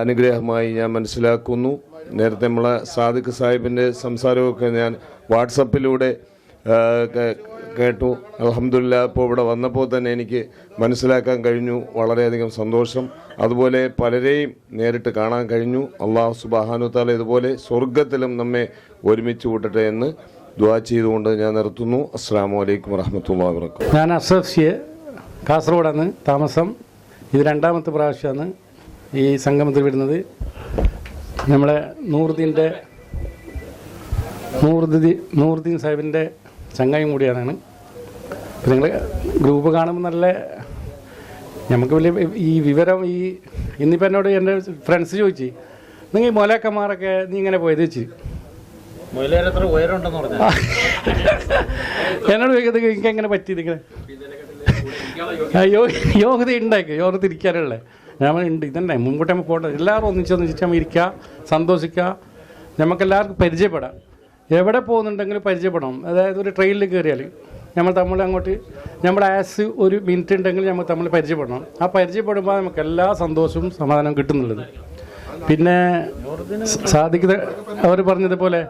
അനുഗ്രഹമായി ഞാൻ മനസ്സിലാക്കുന്നു. നേരത്തെ നമ്മളെ സാദിഖ് സാഹിബിൻ്റെ സംസാരമൊക്കെ ഞാൻ വാട്സപ്പിലൂടെ കേട്ടു. അൽഹംദുലില്ലാഹ് ഇപ്പോൾ ഇവിടെ വന്നപ്പോൾ തന്നെ എനിക്ക് മനസ്സിലാക്കാൻ കഴിഞ്ഞു. വളരെയധികം സന്തോഷം. അതുപോലെ പലരെയും നേരിട്ട് കാണാൻ കഴിഞ്ഞു. അള്ളാഹു സുബ്ഹാനഹു തആല ഇതുപോലെ സ്വർഗത്തിലും നമ്മെ ഒരുമിച്ച് കൂട്ടട്ടെ എന്ന് ദുആ ചെയ്തുകൊണ്ട് ഞാൻ നിർത്തുന്നു. അസ്സലാമു അലൈക്കും വറഹ്മത്തുള്ളാഹി വബറകാതുഹു. ഞാൻ അസഫ്സിയെ കാസർഗോഡാണ് താമസം. ഇത് 2ാമത്തെ പ്രാവശ്യമാണ് ഈ സംഗമത്തിൽ വരുന്നത്. നമ്മളെ നൂറുദ്ദീൻ സാഹിബിൻ്റെ ചങ്ങായും കൂടിയാണ്. അപ്പോൾ നിങ്ങൾ ഗ്രൂപ്പ് കാണുമ്പോൾ നല്ല നമുക്ക് വലിയ ഈ വിവരം ഇന്നിപ്പോൾ എന്നോട് എൻ്റെ ഫ്രണ്ട്സ് ചോദിച്ചു, നിങ്ങൾ ഈ മൊലക്കന്മാരൊക്കെ നീ ഇങ്ങനെ പോയത് വെച്ച് എന്നോട് ചോദിക്കുന്നത് എനിക്ക് എങ്ങനെ പറ്റിയത് ഇങ്ങനെ യോഗ്യത ഉണ്ടാക്കി യോഗ്യത ഇരിക്കാനുള്ളത് ഞാൻ ഉണ്ട് ഇതന്നെ മുൻകൂട്ടി നമ്മൾ പോട്ടെ എല്ലാവരും ഒന്നിച്ച് നമ്മൾ ഇരിക്കുക, സന്തോഷിക്കുക, നമുക്കെല്ലാവർക്കും പരിചയപ്പെടാം. എവിടെ പോകുന്നുണ്ടെങ്കിലും പരിചയപ്പെടണം. അതായത് ഒരു ട്രെയിനിൽ കയറിയാൽ നമ്മൾ തമ്മിൽ അങ്ങോട്ട് നമ്മുടെ ആസ് ഒരു മിനിറ്റ് ഉണ്ടെങ്കിൽ നമ്മൾ തമ്മിൽ പരിചയപ്പെടണം. ആ പരിചയപ്പെടുമ്പോൾ നമുക്ക് എല്ലാ സന്തോഷവും സമാധാനവും കിട്ടുന്നുള്ളത്. പിന്നെ സാധിക്കുന്നത് അവർ പറഞ്ഞതുപോലെ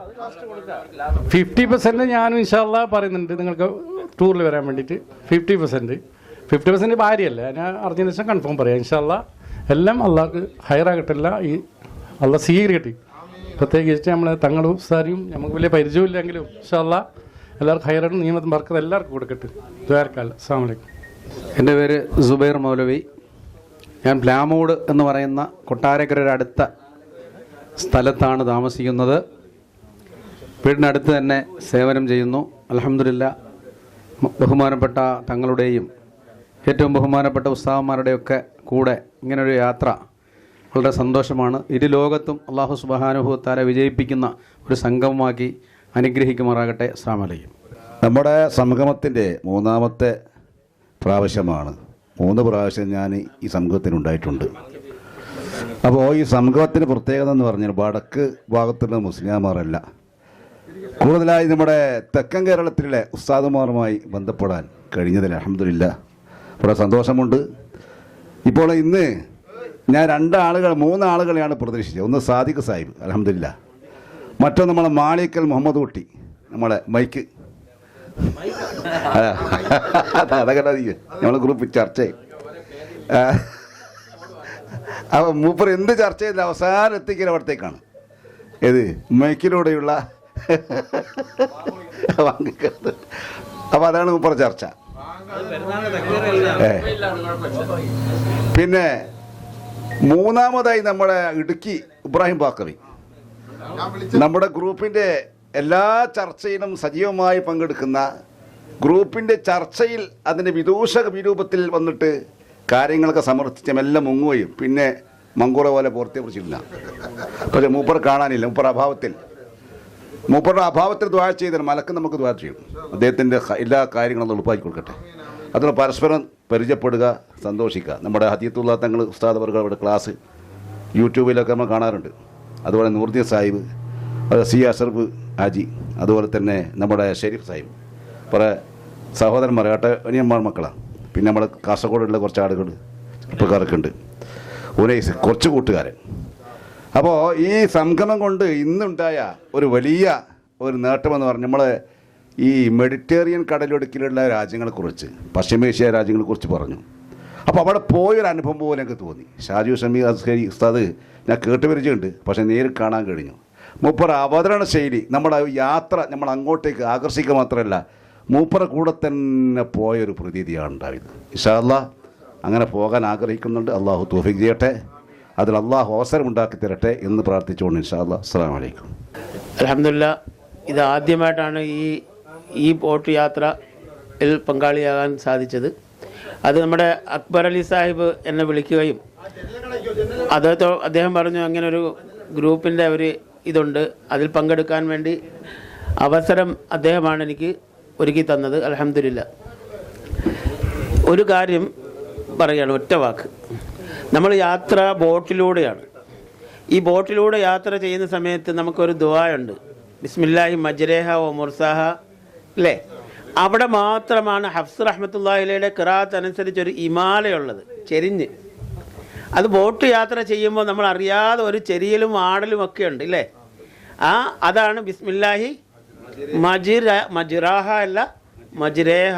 50% ഞാനും ഇൻഷാ അല്ലാഹ് പറയുന്നുണ്ട് നിങ്ങൾക്ക് ടൂറിൽ വരാൻ വേണ്ടിയിട്ട്. 50% ഭാര്യയല്ല, ഞാൻ അറിഞ്ഞതിന് ശേഷം കൺഫേം പറയാം. ഇൻഷാ അല്ലാഹ് എല്ലാം അള്ളാഹ്ക്ക് ഹൈറാകട്ടില്ല, ഈ അള്ളാഹ് സ്വീകരിക്കട്ടെ. പ്രത്യേകിച്ച് നമ്മൾ തങ്ങളും ഉസ്താദിയും നമുക്ക് വലിയ പരിചയമില്ലെങ്കിലും ഇൻഷാ അല്ലാഹ് എല്ലാവർക്കും ഹൈറായിട്ടും നിയമത്തും ബർക്കത്ത് എല്ലാവർക്കും കൊടുക്കട്ടെ. ദ്വാരക്കാൽ. അസ്സലാമു അലൈക്കും. എൻ്റെ പേര് സുബൈർ മൗലവി. ഞാൻ പ്ലാമൂട് എന്ന് പറയുന്ന കൊട്ടാരക്കരയുടെ അടുത്ത സ്ഥലത്താണ് താമസിക്കുന്നത്. വീടിനടുത്ത് തന്നെ സേവനം ചെയ്യുന്നു. അൽഹംദുലില്ലാഹ് ബഹുമാനപ്പെട്ട തങ്ങളുടെയും ഏറ്റവും ബഹുമാനപ്പെട്ട ഉസ്താദന്മാരുടെയൊക്കെ കൂടെ ഇങ്ങനൊരു യാത്ര വളരെ സന്തോഷമാണ്. ഇരു ലോകത്തും അല്ലാഹു സുബ്ഹാനഹു വ തആല വിജയിപ്പിക്കുന്ന ഒരു സംഗമമാക്കി അനുഗ്രഹിക്കുമാറാകട്ടെ. അസ്സലാമു അലൈക്കും. നമ്മുടെ സംഗമത്തിൻ്റെ 3ാമത്തെ പ്രാവശ്യമാണ്. 3 പ്രാവശ്യം ഞാൻ ഈ സംഘത്തിനുണ്ടായിട്ടുണ്ട്. അപ്പോൾ ഈ സംഘത്തിന് പ്രത്യേകത എന്ന് പറഞ്ഞാൽ വടക്ക് ഭാഗത്തുള്ള മുസ്ലിംമാരല്ല, കൂടുതലായി നമ്മുടെ തെക്കൻ കേരളത്തിലെ ഉസ്താദുമാരുമായി ബന്ധപ്പെടാൻ കഴിഞ്ഞതിൽ അൽഹംദുലില്ലാഹ് വളരെ സന്തോഷമുണ്ട്. ഇപ്പോൾ ഇന്ന് ഞാൻ 3 ആളുകളെയാണ് പ്രതീക്ഷിച്ചത്. ഒന്ന് സാദിഖ് സാഹിബ് അൽഹംദുലില്ലാഹ്, മറ്റൊന്ന് നമ്മളെ മാളിക്കൽ മുഹമ്മദ് കുട്ടി, നമ്മളെ മൈക്ക് അതൊക്കെ നമ്മളെ ഗ്രൂപ്പ് ചർച്ച അപ്പോൾ മൂപ്പർ എന്ത് ചർച്ച ചെയ്ത് അവസാനം എത്തിക്കുന്ന അവിടത്തേക്കാണ് ഏത് മൈക്കിലൂടെയുള്ള അപ്പോൾ അതാണ് മൂപ്പർ ചർച്ച. പിന്നെ 3ാമതായി നമ്മുടെ ഇടുക്കി ഇബ്രാഹിം ബാക്കവി നമ്മുടെ ഗ്രൂപ്പിൻ്റെ എല്ലാ ചർച്ചയിലും സജീവമായി പങ്കെടുക്കുന്ന, ഗ്രൂപ്പിൻ്റെ ചർച്ചയിൽ അതിൻ്റെ വിദൂഷക വിരൂപത്തിൽ വന്നിട്ട് കാര്യങ്ങളൊക്കെ സമർത്ഥിച്ച് മെല്ലെ മുങ്ങുകയും പിന്നെ മങ്കൂറ പോലെ പുറത്തെ കുറിച്ചില്ല. പക്ഷേ മൂപ്പർ കാണാനില്ല. മൂപ്പറുടെ അഭാവത്തിൽ ദ്വാ ചെയ്താൽ മലക്ക് നമുക്ക് ദ്വാ ചെയ്യും. അദ്ദേഹത്തിൻ്റെ എല്ലാ കാര്യങ്ങളും എളുപ്പമാക്കി കൊടുക്കട്ടെ. അതിന് പരസ്പരം പരിചയപ്പെടുക, സന്തോഷിക്കുക. നമ്മുടെ ഹദിയത്തുള്ള തങ്ങൾ ഉസ്താദ് അവരുടെ ഇവിടെ ക്ലാസ് യൂട്യൂബിലൊക്കെ നമ്മൾ കാണാറുണ്ട്. അതുപോലെ നൂറുദ്ദീൻ സാഹിബ്, സി അഷറഫ് ഹാജി, അതുപോലെ തന്നെ നമ്മുടെ ഷെരീഫ് സാഹിബ്, കുറേ സഹോദരന്മാർ അനിയന്മാർ മക്കളാണ്. പിന്നെ നമ്മുടെ കാസർഗോഡുള്ള കുറച്ച് ആളുകൾ ചെറുപ്പക്കാർക്കുണ്ട്. ഉനൈസ് കുറച്ച് കൂട്ടുകാരൻ. അപ്പോൾ ഈ സംഗമം കൊണ്ട് ഇന്നുണ്ടായ ഒരു വലിയ ഒരു നേട്ടമെന്ന് പറഞ്ഞാൽ നമ്മൾ ഈ മെഡിറ്ററേനിയൻ കടലൊടുക്കിലുള്ള രാജ്യങ്ങളെക്കുറിച്ച്, പശ്ചിമേഷ്യ രാജ്യങ്ങളെക്കുറിച്ച് പറഞ്ഞു. അപ്പോൾ അവിടെ പോയൊരു അനുഭവം പോലെ എനിക്ക് തോന്നി. ഷാജു ഷമീർ അസ്കരി ഉസ്താദ് ഞാൻ കേട്ടുപരിചയമുണ്ട്, പക്ഷേ നേരിൽ കാണാൻ കഴിഞ്ഞു. മൂപ്പറ അവതരണ ശൈലി, നമ്മുടെ യാത്ര നമ്മൾ അങ്ങോട്ടേക്ക് ആകർഷിക്കുക മാത്രമല്ല, മൂപ്പറ കൂടെ തന്നെ പോയൊരു പ്രതീതിയാണ് ഉണ്ടായത്. ഇൻഷാ അല്ലാഹ് അങ്ങനെ പോകാൻ ആഗ്രഹിക്കുന്നുണ്ട്. അള്ളാഹു തൗഫീഖ് ചെയ്യട്ടെ, അതിൽ അള്ളാഹു അവസരം ഉണ്ടാക്കി തരട്ടെ എന്ന് പ്രാർത്ഥിച്ചുകൊണ്ട് ഇൻഷാ അല്ലാഹ്. അസ്സലാമു അലൈക്കും. അൽഹംദുലില്ലാ, ഇത് ആദ്യമായിട്ടാണ് ഈ ബോട്ട് യാത്രയിൽ പങ്കാളിയാകാൻ സാധിച്ചത്. അത് നമ്മുടെ അക്ബർ അലി സാഹിബ് എന്നെ വിളിക്കുകയും അദ്ദേഹം പറഞ്ഞു അങ്ങനെ ഒരു ഗ്രൂപ്പിൻ്റെ ഒരു ഇതുണ്ട്, അതിൽ പങ്കെടുക്കാൻ വേണ്ടി അവസരം അദ്ദേഹമാണ് എനിക്ക് ഒരുക്കി തന്നത്. അൽഹംദുലില്ലാ. ഒരു കാര്യം പറയുകയാണ്, ഒറ്റ വാക്ക്. നമ്മൾ യാത്ര ബോട്ടിലൂടെയാണ്. ഈ ബോട്ടിലൂടെ യാത്ര ചെയ്യുന്ന സമയത്ത് നമുക്കൊരു ദുആയുണ്ട്, ബിസ്മില്ലാഹി മജ്രേഹ വ മുർസാഹ, അല്ലേ? അവിടെ മാത്രമാണ് ഹഫ്സ് റഹ്മത്തുള്ളാഹി അലൈഹിയുടെ ഖിറാഅത്ത് അനുസരിച്ചൊരു ഇമാലയുള്ളത്, ചെരിഞ്ഞ്. അത് ബോട്ട് യാത്ര ചെയ്യുമ്പോൾ നമ്മൾ അറിയാതെ ഒരു ചെരിയലും ആടലും ഒക്കെ ഉണ്ട്, ഇല്ലേ? അതാണ് ബിസ്മില്ലാഹി മജ്റാഹ അല്ല മജ്രേഹ.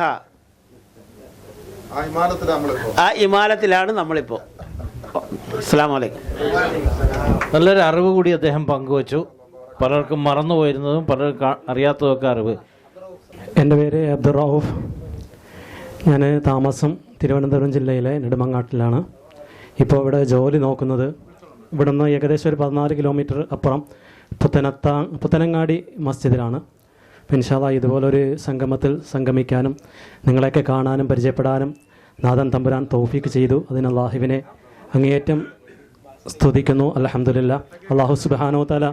ആ ഇമാലത്തിലാണ് നമ്മളിപ്പോൾ. അസ്സലാമു അലൈക്കും. നല്ലൊരു അറിവ് കൂടി അദ്ദേഹം പങ്കുവച്ചു. പലർക്കും മറന്നുപോയിരുന്നതും പലർക്കും അറിയാത്തതൊക്കെ അറിവ്. എൻ്റെ പേര് അബ്ദുറൌഫ്. ഞാൻ താമസം തിരുവനന്തപുരം ജില്ലയിലെ നെടുമങ്ങാട്ടിലാണ്. ഇപ്പോൾ ഇവിടെ ജോലി നോക്കുന്നത്. ഇവിടെ നിന്ന് ഏകദേശം ഒരു 14 കിലോമീറ്റർ അപ്പുറം പുത്തനങ്ങാടി മസ്ജിദിലാണ്. ഇൻഷാ അല്ലാഹ് ഇതുപോലൊരു സംഗമത്തിൽ സംഗമിക്കാനും നിങ്ങളെയൊക്കെ കാണാനും പരിചയപ്പെടാനും നാഥൻ തമ്പുരാൻ തൗഫീക്ക് ചെയ്തു. അതിന് അല്ലാഹുവിനെ അങ്ങേയറ്റം സ്തുതിക്കുന്നു. അൽഹംദുലില്ലാ. അല്ലാഹു സുബ്ഹാനഹു വ തആല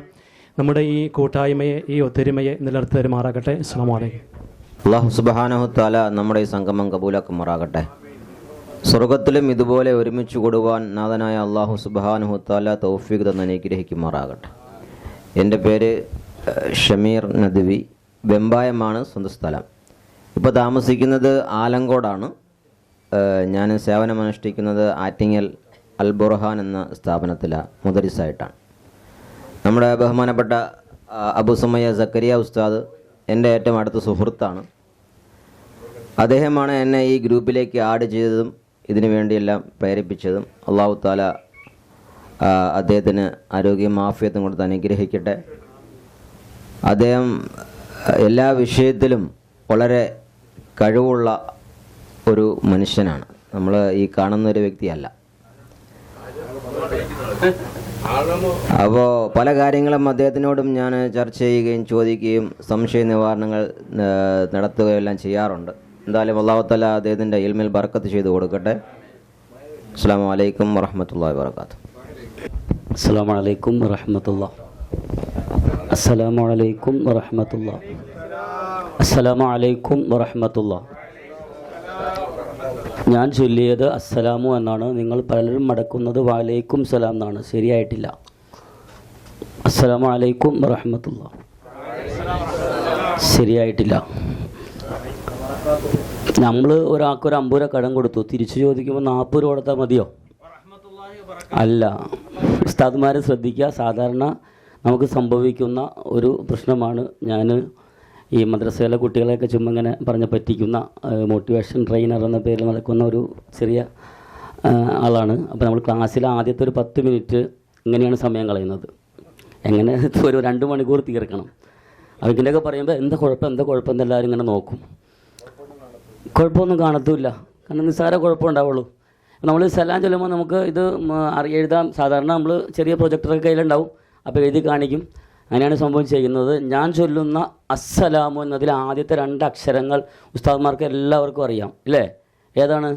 നമ്മുടെ ഈ കൂട്ടായ്മയെ, ഈ ഒത്തൊരുമയെ നിലനിർത്തി തരുമാറാകട്ടെ. അസ്സലാമു അലൈക്കും. അല്ലാഹു സുബ്ഹാനഹു വ തആല നമ്മുടെ ഈ സംഗമം കബൂലാക്കുമാറാകട്ടെ. സ്വർഗത്തിലും ഇതുപോലെ ഒരുമിച്ച് കൂടുവാൻ നാഥനായ അല്ലാഹു സുബ്ഹാനഹു വ തആല തൗഫീഖ് തന്ന് അനുഗ്രഹിക്കുമാറാകട്ടെ. എൻ്റെ പേര് ഷമീർ നദ്വി. വെമ്പായമാണ് സ്വന്തം സ്ഥലം. ഇപ്പോൾ താമസിക്കുന്നത് ആലങ്കോടാണ്. ഞാൻ സേവനമനുഷ്ഠിക്കുന്നത് ആറ്റിങ്ങൽ അൽ ബുർഹാൻ എന്ന സ്ഥാപനത്തിലാണ് മുദരിസായിട്ടാണ്. നമ്മുടെ ബഹുമാനപ്പെട്ട അബു സുമയ്യ സക്കരിയ ഉസ്താദ് എൻ്റെ ഏറ്റവും അടുത്ത സുഹൃത്താണ്. അദ്ദേഹമാണ് എന്നെ ഈ ഗ്രൂപ്പിലേക്ക് ആഡ് ചെയ്തതും ഇതിനു വേണ്ടിയെല്ലാം പ്രേരിപ്പിച്ചതും. അല്ലാഹു തആല അദ്ദേഹത്തിന് ആരോഗ്യം ആഫിയത്തും കൊടുത്ത് അനുഗ്രഹിക്കട്ടെ. അദ്ദേഹം എല്ലാ വിഷയത്തിലും വളരെ കഴിവുള്ള ഒരു മനുഷ്യനാണ്. നമ്മൾ ഈ കാണുന്ന ഒരു വ്യക്തിയല്ല. അപ്പോൾ പല കാര്യങ്ങളും അദ്ദേഹത്തിനോടും ഞാൻ ചർച്ച ചെയ്യുകയും ചോദിക്കുകയും സംശയ നിവാരണങ്ങൾ നടത്തുകയെല്ലാം ചെയ്യാറുണ്ട്. എന്തായാലും അല്ലാഹു തആല അദ്ദേഹത്തിൻ്റെ ഇൽമിൽ ബർക്കത്ത് ചെയ്തു കൊടുക്കട്ടെ. അസ്സലാമു അലൈക്കും വറഹ്മത്തുള്ളാഹി വബറകാതുഹു. അസ്സലാമു അലൈക്കും വറഹ്മത്തുള്ളാഹി. അസ്സലാമു അലൈക്കും വറഹ്മത്തുള്ളാഹി. അസ്സലാമു അലൈക്കും വറഹ്മത്തുള്ളാഹി. ഞാൻ ചൊല്ലിയത് അസ്സലാമു എന്നാണ്. നിങ്ങൾ പലരും മടക്കുന്നത് വലൈക്കും സലാം എന്നാണ്. ശരിയായിട്ടില്ല. അസ്സലാമു അലൈക്കും വറഹ്മത്തുള്ളാഹി ശരിയായിട്ടില്ല. നമ്മൾ ഒരാൾക്കൊരു 50 രൂപ കടം കൊടുത്തു, തിരിച്ചു ചോദിക്കുമ്പോൾ 40 രൂപ കൊടുത്താൽ മതിയോ? അല്ല. ഉസ്താദ്മാരെ ശ്രദ്ധിക്കുക. സാധാരണ നമുക്ക് സംഭവിക്കുന്ന ഒരു പ്രശ്നമാണ്. ഞാൻ ഈ മദ്രസയിലെ കുട്ടികളെയൊക്കെ ചുമ്മാ ഇങ്ങനെ പറഞ്ഞ് പറ്റിക്കുന്ന മോട്ടിവേഷൻ ട്രെയിനർ എന്ന പേരിൽ നടക്കുന്ന ഒരു ചെറിയ ആളാണ്. അപ്പോൾ നമ്മൾ ക്ലാസ്സിൽ ആദ്യത്തെ ഒരു 10 മിനിറ്റ് ഇങ്ങനെയാണ് സമയം കളയുന്നത്. എങ്ങനെ ഒരു 2 മണിക്കൂർ തീർക്കണം. അതിൻ്റെയൊക്കെ പറയുമ്പോൾ എന്താ കുഴപ്പം എന്നെല്ലാവരും ഇങ്ങനെ നോക്കും. കുഴപ്പമൊന്നും കാണത്തുമില്ല. കാരണം നിസ്സാര കുഴപ്പമുണ്ടാവുള്ളൂ. നമ്മൾ സലാം ചൊല്ലുമ്പോൾ നമുക്ക് ഇത് എഴുതാം. സാധാരണ നമ്മൾ ചെറിയ പ്രൊജക്ടറൊക്കെ കയ്യിലുണ്ടാവും, അപ്പോൾ എഴുതി കാണിക്കും. അങ്ങനെയാണ് സംഭവം ചെയ്യുന്നത്. ഞാൻ ചൊല്ലുന്ന അസ്സലാമു എന്നതിൽ ആദ്യത്തെ 2 അക്ഷരങ്ങൾ ഉസ്താദ്മാർക്ക് എല്ലാവർക്കും അറിയാം, ഇല്ലേ? ഏതാണ്?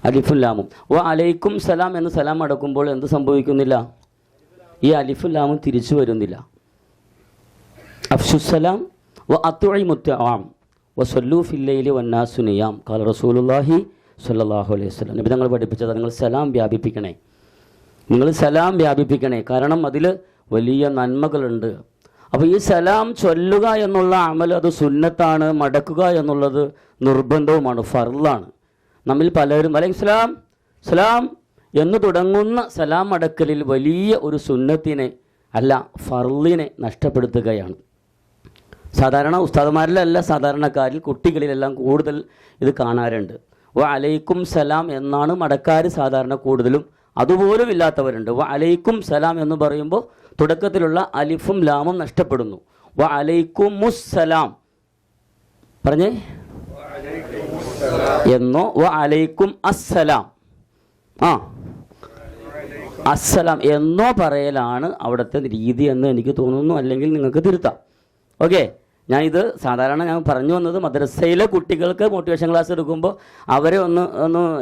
അലിഫും ലാമും. അലൈക്കും സലാം എന്ന് സലാം അടക്കുമ്പോൾ എന്ത് സംഭവിക്കുന്നില്ല? ഈ അലിഫും ലാമും തിരിച്ചു വരുന്നില്ല. അഫ്ഷുസ്സലാം വഅത്ഇമുത്ത്ആം വസല്ലു ഫിൽ ലൈലി വന്നാസു നിയാം ഖാല റസൂലുള്ളാഹി സ്വല്ലല്ലാഹു അലൈഹി വസല്ലം. നബി തങ്ങൾ പഠിപ്പിച്ചത് നിങ്ങൾ സലാം വ്യാപിപ്പിക്കണേ. കാരണം അതിൽ വലിയ നന്മകളുണ്ട്. അപ്പോൾ ഈ സലാം ചൊല്ലുക എന്നുള്ള അമൽ അത് സുന്നത്താണ്. മടക്കുക എന്നുള്ളത് നിർബന്ധവുമാണ്, ഫർളാണ്. നമ്മിൽ പലരും അലൈഹിസ്സലാം സലാം എന്ന് തുടങ്ങുന്ന സലാം അടക്കലിൽ വലിയ ഒരു സുന്നത്തിനെ അല്ല ഫർളിനെ നഷ്ടപ്പെടുത്തുകയാണ്. സാധാരണ ഉസ്താദുമാരിലല്ല, സാധാരണക്കാരിൽ കുട്ടികളിലെല്ലാം കൂടുതൽ ഇത് കാണാറുണ്ട്. വ അലൈക്കും സലാം എന്നാണ് മടക്കാർ സാധാരണ കൂടുതലും, അതുപോലും ഇല്ലാത്തവരുണ്ട്. വ അലൈക്കും സലാം എന്ന് പറയുമ്പോൾ തുടക്കത്തിലുള്ള അലിഫും ലാമും നഷ്ടപ്പെടുന്നു. വ അലൈക്കും മുസ്സലാം പറഞ്ഞേ എന്നോ വ അലൈക്കും അസ്സലാം അസ്സലാം എന്നോ പറയലാണ് അവിടുത്തെ രീതി എന്ന് എനിക്ക് തോന്നുന്നു. അല്ലെങ്കിൽ നിങ്ങൾക്ക് തിരുത്താം. ഓക്കെ, ഞാൻ പറഞ്ഞു വന്നത് മദ്രസയിലെ കുട്ടികൾക്ക് മോട്ടിവേഷൻ ക്ലാസ് എടുക്കുമ്പോൾ അവരെ ഒന്ന്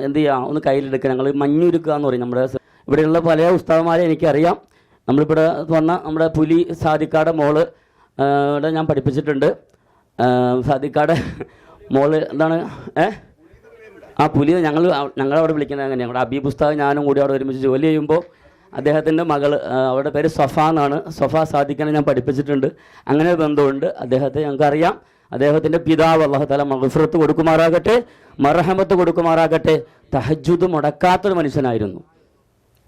എന്ത് ചെയ്യുക, ഒന്ന് കയ്യിലെടുക്കുക. ഞങ്ങൾ മഞ്ഞുരുക്കുക എന്ന് പറയും. നമ്മുടെ ഇവിടെയുള്ള പല ഉസ്താദന്മാരെ എനിക്കറിയാം. നമ്മളിവിടെ വന്ന നമ്മുടെ പുലി സാദിക്കാടെ മോള് ഇവിടെ ഞാൻ പഠിപ്പിച്ചിട്ടുണ്ട്. സാദിക്കാടെ മോള് എന്താണ് പുലി ഞങ്ങളവിടെ വിളിക്കുന്നത് അങ്ങനെയാണ്. ഞങ്ങളുടെ അബീബ് ഉസ്താദ് ഞാനും കൂടി അവിടെ ഒരുമിച്ച് ജോലി ചെയ്യുമ്പോൾ അദ്ദേഹത്തിൻ്റെ മകൾ, അവരുടെ പേര് സൊഫ എന്നാണ്, സൊഫ സാദിഖിനെ ഞാൻ പഠിപ്പിച്ചിട്ടുണ്ട്. അങ്ങനെ ബന്ധമുണ്ട്. അദ്ദേഹത്തെ ഞങ്ങൾക്കറിയാം. അദ്ദേഹത്തിൻ്റെ പിതാവ് അല്ലാഹു തആല മഗ്ഫിറത്ത് കൊടുക്കുമാറാകട്ടെ, മർഹമത്ത് കൊടുക്കുമാറാകട്ടെ. തഹജ്ജുദ് മുടക്കാത്തൊരു മനുഷ്യനായിരുന്നു.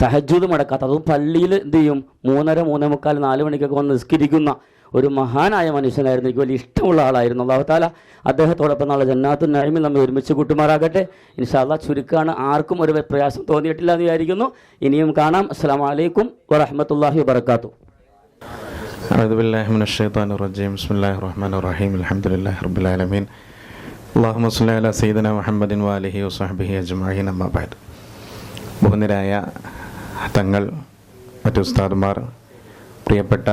തഹജ്ജുദ് മുടക്കാത്ത, അതും പള്ളിയിൽ എന്ത് ചെയ്യും 3:30, 3:45, 4 മണിക്കൊക്കെ വന്ന് നിസ്കരിക്കുന്ന ഒരു മഹാനായ മനുഷ്യനായിരുന്നു. എനിക്ക് വലിയ ഇഷ്ടമുള്ള ആളായിരുന്നു. അല്ലാഹു തആല അദ്ദേഹത്തോടൊപ്പം നാളെ ജന്നാത്തുൻ നഈമിൽ നമ്മെ ഒരുമിച്ച് കൂട്ടുമാറാകട്ടെ. ഇൻഷാ അല്ലാഹ് ചുരുക്കാണ്, ആർക്കും ഒരു പ്രയാസം തോന്നിയിട്ടില്ല എന്ന് വിചാരിക്കുന്നു. ഇനിയും കാണാം. അസ്സലാമു അലൈക്കും വറഹ്മത്തുള്ളാഹി വബറകാതുഹു. അഊദു ബില്ലാഹി മിനശ് ശൈത്വാനിർ റജീം. ബിസ്മില്ലാഹിർ റഹ്മാനിർ റഹീം. അൽഹംദുലില്ലാഹി റബ്ബിൽ ആലമീൻ. അല്ലാഹുമ്മ സ്വല്ലി അലാ സയ്യിദിനാ മുഹമ്മദിൻ വഅലിഹി വസഹ്ബിഹി അജ്മഈൻ. അമ്മാ ബഅദ്. ബഹുമാന്യരായ തങ്ങൾ, മറ്റു ഉസ്താദുമാർ, പ്രിയപ്പെട്ട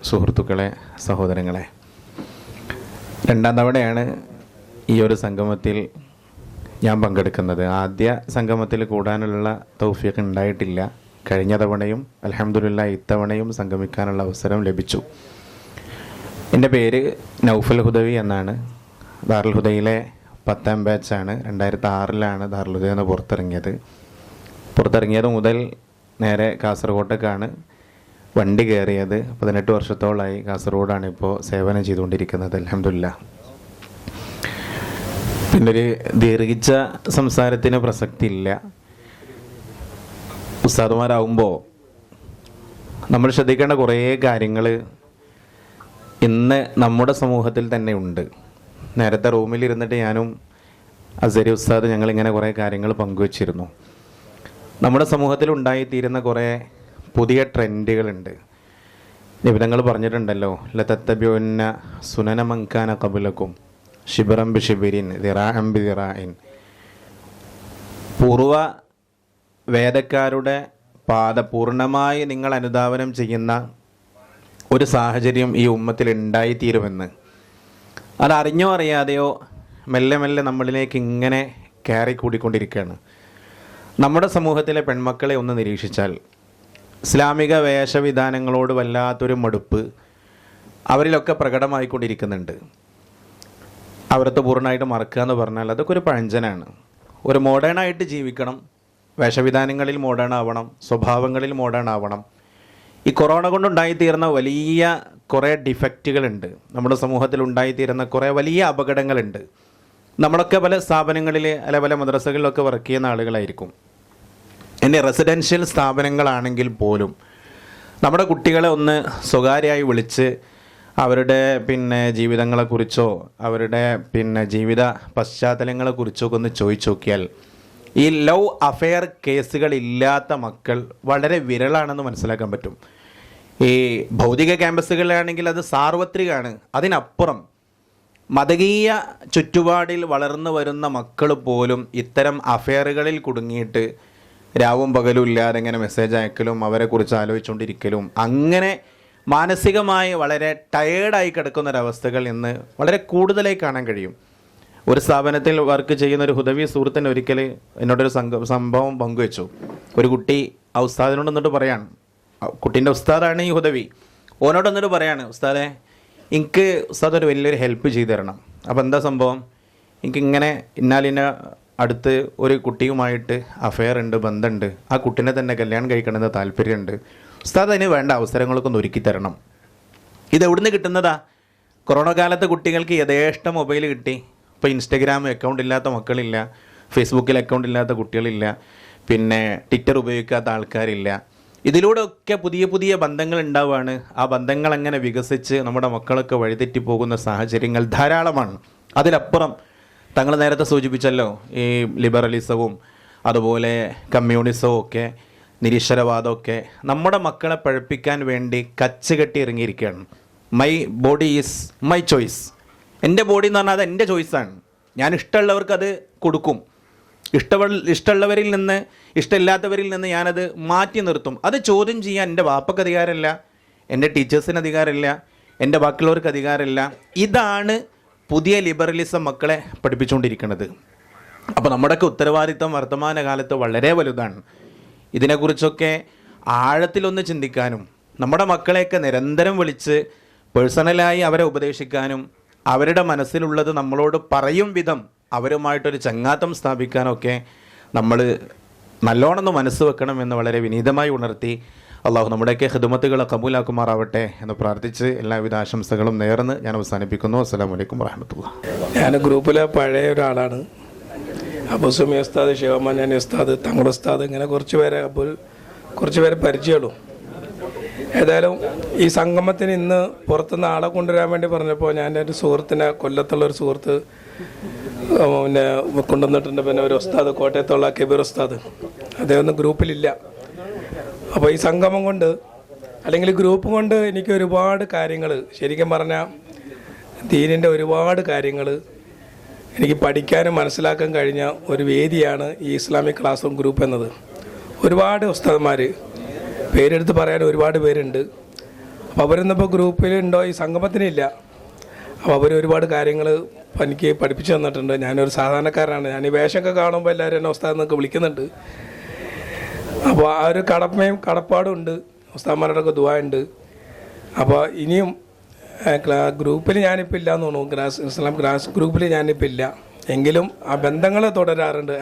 സുഹൃത്തുക്കളെ, സഹോദരങ്ങളെ, 2ാം തവണയാണ് ഈ ഒരു സംഗമത്തിൽ ഞാൻ പങ്കെടുക്കുന്നത്. ആദ്യ സംഗമത്തിൽ കൂടാനുള്ള തൗഫീഖ് ഉണ്ടായിട്ടില്ല. കഴിഞ്ഞ തവണയും അൽഹംദുലില്ലാഹ് ഇത്തവണയും സംഗമിക്കാനുള്ള അവസരം ലഭിച്ചു. എൻ്റെ പേര് നൗഫൽ ഹുദവി എന്നാണ്. ദാറുൽ ഹുദയിലെ 10ാം ബാച്ചാണ്. 2006 ദാറുൽ ഹുദയിൽ നിന്ന് പുറത്തിറങ്ങിയത് മുതൽ നേരെ കാസർഗോട്ടേക്കാണ് വണ്ടി കയറിയത്. 18 വർഷത്തോളമായി കാസർഗോഡാണ് ഇപ്പോൾ സേവനം ചെയ്തുകൊണ്ടിരിക്കുന്നത്. അൽഹംദുലില്ലാഹ്. പിന്നൊരു ദീർഘിച്ച സംസാരത്തിന് പ്രസക്തി ഇല്ല. ഉസ്താദുമാരാകുമ്പോൾ നമ്മൾ ശ്രദ്ധിക്കേണ്ട കുറേ കാര്യങ്ങൾ ഇന്ന് നമ്മുടെ സമൂഹത്തിൽ തന്നെ ഉണ്ട്. നേരത്തെ റൂമിലിരുന്നിട്ട് ഞാനും അസരി ഉസ്താദ് ഞങ്ങളിങ്ങനെ കുറേ കാര്യങ്ങൾ പങ്കുവച്ചിരുന്നു. നമ്മുടെ സമൂഹത്തിൽ ഉണ്ടായിത്തീരുന്ന കുറേ പുതിയ ട്രെൻഡുകളുണ്ട്. നിബിധങ്ങൾ പറഞ്ഞിട്ടുണ്ടല്ലോ, ലതത്തബിഉന്ന സുനന മൻകാന ഖബലക്കും ശിബ്റൻ ബിശിബ്രിൻ ദിറാഅൻ ബിദിറാഇൻ. പൂർവ വേദക്കാരുടെ പാത പൂർണ്ണമായി നിങ്ങൾ അനുധാവനം ചെയ്യുന്ന ഒരു സാഹചര്യം ഈ ഉമ്മത്തിൽ ഉണ്ടായിത്തീരുമെന്ന്. അതറിഞ്ഞോ അറിയാതെയോ മെല്ലെ മെല്ലെ നമ്മളിലേക്ക് ഇങ്ങനെ കയറി കൂടിക്കൊണ്ടിരിക്കുകയാണ്. നമ്മുടെ സമൂഹത്തിലെ പെൺമക്കളെ ഒന്ന് നിരീക്ഷിച്ചാൽ ഇസ്ലാമിക വേഷവിധാനങ്ങളോട് വല്ലാത്തൊരു മടുപ്പ് അവരിലൊക്കെ പ്രകടമായിക്കൊണ്ടിരിക്കുന്നുണ്ട്. അവരത്തെ പൂർണ്ണമായിട്ട് മറക്കുക എന്ന് പറഞ്ഞാൽ അതൊക്കെ ഒരു പഴഞ്ചനാണ്. ഒരു മോഡേണായിട്ട് ജീവിക്കണം, വേഷവിധാനങ്ങളിൽ മോഡേൺ ആവണം, സ്വഭാവങ്ങളിൽ മോഡേൺ ആവണം. ഈ കൊറോണ കൊണ്ടുണ്ടായിത്തീർന്ന വലിയ കുറേ ഡിഫക്റ്റുകളുണ്ട്. നമ്മുടെ സമൂഹത്തിൽ ഉണ്ടായിത്തീരുന്ന കുറേ വലിയ അപകടങ്ങളുണ്ട്. നമ്മളൊക്കെ പല സ്ഥാപനങ്ങളിൽ അല്ല പല മദ്രസകളിലൊക്കെ വർക്ക് ചെയ്യുന്ന ആളുകളായിരിക്കും. എൻ്റെ റെസിഡൻഷ്യൽ സ്ഥാപനങ്ങളാണെങ്കിൽ പോലും നമ്മുടെ കുട്ടികളെ ഒന്ന് സ്വകാര്യമായി വിളിച്ച് അവരുടെ ജീവിതങ്ങളെക്കുറിച്ചോ അവരുടെ ജീവിത പശ്ചാത്തലങ്ങളെക്കുറിച്ചോ ഒക്കെ ഒന്ന് ചോദിച്ചു നോക്കിയാൽ ഈ ലവ് അഫെയർ കേസുകളില്ലാത്ത മക്കൾ വളരെ വിരളാണെന്ന് മനസ്സിലാക്കാൻ പറ്റും. ഈ ഭൗതിക ക്യാമ്പസുകളിലാണെങ്കിൽ അത് സാർവത്രികമാണ്. അതിനപ്പുറം മതകീയ ചുറ്റുപാടിൽ വളർന്നു വരുന്ന മക്കൾ പോലും ഇത്തരം അഫെയറുകളിൽ കുടുങ്ങിയിട്ട് രാവും പകലും ഇല്ലാതെ ഇങ്ങനെ മെസ്സേജ് അയക്കലും അവരെക്കുറിച്ച് ആലോചിച്ചുകൊണ്ടിരിക്കലും അങ്ങനെ മാനസികമായി വളരെ ടയേർഡായി കിടക്കുന്നൊരവസ്ഥകൾ ഇന്ന് വളരെ കൂടുതലായി കാണാൻ കഴിയും. ഒരു സ്ഥാപനത്തിൽ വർക്ക് ചെയ്യുന്ന ഒരു ഹുദവി സുഹൃത്തിന് ഒരിക്കൽ എന്നോടൊരു സംഭവം പങ്കുവെച്ചു. ഒരു കുട്ടി ആ ഉസ്താദിനോട് എന്നിട്ട് പറയാണ്, കുട്ടീൻ്റെ ഉസ്താദാണ് ഈ ഹുദവി, ഓനോട് എന്നിട്ട് പറയാണ്, ഉസ്താദെ എനിക്ക് ഉസ്താദ് ഒരു വലിയൊരു ഹെൽപ്പ് ചെയ്തു തരണം. അപ്പോൾ എന്താ സംഭവം, എനിക്കിങ്ങനെ ഇന്നാലിന്ന അടുത്ത് ഒരു കുട്ടിയുമായിട്ട് അഫെയർ ഉണ്ട്, ബന്ധമുണ്ട്, ആ കുട്ടീനെ തന്നെ കല്യാണം കഴിക്കണമെന്ന് താല്പര്യമുണ്ട്, ഉസ്താദ് അതിന് വേണ്ട അവസരങ്ങളൊക്കെ ഒന്ന് ഒരുക്കി തരണം. ഇതെവിടുന്ന് കിട്ടുന്നതാ? കൊറോണ കാലത്ത് കുട്ടികൾക്ക് യഥേഷ്ടം മൊബൈൽ കിട്ടി. ഇപ്പോൾ ഇൻസ്റ്റഗ്രാം അക്കൗണ്ട് ഇല്ലാത്ത മക്കളില്ല, ഫേസ്ബുക്കിൽ അക്കൗണ്ട് ഇല്ലാത്ത കുട്ടികളില്ല. പിന്നെ ട്വിറ്റർ ഉപയോഗിക്കാത്ത ആൾക്കാരില്ല. ഇതിലൂടെയൊക്കെ പുതിയ പുതിയ ബന്ധങ്ങൾ ഉണ്ടാവുകയാണ്. ആ ബന്ധങ്ങൾ അങ്ങനെ വികസിച്ച് നമ്മുടെ മക്കളൊക്കെ വഴിതെറ്റി പോകുന്ന സാഹചര്യങ്ങൾ ധാരാളമാണ്. അതിലപ്പുറം തങ്ങൾ നേരത്തെ സൂചിപ്പിച്ചല്ലോ, ഈ ലിബറലിസവും അതുപോലെ കമ്മ്യൂണിസവും ഒക്കെ നിരീശ്വരവാദമൊക്കെ നമ്മുടെ മക്കളെ പഴപ്പിക്കാൻ വേണ്ടി കച്ചുകെട്ടി ഇറങ്ങിയിരിക്കുകയാണ്. My body is my choice. എൻ്റെ ബോഡി എന്ന് പറഞ്ഞാൽ അത് എൻ്റെ ചോയ്സാണ്. ഞാൻ ഇഷ്ടമുള്ളവർക്ക് അത് കൊടുക്കും. ഇഷ്ടമുള്ളവരിൽ നിന്ന് ഇഷ്ടമില്ലാത്തവരിൽ നിന്ന് ഞാനത് മാറ്റി നിർത്തും. അത് ചോദ്യം ചെയ്യാൻ എൻ്റെ വാപ്പക്ക് അധികാരമില്ല, എൻ്റെ ടീച്ചേഴ്സിന് അധികാരമില്ല, എൻ്റെ ബാക്കിയുള്ളവർക്ക് അധികാരമില്ല. ഇതാണ് പുതിയ ലിബറലിസം മക്കളെ പഠിപ്പിച്ചുകൊണ്ടിരിക്കുന്നത്. അപ്പോൾ നമ്മുടെയൊക്കെ ഉത്തരവാദിത്തം വർത്തമാനകാലത്ത് വളരെ വലുതാണ്. ഇതിനെക്കുറിച്ചൊക്കെ ആഴത്തിലൊന്ന് ചിന്തിക്കാനും നമ്മുടെ മക്കളെയൊക്കെ നിരന്തരം വിളിച്ച് പേഴ്സണലായി അവരെ ഉപദേശിക്കാനും അവരുടെ മനസ്സിലുള്ളത് നമ്മളോട് പറയും വിധം അവരുമായിട്ടൊരു ചങ്ങാത്തം സ്ഥാപിക്കാനൊക്കെ നമ്മൾ നല്ലോണമെന്ന് മനസ്സ് വെക്കണം എന്ന് വളരെ വിനീതമായി ഉണർത്തി അള്ളാഹു നമ്മുടെയൊക്കെ ഖിദ്മത്തുകളെ കബൂലാക്കുമാറാവട്ടെ എന്ന് പ്രാർത്ഥിച്ച് എല്ലാവിധ ആശംസകളും നേർന്ന് ഞാൻ അവസാനിപ്പിക്കുന്നു. അസ്സലാമു അലൈക്കും വറഹ്മത്തുള്ളാഹി. ഞാൻ ഗ്രൂപ്പിലെ പഴയ ഒരാളാണ്. അബു സുമി ഉസ്താദ്, ശിവമാന്യാനി ഉസ്താദ്, തങ്ങളുടെ ഉസ്താദ്, ഇങ്ങനെ കുറച്ച് പേരെ പരിചയമുള്ളൂ. ഏതായാലും ഈ സംഗമത്തിന് ഇന്ന് പുറത്തുനിന്ന് ആളെ കൊണ്ടുവരാൻ വേണ്ടി പറഞ്ഞപ്പോൾ ഞാൻ എൻ്റെ ഒരു സുഹൃത്തിനെ, കൊല്ലത്തുള്ളൊരു സുഹൃത്ത് പിന്നെ കൊണ്ടുവന്നിട്ടുണ്ട്. പിന്നെ ഒരു ഉസ്താദ്, കോട്ടയത്തുള്ള കബീർ ഉസ്താദ്, അദ്ദേഹം ഒന്നും ഗ്രൂപ്പിലില്ല. അപ്പോൾ ഈ സംഗമം കൊണ്ട് അല്ലെങ്കിൽ ഗ്രൂപ്പ് കൊണ്ട് എനിക്ക് ഒരുപാട് കാര്യങ്ങൾ, ശരിക്കും പറഞ്ഞാൽ ദീനിൻ്റെ ഒരുപാട് കാര്യങ്ങൾ എനിക്ക് പഠിക്കാനും മനസ്സിലാക്കാൻ കഴിഞ്ഞ ഒരു വേദിയാണ് ഈ ഇസ്ലാമിക് ക്ലാസ് റൂം ഗ്രൂപ്പ് എന്നത്. ഒരുപാട് ഉസ്താദന്മാർ, പേരെടുത്ത് പറയാൻ ഒരുപാട് പേരുണ്ട്. അപ്പോൾ അവരൊന്നിപ്പോൾ ഗ്രൂപ്പിലുണ്ടോ, ഈ സംഗമത്തിനില്ല. അപ്പോൾ അവർ ഒരുപാട് കാര്യങ്ങൾ എനിക്ക് പഠിപ്പിച്ചു തന്നിട്ടുണ്ട്. ഞാനൊരു സാധാരണക്കാരനാണ്. ഞാൻ ഈ വേഷമൊക്കെ കാണുമ്പോൾ എല്ലാവരും എന്നെ ഉസ്താദ് എന്നൊക്കെ വിളിക്കുന്നുണ്ട്. അപ്പോൾ ആ ഒരു കടപ്പാടും ഉണ്ട്. ഉസ്താദന്മാരോടൊക്കെ ദുആ ഉണ്ട്. അപ്പോൾ ഇനിയും ഗ്രൂപ്പിൽ ഞാനിപ്പോൾ ഇല്ല എന്ന് തോന്നുന്നു. ഇസ്ലാം ഗ്രാസ് ഗ്രൂപ്പിൽ ഞാനിപ്പോൾ ഇല്ല. എങ്കിലും ആ ബന്ധങ്ങൾ തുടരാറുണ്ട്.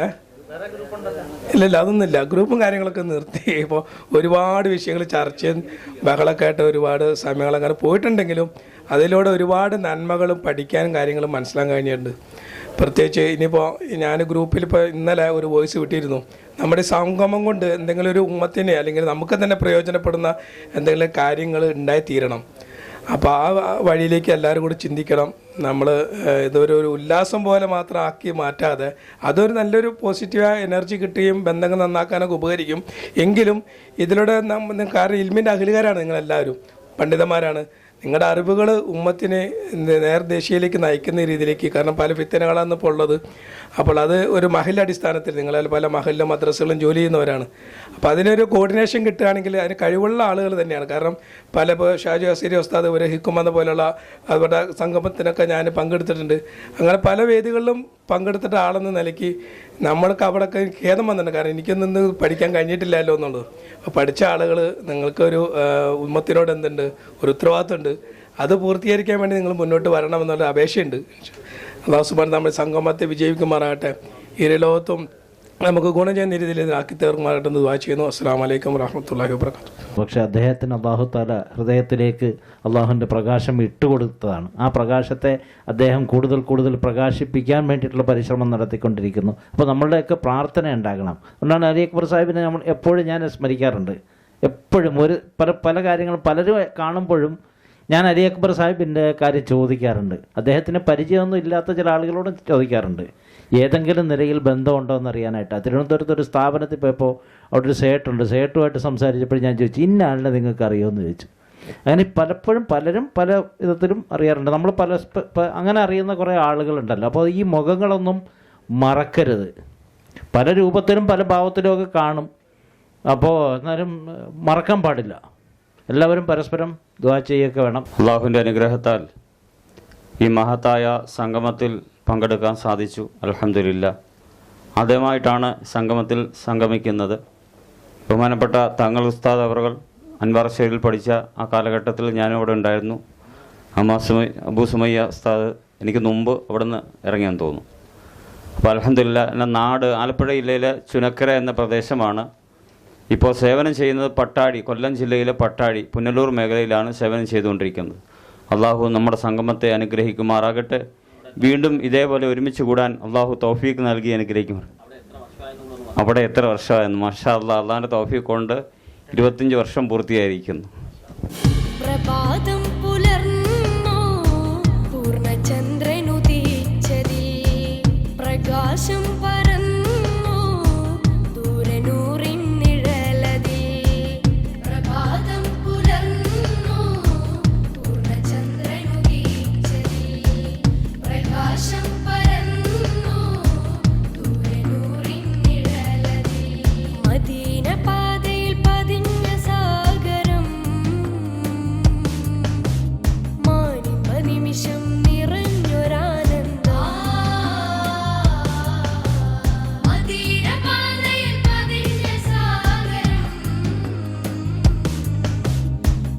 ഇല്ല അതൊന്നുമില്ല. ഗ്രൂപ്പും കാര്യങ്ങളൊക്കെ നിർത്തി. ഇപ്പോൾ ഒരുപാട് വിഷയങ്ങൾ ചർച്ചയും ബഹളമൊക്കെ ആയിട്ട് ഒരുപാട് സമയങ്ങൾ അങ്ങനെ പോയിട്ടുണ്ടെങ്കിലും അതിലൂടെ ഒരുപാട് നന്മകളും പഠിക്കാനും കാര്യങ്ങളും മനസ്സിലാക്കാൻ കഴിഞ്ഞിട്ടുണ്ട്. പ്രത്യേകിച്ച് ഇനിയിപ്പോൾ ഞാൻ ഗ്രൂപ്പിൽ ഇപ്പോൾ ഇന്നലെ ഒരു വോയിസ് വിട്ടിരുന്നു. നമ്മുടെ സംഗമം കൊണ്ട് എന്തെങ്കിലും ഒരു ഉമ്മത്തിനെ അല്ലെങ്കിൽ നമുക്ക് തന്നെ പ്രയോജനപ്പെടുന്ന എന്തെങ്കിലും കാര്യങ്ങൾ ഉണ്ടായിത്തീരണം. അപ്പോൾ ആ വഴിയിലേക്ക് എല്ലാവരും കൂടി ചിന്തിക്കണം. നമ്മൾ ഇതൊരു ഉല്ലാസം പോലെ മാത്രം ആക്കി മാറ്റാതെ അതൊരു നല്ലൊരു പോസിറ്റീവായ എനർജി കിട്ടുകയും ബന്ധങ്ങൾ നന്നാക്കാനൊക്കെ ഉപകരിക്കും. എങ്കിലും ഇതിലൂടെ കാരണം ഇൽമിൻ്റെ അഖിലുകാരാണ് നിങ്ങളെല്ലാവരും, പണ്ഡിതന്മാരാണ്. നിങ്ങളുടെ അറിവുകൾ ഉമ്മത്തിനെ നേർദേശീയയിലേക്ക് നയിക്കുന്ന രീതിയിലേക്ക്, കാരണം പല ഫിത്തനകളാണ് ഇപ്പോൾ ഉള്ളത്. അപ്പോൾ അത് ഒരു മഹൽ അടിസ്ഥാനത്തിൽ നിങ്ങളെ പല മഹലിലും മദ്രസകളും ജോലി ചെയ്യുന്നവരാണ്. അപ്പോൾ അതിനൊരു കോർഡിനേഷൻ കിട്ടുകയാണെങ്കിൽ അതിന് കഴിവുള്ള ആളുകൾ തന്നെയാണ്. കാരണം പല ഷാജു അസീരി ഉസ്താദ്, ഒരു ഹിക്കുമെന്ന പോലുള്ള അവരുടെ സംഗമത്തിനൊക്കെ ഞാൻ പങ്കെടുത്തിട്ടുണ്ട്. അങ്ങനെ പല വേദികളിലും പങ്കെടുത്തിട്ട് ആളെന്ന നിലയ്ക്ക് നമ്മൾക്ക് അവിടെയൊക്കെ ഖേദം വന്നിട്ടുണ്ട്. കാരണം എനിക്കൊന്നും പഠിക്കാൻ കഴിഞ്ഞിട്ടില്ലല്ലോ എന്നുള്ളത്. അപ്പോൾ പഠിച്ച ആളുകൾ നിങ്ങൾക്കൊരു ഉമ്മത്തിനോട് എന്തുണ്ട്, ഒരു ഉത്തരവാദിത്തമുണ്ട്. അത് പൂർത്തീകരിക്കാൻ വേണ്ടി നിങ്ങൾ മുന്നോട്ട് വരണമെന്നുള്ള അപേക്ഷയുണ്ട്. അല്ലാഹു സുബ്ഹാനഹു വ തആല നമ്മുടെ സംഗമത്തെ വിജയിക്കുമാറാകട്ടെ. ഇരുലോകത്തും നമുക്ക് ഗുണം ചെയ്യുന്ന രീതിയിൽ ഇതിനാക്കി തീർക്കുമാറാകട്ടെ എന്ന് ദുആ ചെയ്യുന്നു. അസ്സലാമു അലൈക്കും വറഹ്മത്തുള്ളാഹി വബറകാതുഹു. പക്ഷെ അദ്ദേഹത്തിന് അല്ലാഹു തആല ഹൃദയത്തിലേക്ക് അള്ളാഹുവിൻ്റെ പ്രകാശം ഇട്ടുകൊടുത്തതാണ്. ആ പ്രകാശത്തെ അദ്ദേഹം കൂടുതൽ കൂടുതൽ പ്രകാശിപ്പിക്കാൻ വേണ്ടിയിട്ടുള്ള പരിശ്രമം നടത്തിക്കൊണ്ടിരിക്കുന്നു. അപ്പോൾ നമ്മളുടെയൊക്കെ പ്രാർത്ഥന ഉണ്ടാകണം. അതുകൊണ്ടാണ് അലി അക്ബർ സാഹിബിനെ നമ്മൾ എപ്പോഴും ഞാൻ സ്മരിക്കാറുണ്ട്. എപ്പോഴും പല കാര്യങ്ങളും പലരും കാണുമ്പോഴും ഞാൻ അലി അക്ബർ സാഹിബിൻ്റെ കാര്യം ചോദിക്കാറുണ്ട്. അദ്ദേഹത്തിന് പരിചയമൊന്നും ഇല്ലാത്ത ചില ആളുകളോടും ചോദിക്കാറുണ്ട്, ഏതെങ്കിലും നിലയിൽ ബന്ധമുണ്ടോ എന്നറിയാനായിട്ട്. തിരുവനന്തപുരത്ത് ഒരു സ്ഥാപനത്തിൽ പോയപ്പോൾ അവിടെ ഒരു സേട്ടുണ്ട്. സേട്ടുമായിട്ട് സംസാരിച്ചപ്പോൾ ഞാൻ ചോദിച്ചു, ഇന്ന ആളിനെ നിങ്ങൾക്ക് അറിയുമെന്ന് ചോദിച്ചു. അങ്ങനെ പലപ്പോഴും പലരും പല വിധത്തിലും അറിയാറുണ്ട്. നമ്മൾ അങ്ങനെ അറിയുന്ന കുറേ ആളുകളുണ്ടല്ലോ. അപ്പോൾ ഈ മുഖങ്ങളൊന്നും മറക്കരുത്. പല രൂപത്തിലും പല ഭാവത്തിലും ഒക്കെ കാണും. അപ്പോൾ എന്നാലും മറക്കാൻ പാടില്ല. എല്ലാവരും പരസ്പരം ദുആ ചെയ്യുകയൊക്കെ വേണം. അള്ളാഹുവിൻ്റെ അനുഗ്രഹത്താൽ ഈ മഹത്തായ സംഗമത്തിൽ പങ്കെടുക്കാൻ സാധിച്ചു. അൽഹംദുലില്ലാ. ആദ്യമായിട്ടാണ് സംഗമത്തിൽ സംഗമിക്കുന്നത്. ബഹുമാനപ്പെട്ട തങ്ങൾ ഉസ്താദ് അവറുകൾ അൻവാർശ്ശേരിയിൽ പഠിച്ച ആ കാലഘട്ടത്തിൽ ഞാനിവിടെ ഉണ്ടായിരുന്നു. അബൂ സുമയ്യ ഉസ്താദ് എനിക്ക് മുമ്പ് അവിടെ നിന്ന് ഇറങ്ങിയെന്ന് തോന്നുന്നു. അപ്പോൾ അൽഹംദുലില്ലാ, എൻ്റെ നാട് ആലപ്പുഴ ജില്ലയിലെ ചുനക്കര എന്ന പ്രദേശമാണ്. ഇപ്പോൾ സേവനം ചെയ്യുന്നത് പട്ടാഴി, കൊല്ലം ജില്ലയിലെ പട്ടാഴി പുനലൂർ മേഖലയിലാണ് സേവനം ചെയ്തുകൊണ്ടിരിക്കുന്നത്. അള്ളാഹു നമ്മുടെ സംഗമത്തെ അനുഗ്രഹിക്കുമാറാകട്ടെ. വീണ്ടും ഇതേപോലെ ഒരുമിച്ച് കൂടാൻ അള്ളാഹു തൗഫീഖ് നൽകി അനുഗ്രഹിക്കുമാറാകട്ടെ. അവിടെ എത്ര വർഷമായിരുന്നു? മാഷാ അല്ലാഹ്, അള്ളാഹിൻ്റെ തൗഫീഖ് കൊണ്ട് 25 വർഷം പൂർത്തിയായിരിക്കുന്നു. പ്രഭാതം പുലർന്നു പൂർണ്ണചന്ദ്രനുദീച്ചതിൽ പ്രകാശം പരന്നു ദൂരനൂറിൻ നിഴലതിൽ. പ്രഭാതം പുലർന്നു പൂർണ്ണചന്ദ്രനുദീച്ചതിൽ പ്രകാശം പരന്നു ദൂരനൂറിൻ നിഴലതിൽ. മദീന പാതയിൽ പതിഞ്ഞ സാഗരം മാനിമ്പ നിമിഷം നിറഞ്ഞൊരാനന്ദം. മദീന പാതയിൽ പതിഞ്ഞ സാഗരം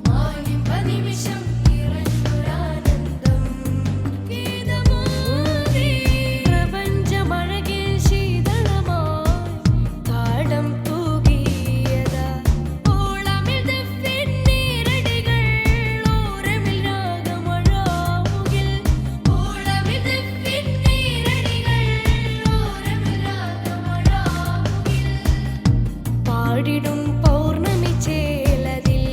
മാനിമ്പ നിമിഷം നിറഞ്ഞൊരാനന്ദം. ഗീതമോദി പ്രപഞ്ചമഴകിൽ ശീതളമായി താളം തൂകിയതാ. ഓളമിൽ ദഫിൻ നീരടികൾ ഓരമിൽ രാഗമഴാമുകിൽ. ഓളമിൽ ദഫിൻ നീരടികൾ ഓരമിൽ രാഗമഴാമുകിൽ. പാടിടും പൗർണമി ചേലതിൽ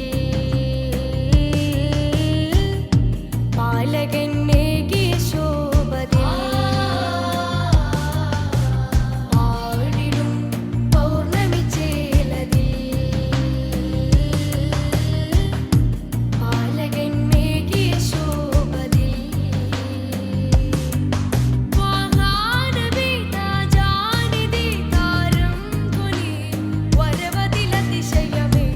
പാലകൻ മേകിയ ശോഭതിൽ. പാടിടും പൗർണമി ചേലതിൽ പാലകൻ മേകിയ ശോഭതിൽ. വാഹാനബി താജാനിധി താരം ധ്വനി വരവതിലതിശയമേ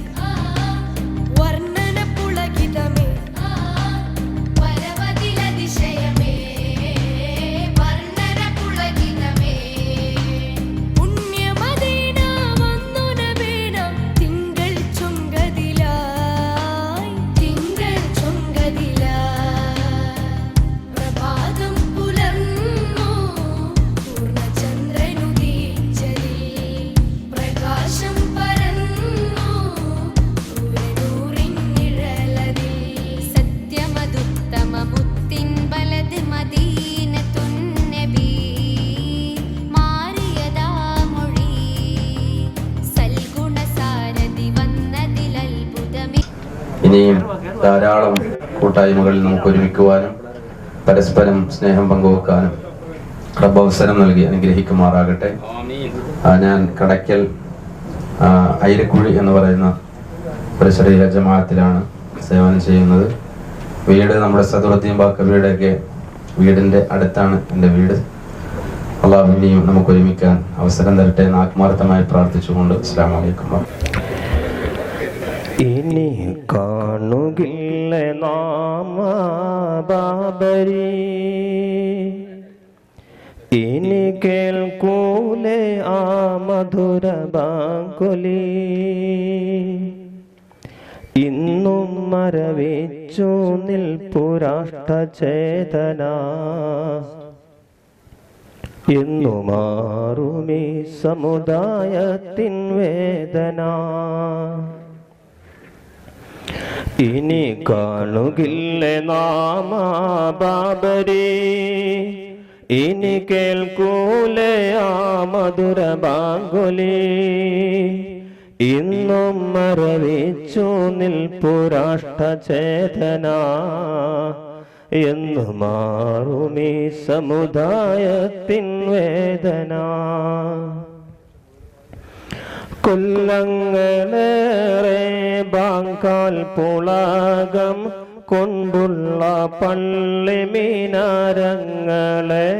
വർണ്ണന പുളകിതമേ. വരവതിലതിശയമേ വർണ്ണന പുളകിതമേ. പുണ്യമദീന വന്നു നബീന തിങ്കൾ ചുങ്കതിലായി തിങ്കൾ ചുങ്കതിലായി. പ്രഭാതം പുലർന്നു പൂർണ്ണചന്ദ്രനുദീച്ചതിൽ പ്രകാശം പരന്നു ദൂരനൂറിൻ നിഴലതിൽ. സത്യമതുത്തമ മുത്തിൻ ബലത് മദീനത്തുൻ നബി മാറിയതാ മൊഴി സൽഗുണസാരഥി വന്നതിലത്ഭുതമേ. ഇനിയും ധാരാളം കൂട്ടായ്മകളിൽ നമുക്ക് ഒരുമിക്കുവാനും പരസ്പരം സ്നേഹം പങ്കുവെക്കാനും റബ്ബ് അവസരം നൽകി അനുഗ്രഹിക്കുമാറാകട്ടെ. ഞാൻ കടയ്ക്കൽ ഐരക്കുഴി എന്ന് പറയുന്ന ഒരു ചെറിയ ജമാഅത്തിലാണ് സേവനം ചെയ്യുന്നത്. വീട് നമ്മുടെ സദറുദ്ദീൻ ബാക്കവിയുടെയൊക്കെ വീടിൻ്റെ അടുത്താണ് എൻ്റെ വീട്. അള്ളാഹു ഇനിയും നമുക്ക് ഒരുമിക്കാൻ അവസരം തരട്ടെ എന്ന് ആത്മാർത്ഥമായി പ്രാർത്ഥിച്ചുകൊണ്ട് അസ്സലാമു അലൈക്കും. ഇനി കാണുകില്ല നാമ ബാബരി, ഇനി കേൾക്കൂലേ ആ മധുര ബാങ്കുലി. ഇന്നും മരവിച്ചു നിൽപ്പുരാഷ്ട്രചേതന, എന്നു മാറുമീ സമുദായത്തിൻ വേദന. ഇനി കാണുകില്ല നാമ ബാബരി, ഇനി കേൾക്കൂലേ ആ മധുര ബാങ്കുലി. ഇന്നും മരവിച്ചു നിൽപ്പുരാഷ്ട്രചേതന, എന്നു മാറുമീ സമുദായത്തിൻ വേദന. കൊല്ലങ്ങളേറെ ബാങ്കാൽ പുളകം കൊണ്ടുള്ള പള്ളി മീനാരങ്ങളെ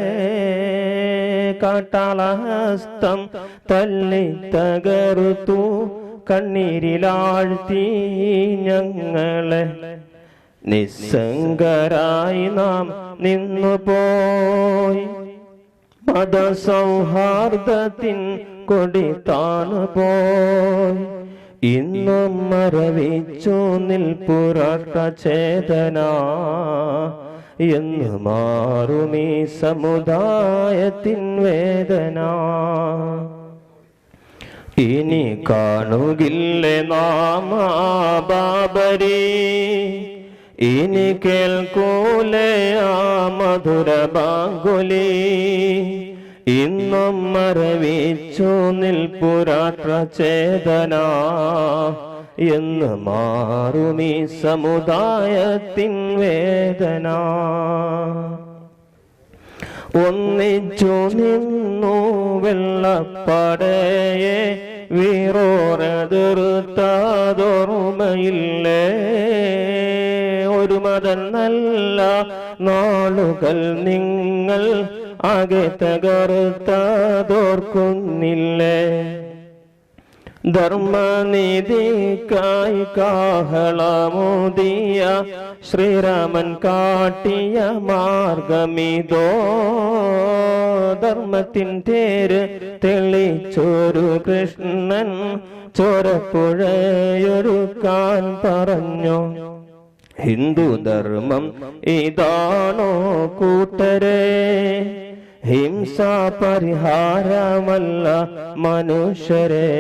കാട്ടാളഹസ്തം തല്ലി തകർത്തു കണ്ണീരിലാഴ്ത്തി ഞങ്ങളെ. നിസ്സംഗരായി നാം നിന്നുപോയി, മതസൗഹാർദ്ദത്തിൻ കൊടി താണുപോയി. ഇന്നും മരവിച്ചു നിൽപ്പുരാഷ്ട്രചേതന, എന്ന് മാറുമീ സമുദായത്തിൻ വേദന. ഇനി കാണുകില്ലേ നാമ ബാബരി, ഇനി കേൾക്കൂലേ ആ മധുര ബാങ്കുലി. ഇന്നും മരവിച്ചു നിൽപ്പുരാഷ്ട്ര ചേതന എന്ന് മാറുമീ സമുദായത്തിൻ വേദന. ഒന്നിച്ചു നിന്നു വെള്ളപ്പടയെ വീറോരെതിർത്തതോർമ്മയില്ലേ? ഒരു മതം നല്ല നാളുകൾ നിങ്ങൾ ആകെ തകർത്തതോർക്കുന്നില്ലേ? ധർമ്മനീതിക്കായി കാഹളമോദിയ ശ്രീരാമൻ കാട്ടിയ മാർഗമിതോ. ധർമ്മത്തിൻ തേര് തെളിച്ചൊരു കൃഷ്ണൻ ചോരപ്പുഴയൊരുക്കാൻ പറഞ്ഞു. ഹിന്ദുധർമ്മം ഇതാണോ കൂട്ടരെ? ഹിംസ പരിഹാരമല്ല മനുഷ്യരെ.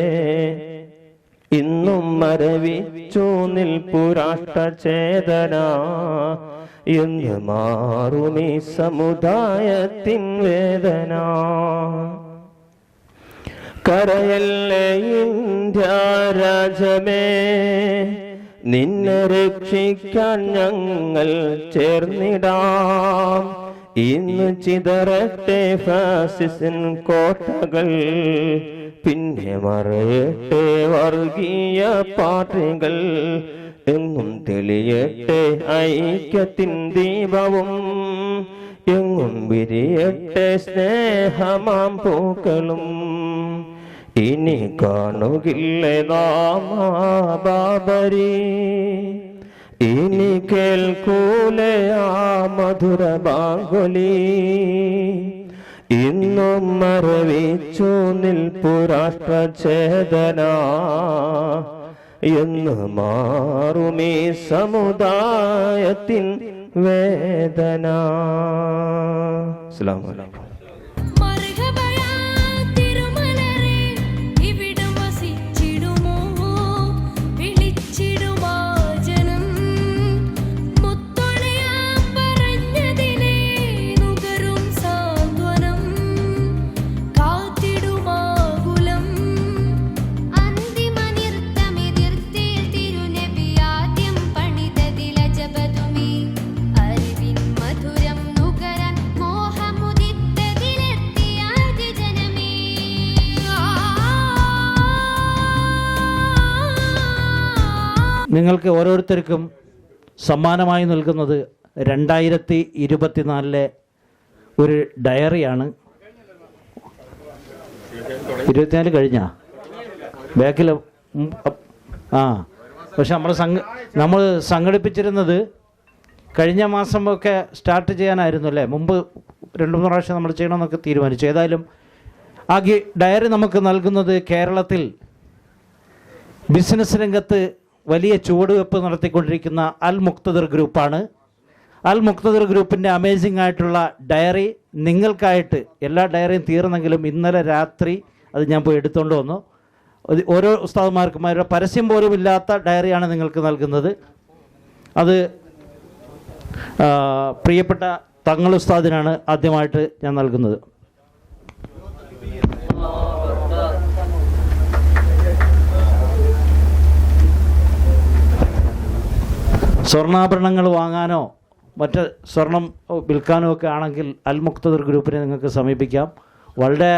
ഇന്നും മരവിച്ചു നിൽപ്പുരാഷ്ട്ര ചേതന എന്ന് മാറുമീ സമുദായത്തിൻ വേദന. കരയല്ലേ ഇന്ത്യ രാജ്യമേ, നിന്നെ രക്ഷിക്കാൻ ഞങ്ങൾ ചേർന്നിടാം. ഇന്ന് ചിതറട്ടെ ഫാസിസൻ കോട്ടകൾ, പിന്നെ മറയട്ടെ വർഗീയ പാർട്ടികൾ. എങ്ങും തെളിയട്ടെ ഐക്യത്തിൻ ദീപവും, എങ്ങും വിരിയട്ടെ സ്നേഹമാം പൂക്കളും. ഇനി കാണുകില്ലേ നാം ബാബരി, ഇനി കേൾക്കൂലേ ആ മധുര ബാങ്കുലി. ഇന്നും മരവിച്ചു നിൽപ്പുരാഷ്ട്ര ചേതന എന്ന് മാറുമീ സമുദായത്തിൻ വേദന. അസ്സലാമു അലൈക്കും. നിങ്ങൾക്ക് ഓരോരുത്തർക്കും സമ്മാനമായി നൽകുന്നത് 2024 ഒരു ഡയറിയാണ്. 24 കഴിഞ്ഞാ ബാക്കിൽ പക്ഷെ നമ്മൾ സംഘടിപ്പിച്ചിരുന്നത് കഴിഞ്ഞ മാസമൊക്കെ സ്റ്റാർട്ട് ചെയ്യാനായിരുന്നു അല്ലേ? മുമ്പ് 2-3 പ്രാവശ്യം നമ്മൾ ചെയ്യണമെന്നൊക്കെ തീരുമാനിച്ചു. ഏതായാലും ആ ഡയറി നമുക്ക് നൽകുന്നത് കേരളത്തിൽ ബിസിനസ് രംഗത്ത് വലിയ ചുവടുവെപ്പ് നടത്തിക്കൊണ്ടിരിക്കുന്ന അൽ മുക്തദിർ ഗ്രൂപ്പാണ്. അൽ മുക്തദിർ ഗ്രൂപ്പിൻ്റെ അമേസിംഗ് ആയിട്ടുള്ള ഡയറി നിങ്ങൾക്കായിട്ട്, എല്ലാ ഡയറിയും തീർന്നെങ്കിലും ഇന്നലെ രാത്രി അത് ഞാൻ പോയി എടുത്തുകൊണ്ട് വന്നു. ഓരോ ഉസ്താദുമാർക്കും അവരുടെ പരസ്യം പോലും ഇല്ലാത്ത ഡയറിയാണ് നിങ്ങൾക്ക് നൽകുന്നത്. അത് പ്രിയപ്പെട്ട തങ്ങൾ ഉസ്താദിനാണ് ആദ്യമായിട്ട് ഞാൻ നൽകുന്നത്. സ്വർണ്ണാഭരണങ്ങൾ വാങ്ങാനോ മറ്റ് സ്വർണം വിൽക്കാനോ ഒക്കെ ആണെങ്കിൽ അൽ മുക്തദിർ ഗ്രൂപ്പിനെ നിങ്ങൾക്ക് സമീപിക്കാം. വളരെ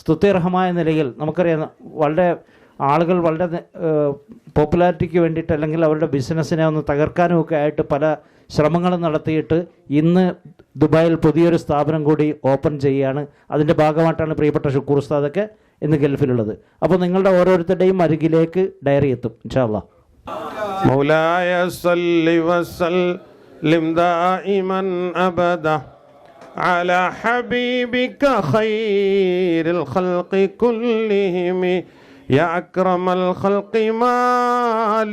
സ്തുത്യർഹമായ നിലയിൽ നമുക്കറിയാം, വളരെ ആളുകൾ വളരെ പോപ്പുലാരിറ്റിക്ക് വേണ്ടിയിട്ട് അല്ലെങ്കിൽ അവരുടെ ബിസിനസ്സിനെ ഒന്ന് തകർക്കാനും ഒക്കെ ആയിട്ട് പല ശ്രമങ്ങളും നടത്തിയിട്ട് ഇന്ന് ദുബായിൽ പുതിയൊരു സ്ഥാപനം കൂടി ഓപ്പൺ ചെയ്യുകയാണ്. അതിൻ്റെ ഭാഗമായിട്ടാണ് പ്രിയപ്പെട്ട ഷുക്കൂർ ഉസ്താദൊക്കെ ഇന്ന് ഗൾഫിലുള്ളത്. അപ്പോൾ നിങ്ങളുടെ ഓരോരുത്തരുടെയും അരികിലേക്ക് ഡയറി എത്തും ഇൻഷാ അല്ലാഹ്. مولاي صل وسلم دائما أبدا على حبيبك خير الخلق كلهم يا أكرم الخلق ما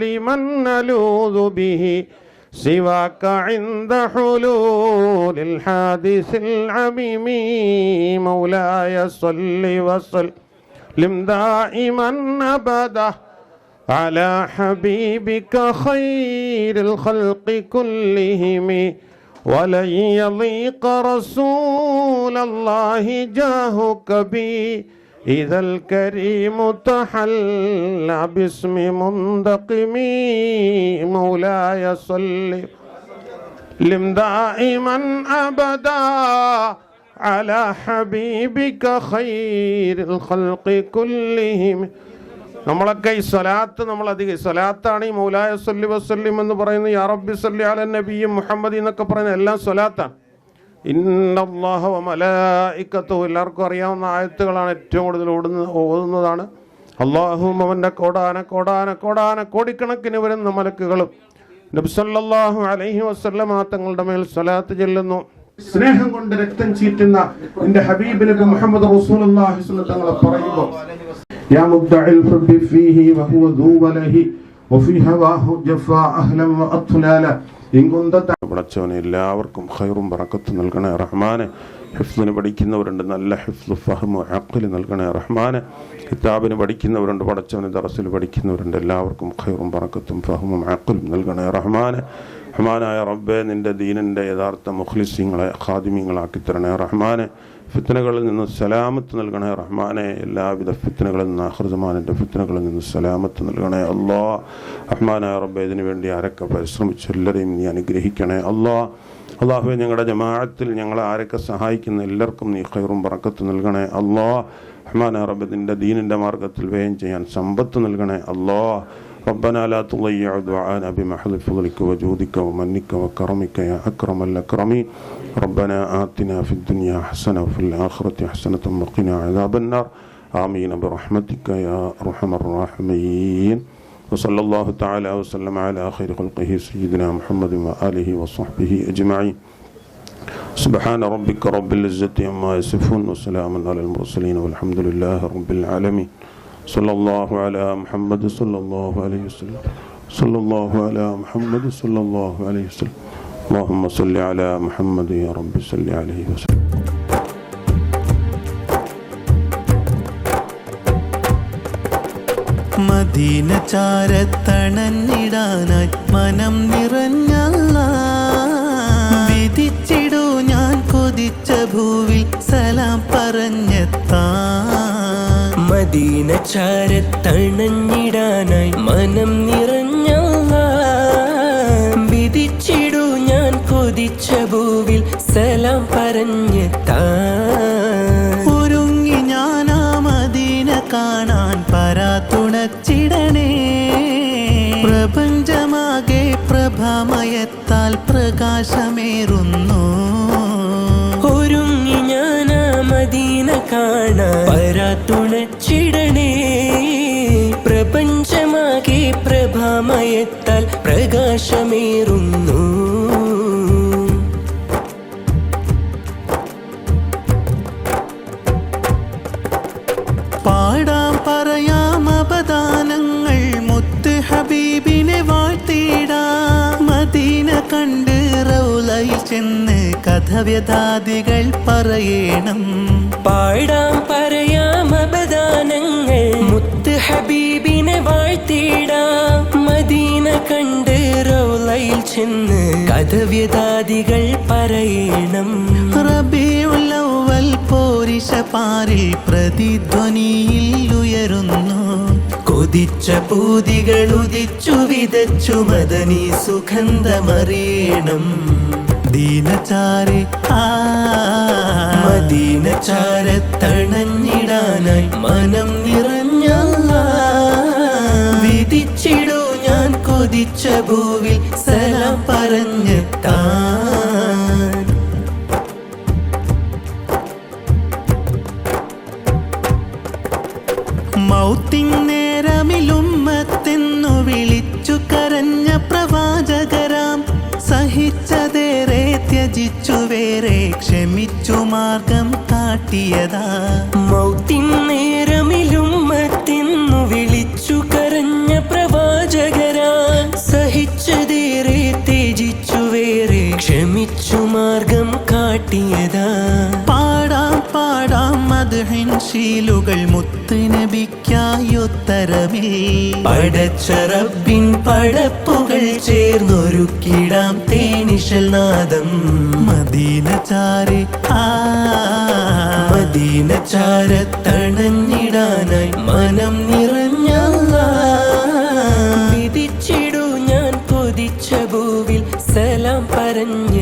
لمن نلوذ به سواك عند حلول الحادث العميم مولاي صل وسلم دائما أبدا على حبيبك خير الخلق كلهم ولن يضيق رسول الله جاهك بي إذا الكريم تحلى باسم منتقم مولاي صل لم دائما أبدا على حبيبك خير الخلق كلهم. നമ്മളൊക്കെ ഈ സ്വലാത്ത് നമ്മളധികം സ്വലാത്താണ് ഈ മൗലായ സല്ലി വസല്ലിം എന്ന് പറയുന്നത്. യാ റബ്ബി സല്ലി അല നബിയ്യ മുഹമ്മദി എന്നൊക്കെ പറയുന്ന എല്ലാം സ്വലാത്താണ്. ഇന്നല്ലാഹ വ മലായികത്തുഹു എല്ലാവർക്കും അറിയാവുന്ന ആയത്തുകളാണ്, ഏറ്റവും കൂടുതൽ ഓതുന്നതാണ്. അല്ലാഹുമ്മ അവൻ്റെ കോടിക്കണക്കിന് വരുന്ന മലക്കുകളും നബി സല്ലല്ലാഹു അലൈഹി വസല്ലമ തങ്ങളുടെ മേൽ സ്വലാത്ത് ചൊല്ലുന്നു. സ്നേഹം കൊണ്ട് രക്തം ചീറ്റുന്ന എൻ്റെ ഹബീബ് നബി മുഹമ്മദ് റസൂലുള്ളാഹി സ്വല്ലല്ലാഹു അലൈഹി വസല്ലം പറയുമ്പോൾ യാ മുദ്ദഇൽ ഹുബ്ബി ഫീഹി വഹുവ ദൂ വലഹി വഫീ ഹവാഹു ജഫാ അഹ്ലൻ വഅത്ലാല ഇൻ കുന്ത. പടച്ചവനെ എല്ലാവർക്കും ഖൈറും ബറക്കത്തും നൽകണേ റഹ്മാനെ. ഹിഫ്ദിന് പഠിക്കുന്നവരുണ്ട്, നല്ല ഹിഫ്ദ് ഫഹ്മു അഖ്ൽ നൽകണേ റഹ്മാനെ. കിതാബിന് പഠിക്കുന്നവരുണ്ട്, പടച്ചവന് ദർസിൽ പഠിക്കുന്നവരുണ്ട്, എല്ലാവർക്കും ഖൈറും ബറക്കത്തും ഫഹ്മും അഖ്ലും നൽകണേ റഹ്മാനെ. റഹ്മാനായ റബ്ബേ, നിൻ്റെ ദീനിൻ്റെ യഥാർത്ഥ മുഖ്ലിസീങ്ങളെ ഖാദിമീങ്ങളാക്കി തരണേ റഹ്മാനെ. ഫിത്നകളിൽ നിന്ന് സലാമത്ത് നൽകണേ റഹ്മാനെ. എല്ലാവിധ ഫിത്നകളിൽ നിന്ന് ആഖിറുസമാനിൻ്റെ ഫിത്നകളിൽ നിന്ന് സലാമത്ത് നൽകണേ അല്ലാഹ്. റഹ്മാനായ റബ്ബേ, ഇതിനു വേണ്ടി ആരൊക്കെ പരിശ്രമിച്ചു എല്ലാവരെയും നീ അനുഗ്രഹിക്കണേ അല്ലാഹ്. അല്ലാഹുവേ, ഞങ്ങളുടെ ജമാഅത്തിൽ ഞങ്ങളെ ആരൊക്കെ സഹായിക്കുന്ന എല്ലാവർക്കും നീ ഖൈറും ബറക്കത്ത് നൽകണേ അല്ലാഹ്. റഹ്മാനായ റബ്ബേ, നിൻ്റെ ദീനിൻ്റെ മാർഗത്തിൽ വ്യയം ചെയ്യാൻ സമ്പത്ത് നൽകണേ അല്ലാഹ്. ربنا لا تضيع دعانا بمحض فضلك وجودك ومنك وكرمك يا أكرم الأكرمين. ربنا آتنا في الدنيا حسنة وفي الآخرة حسنة وقنا عذاب النار. آمين برحمتك يا أرحم الراحمين. وصلى الله تعالى وسلم على خير خلقه سيدنا محمد وآله وصحبه أجمعين. سبحان ربك رب العزة عما يصفون وسلام على المرسلين والحمد لله رب العالمين. صلى الله على محمد صلى الله عليه وسلم. صلى الله على محمد صلى الله عليه وسلم. اللهم صل على محمد يا رب صل عليه وسلم. മദീന ചാരത്തണഞ്ഞിടാനായി മനം നിറഞ്ഞല്ല വിധിച്ചിടൂ ഞാൻ കൊതിച്ച ഭൂവിൽ സലാം പറഞ്ഞെത്താൻ. മദീന ചാരത്തണഞ്ഞിടാനായി മനം നിറഞ്ഞല്ല വിധിച്ചിടൂ ഞാൻ കൊതിച്ച ഭൂവിൽ സലാം പറഞ്ഞെത്താൻ. ഒരുങ്ങി ഞാനാ മദീന കാണാൻ പരാതുണച്ചിടണേ. പ്രപഞ്ചമാകെ പ്രഭാമയത്താൽ പ്രകാശമേറുന്നു. ഒരുങ്ങി ഞാനാ മദീന കാണാൻ പരാതുണച്ചിടണേ. പ്രപഞ്ചമാകെ പ്രഭാമയത്താൽ പ്രകാശമേറുന്നു. പാടാം പറയാം അപദാനങ്ങൾ മുത്ത് ഹബീബിനെ വാഴ്ത്തിടാം. മദീന കണ്ട് റൗളയിൽ ചെന്ന് കഥവ്യതാദികൾ പറയണം. പാടാം പറയാം അപദാനങ്ങൾ മുത്ത് ഹബീബിനെ വാഴ്ത്തിടാം. മദീന കണ്ട് റൗളയിൽ ചെന്ന് കഥവ്യതാദികൾ പറയണം. റബീഉൽ അവ്വൽ പോരിശ പാരിൽ പ്രതിധ്വനിയിൽ ഉയരുന്നു. കൊതിച്ച പൂതികൾ ഉദിച്ചു വിതച്ചു മദനി സുഗന്ധമറിയണം. ദീനചാരെ മദീന ചാരത്തണഞ്ഞിടാനായി മനം നിറഞ്ഞല്ല വിധിച്ചിടൂ ഞാൻ കൊതിച്ച ഭൂവിൽ സലാം പറഞ്ഞെത്താൻ. മൗത്തിൻ നേരമിലുമ്മത്തെന്നു വിളിച്ചു കരഞ്ഞ പ്രവാചകരാം. സഹിച്ചതേറെ ത്യജിച്ചു വേറെ ക്ഷമിച്ചു മാർഗം കാട്ടിയതാ. മൗത്തിൻ നേരമിലുമ്മത്തെന്നു വിളിച്ചു കരഞ്ഞ പ്രവാചകരാ. സഹിച്ചതേറെ ത്യജിച്ചു വേറെ ക്ഷമിച്ചു മാർഗം കാട്ടിയതാ. പാടാം പാടാം മദ്ഹിൻ സുവാശീലുകൾ മുത്ത് നബിക്കായുത്തരമേ പടച്ച റബ്ബിൻ പടപ്പുകൾ ചേർന്നൊരുക്കിടാം തേനിശൽ നാദം മദീനചാരെ മദീനചാരത്തണഞ്ഞിടാനായി മനം നിറഞ്ഞ വിധിച്ചിടൂ ഞാൻ കൊതിച്ച ഭൂവിൽ സലാം പറഞ്ഞ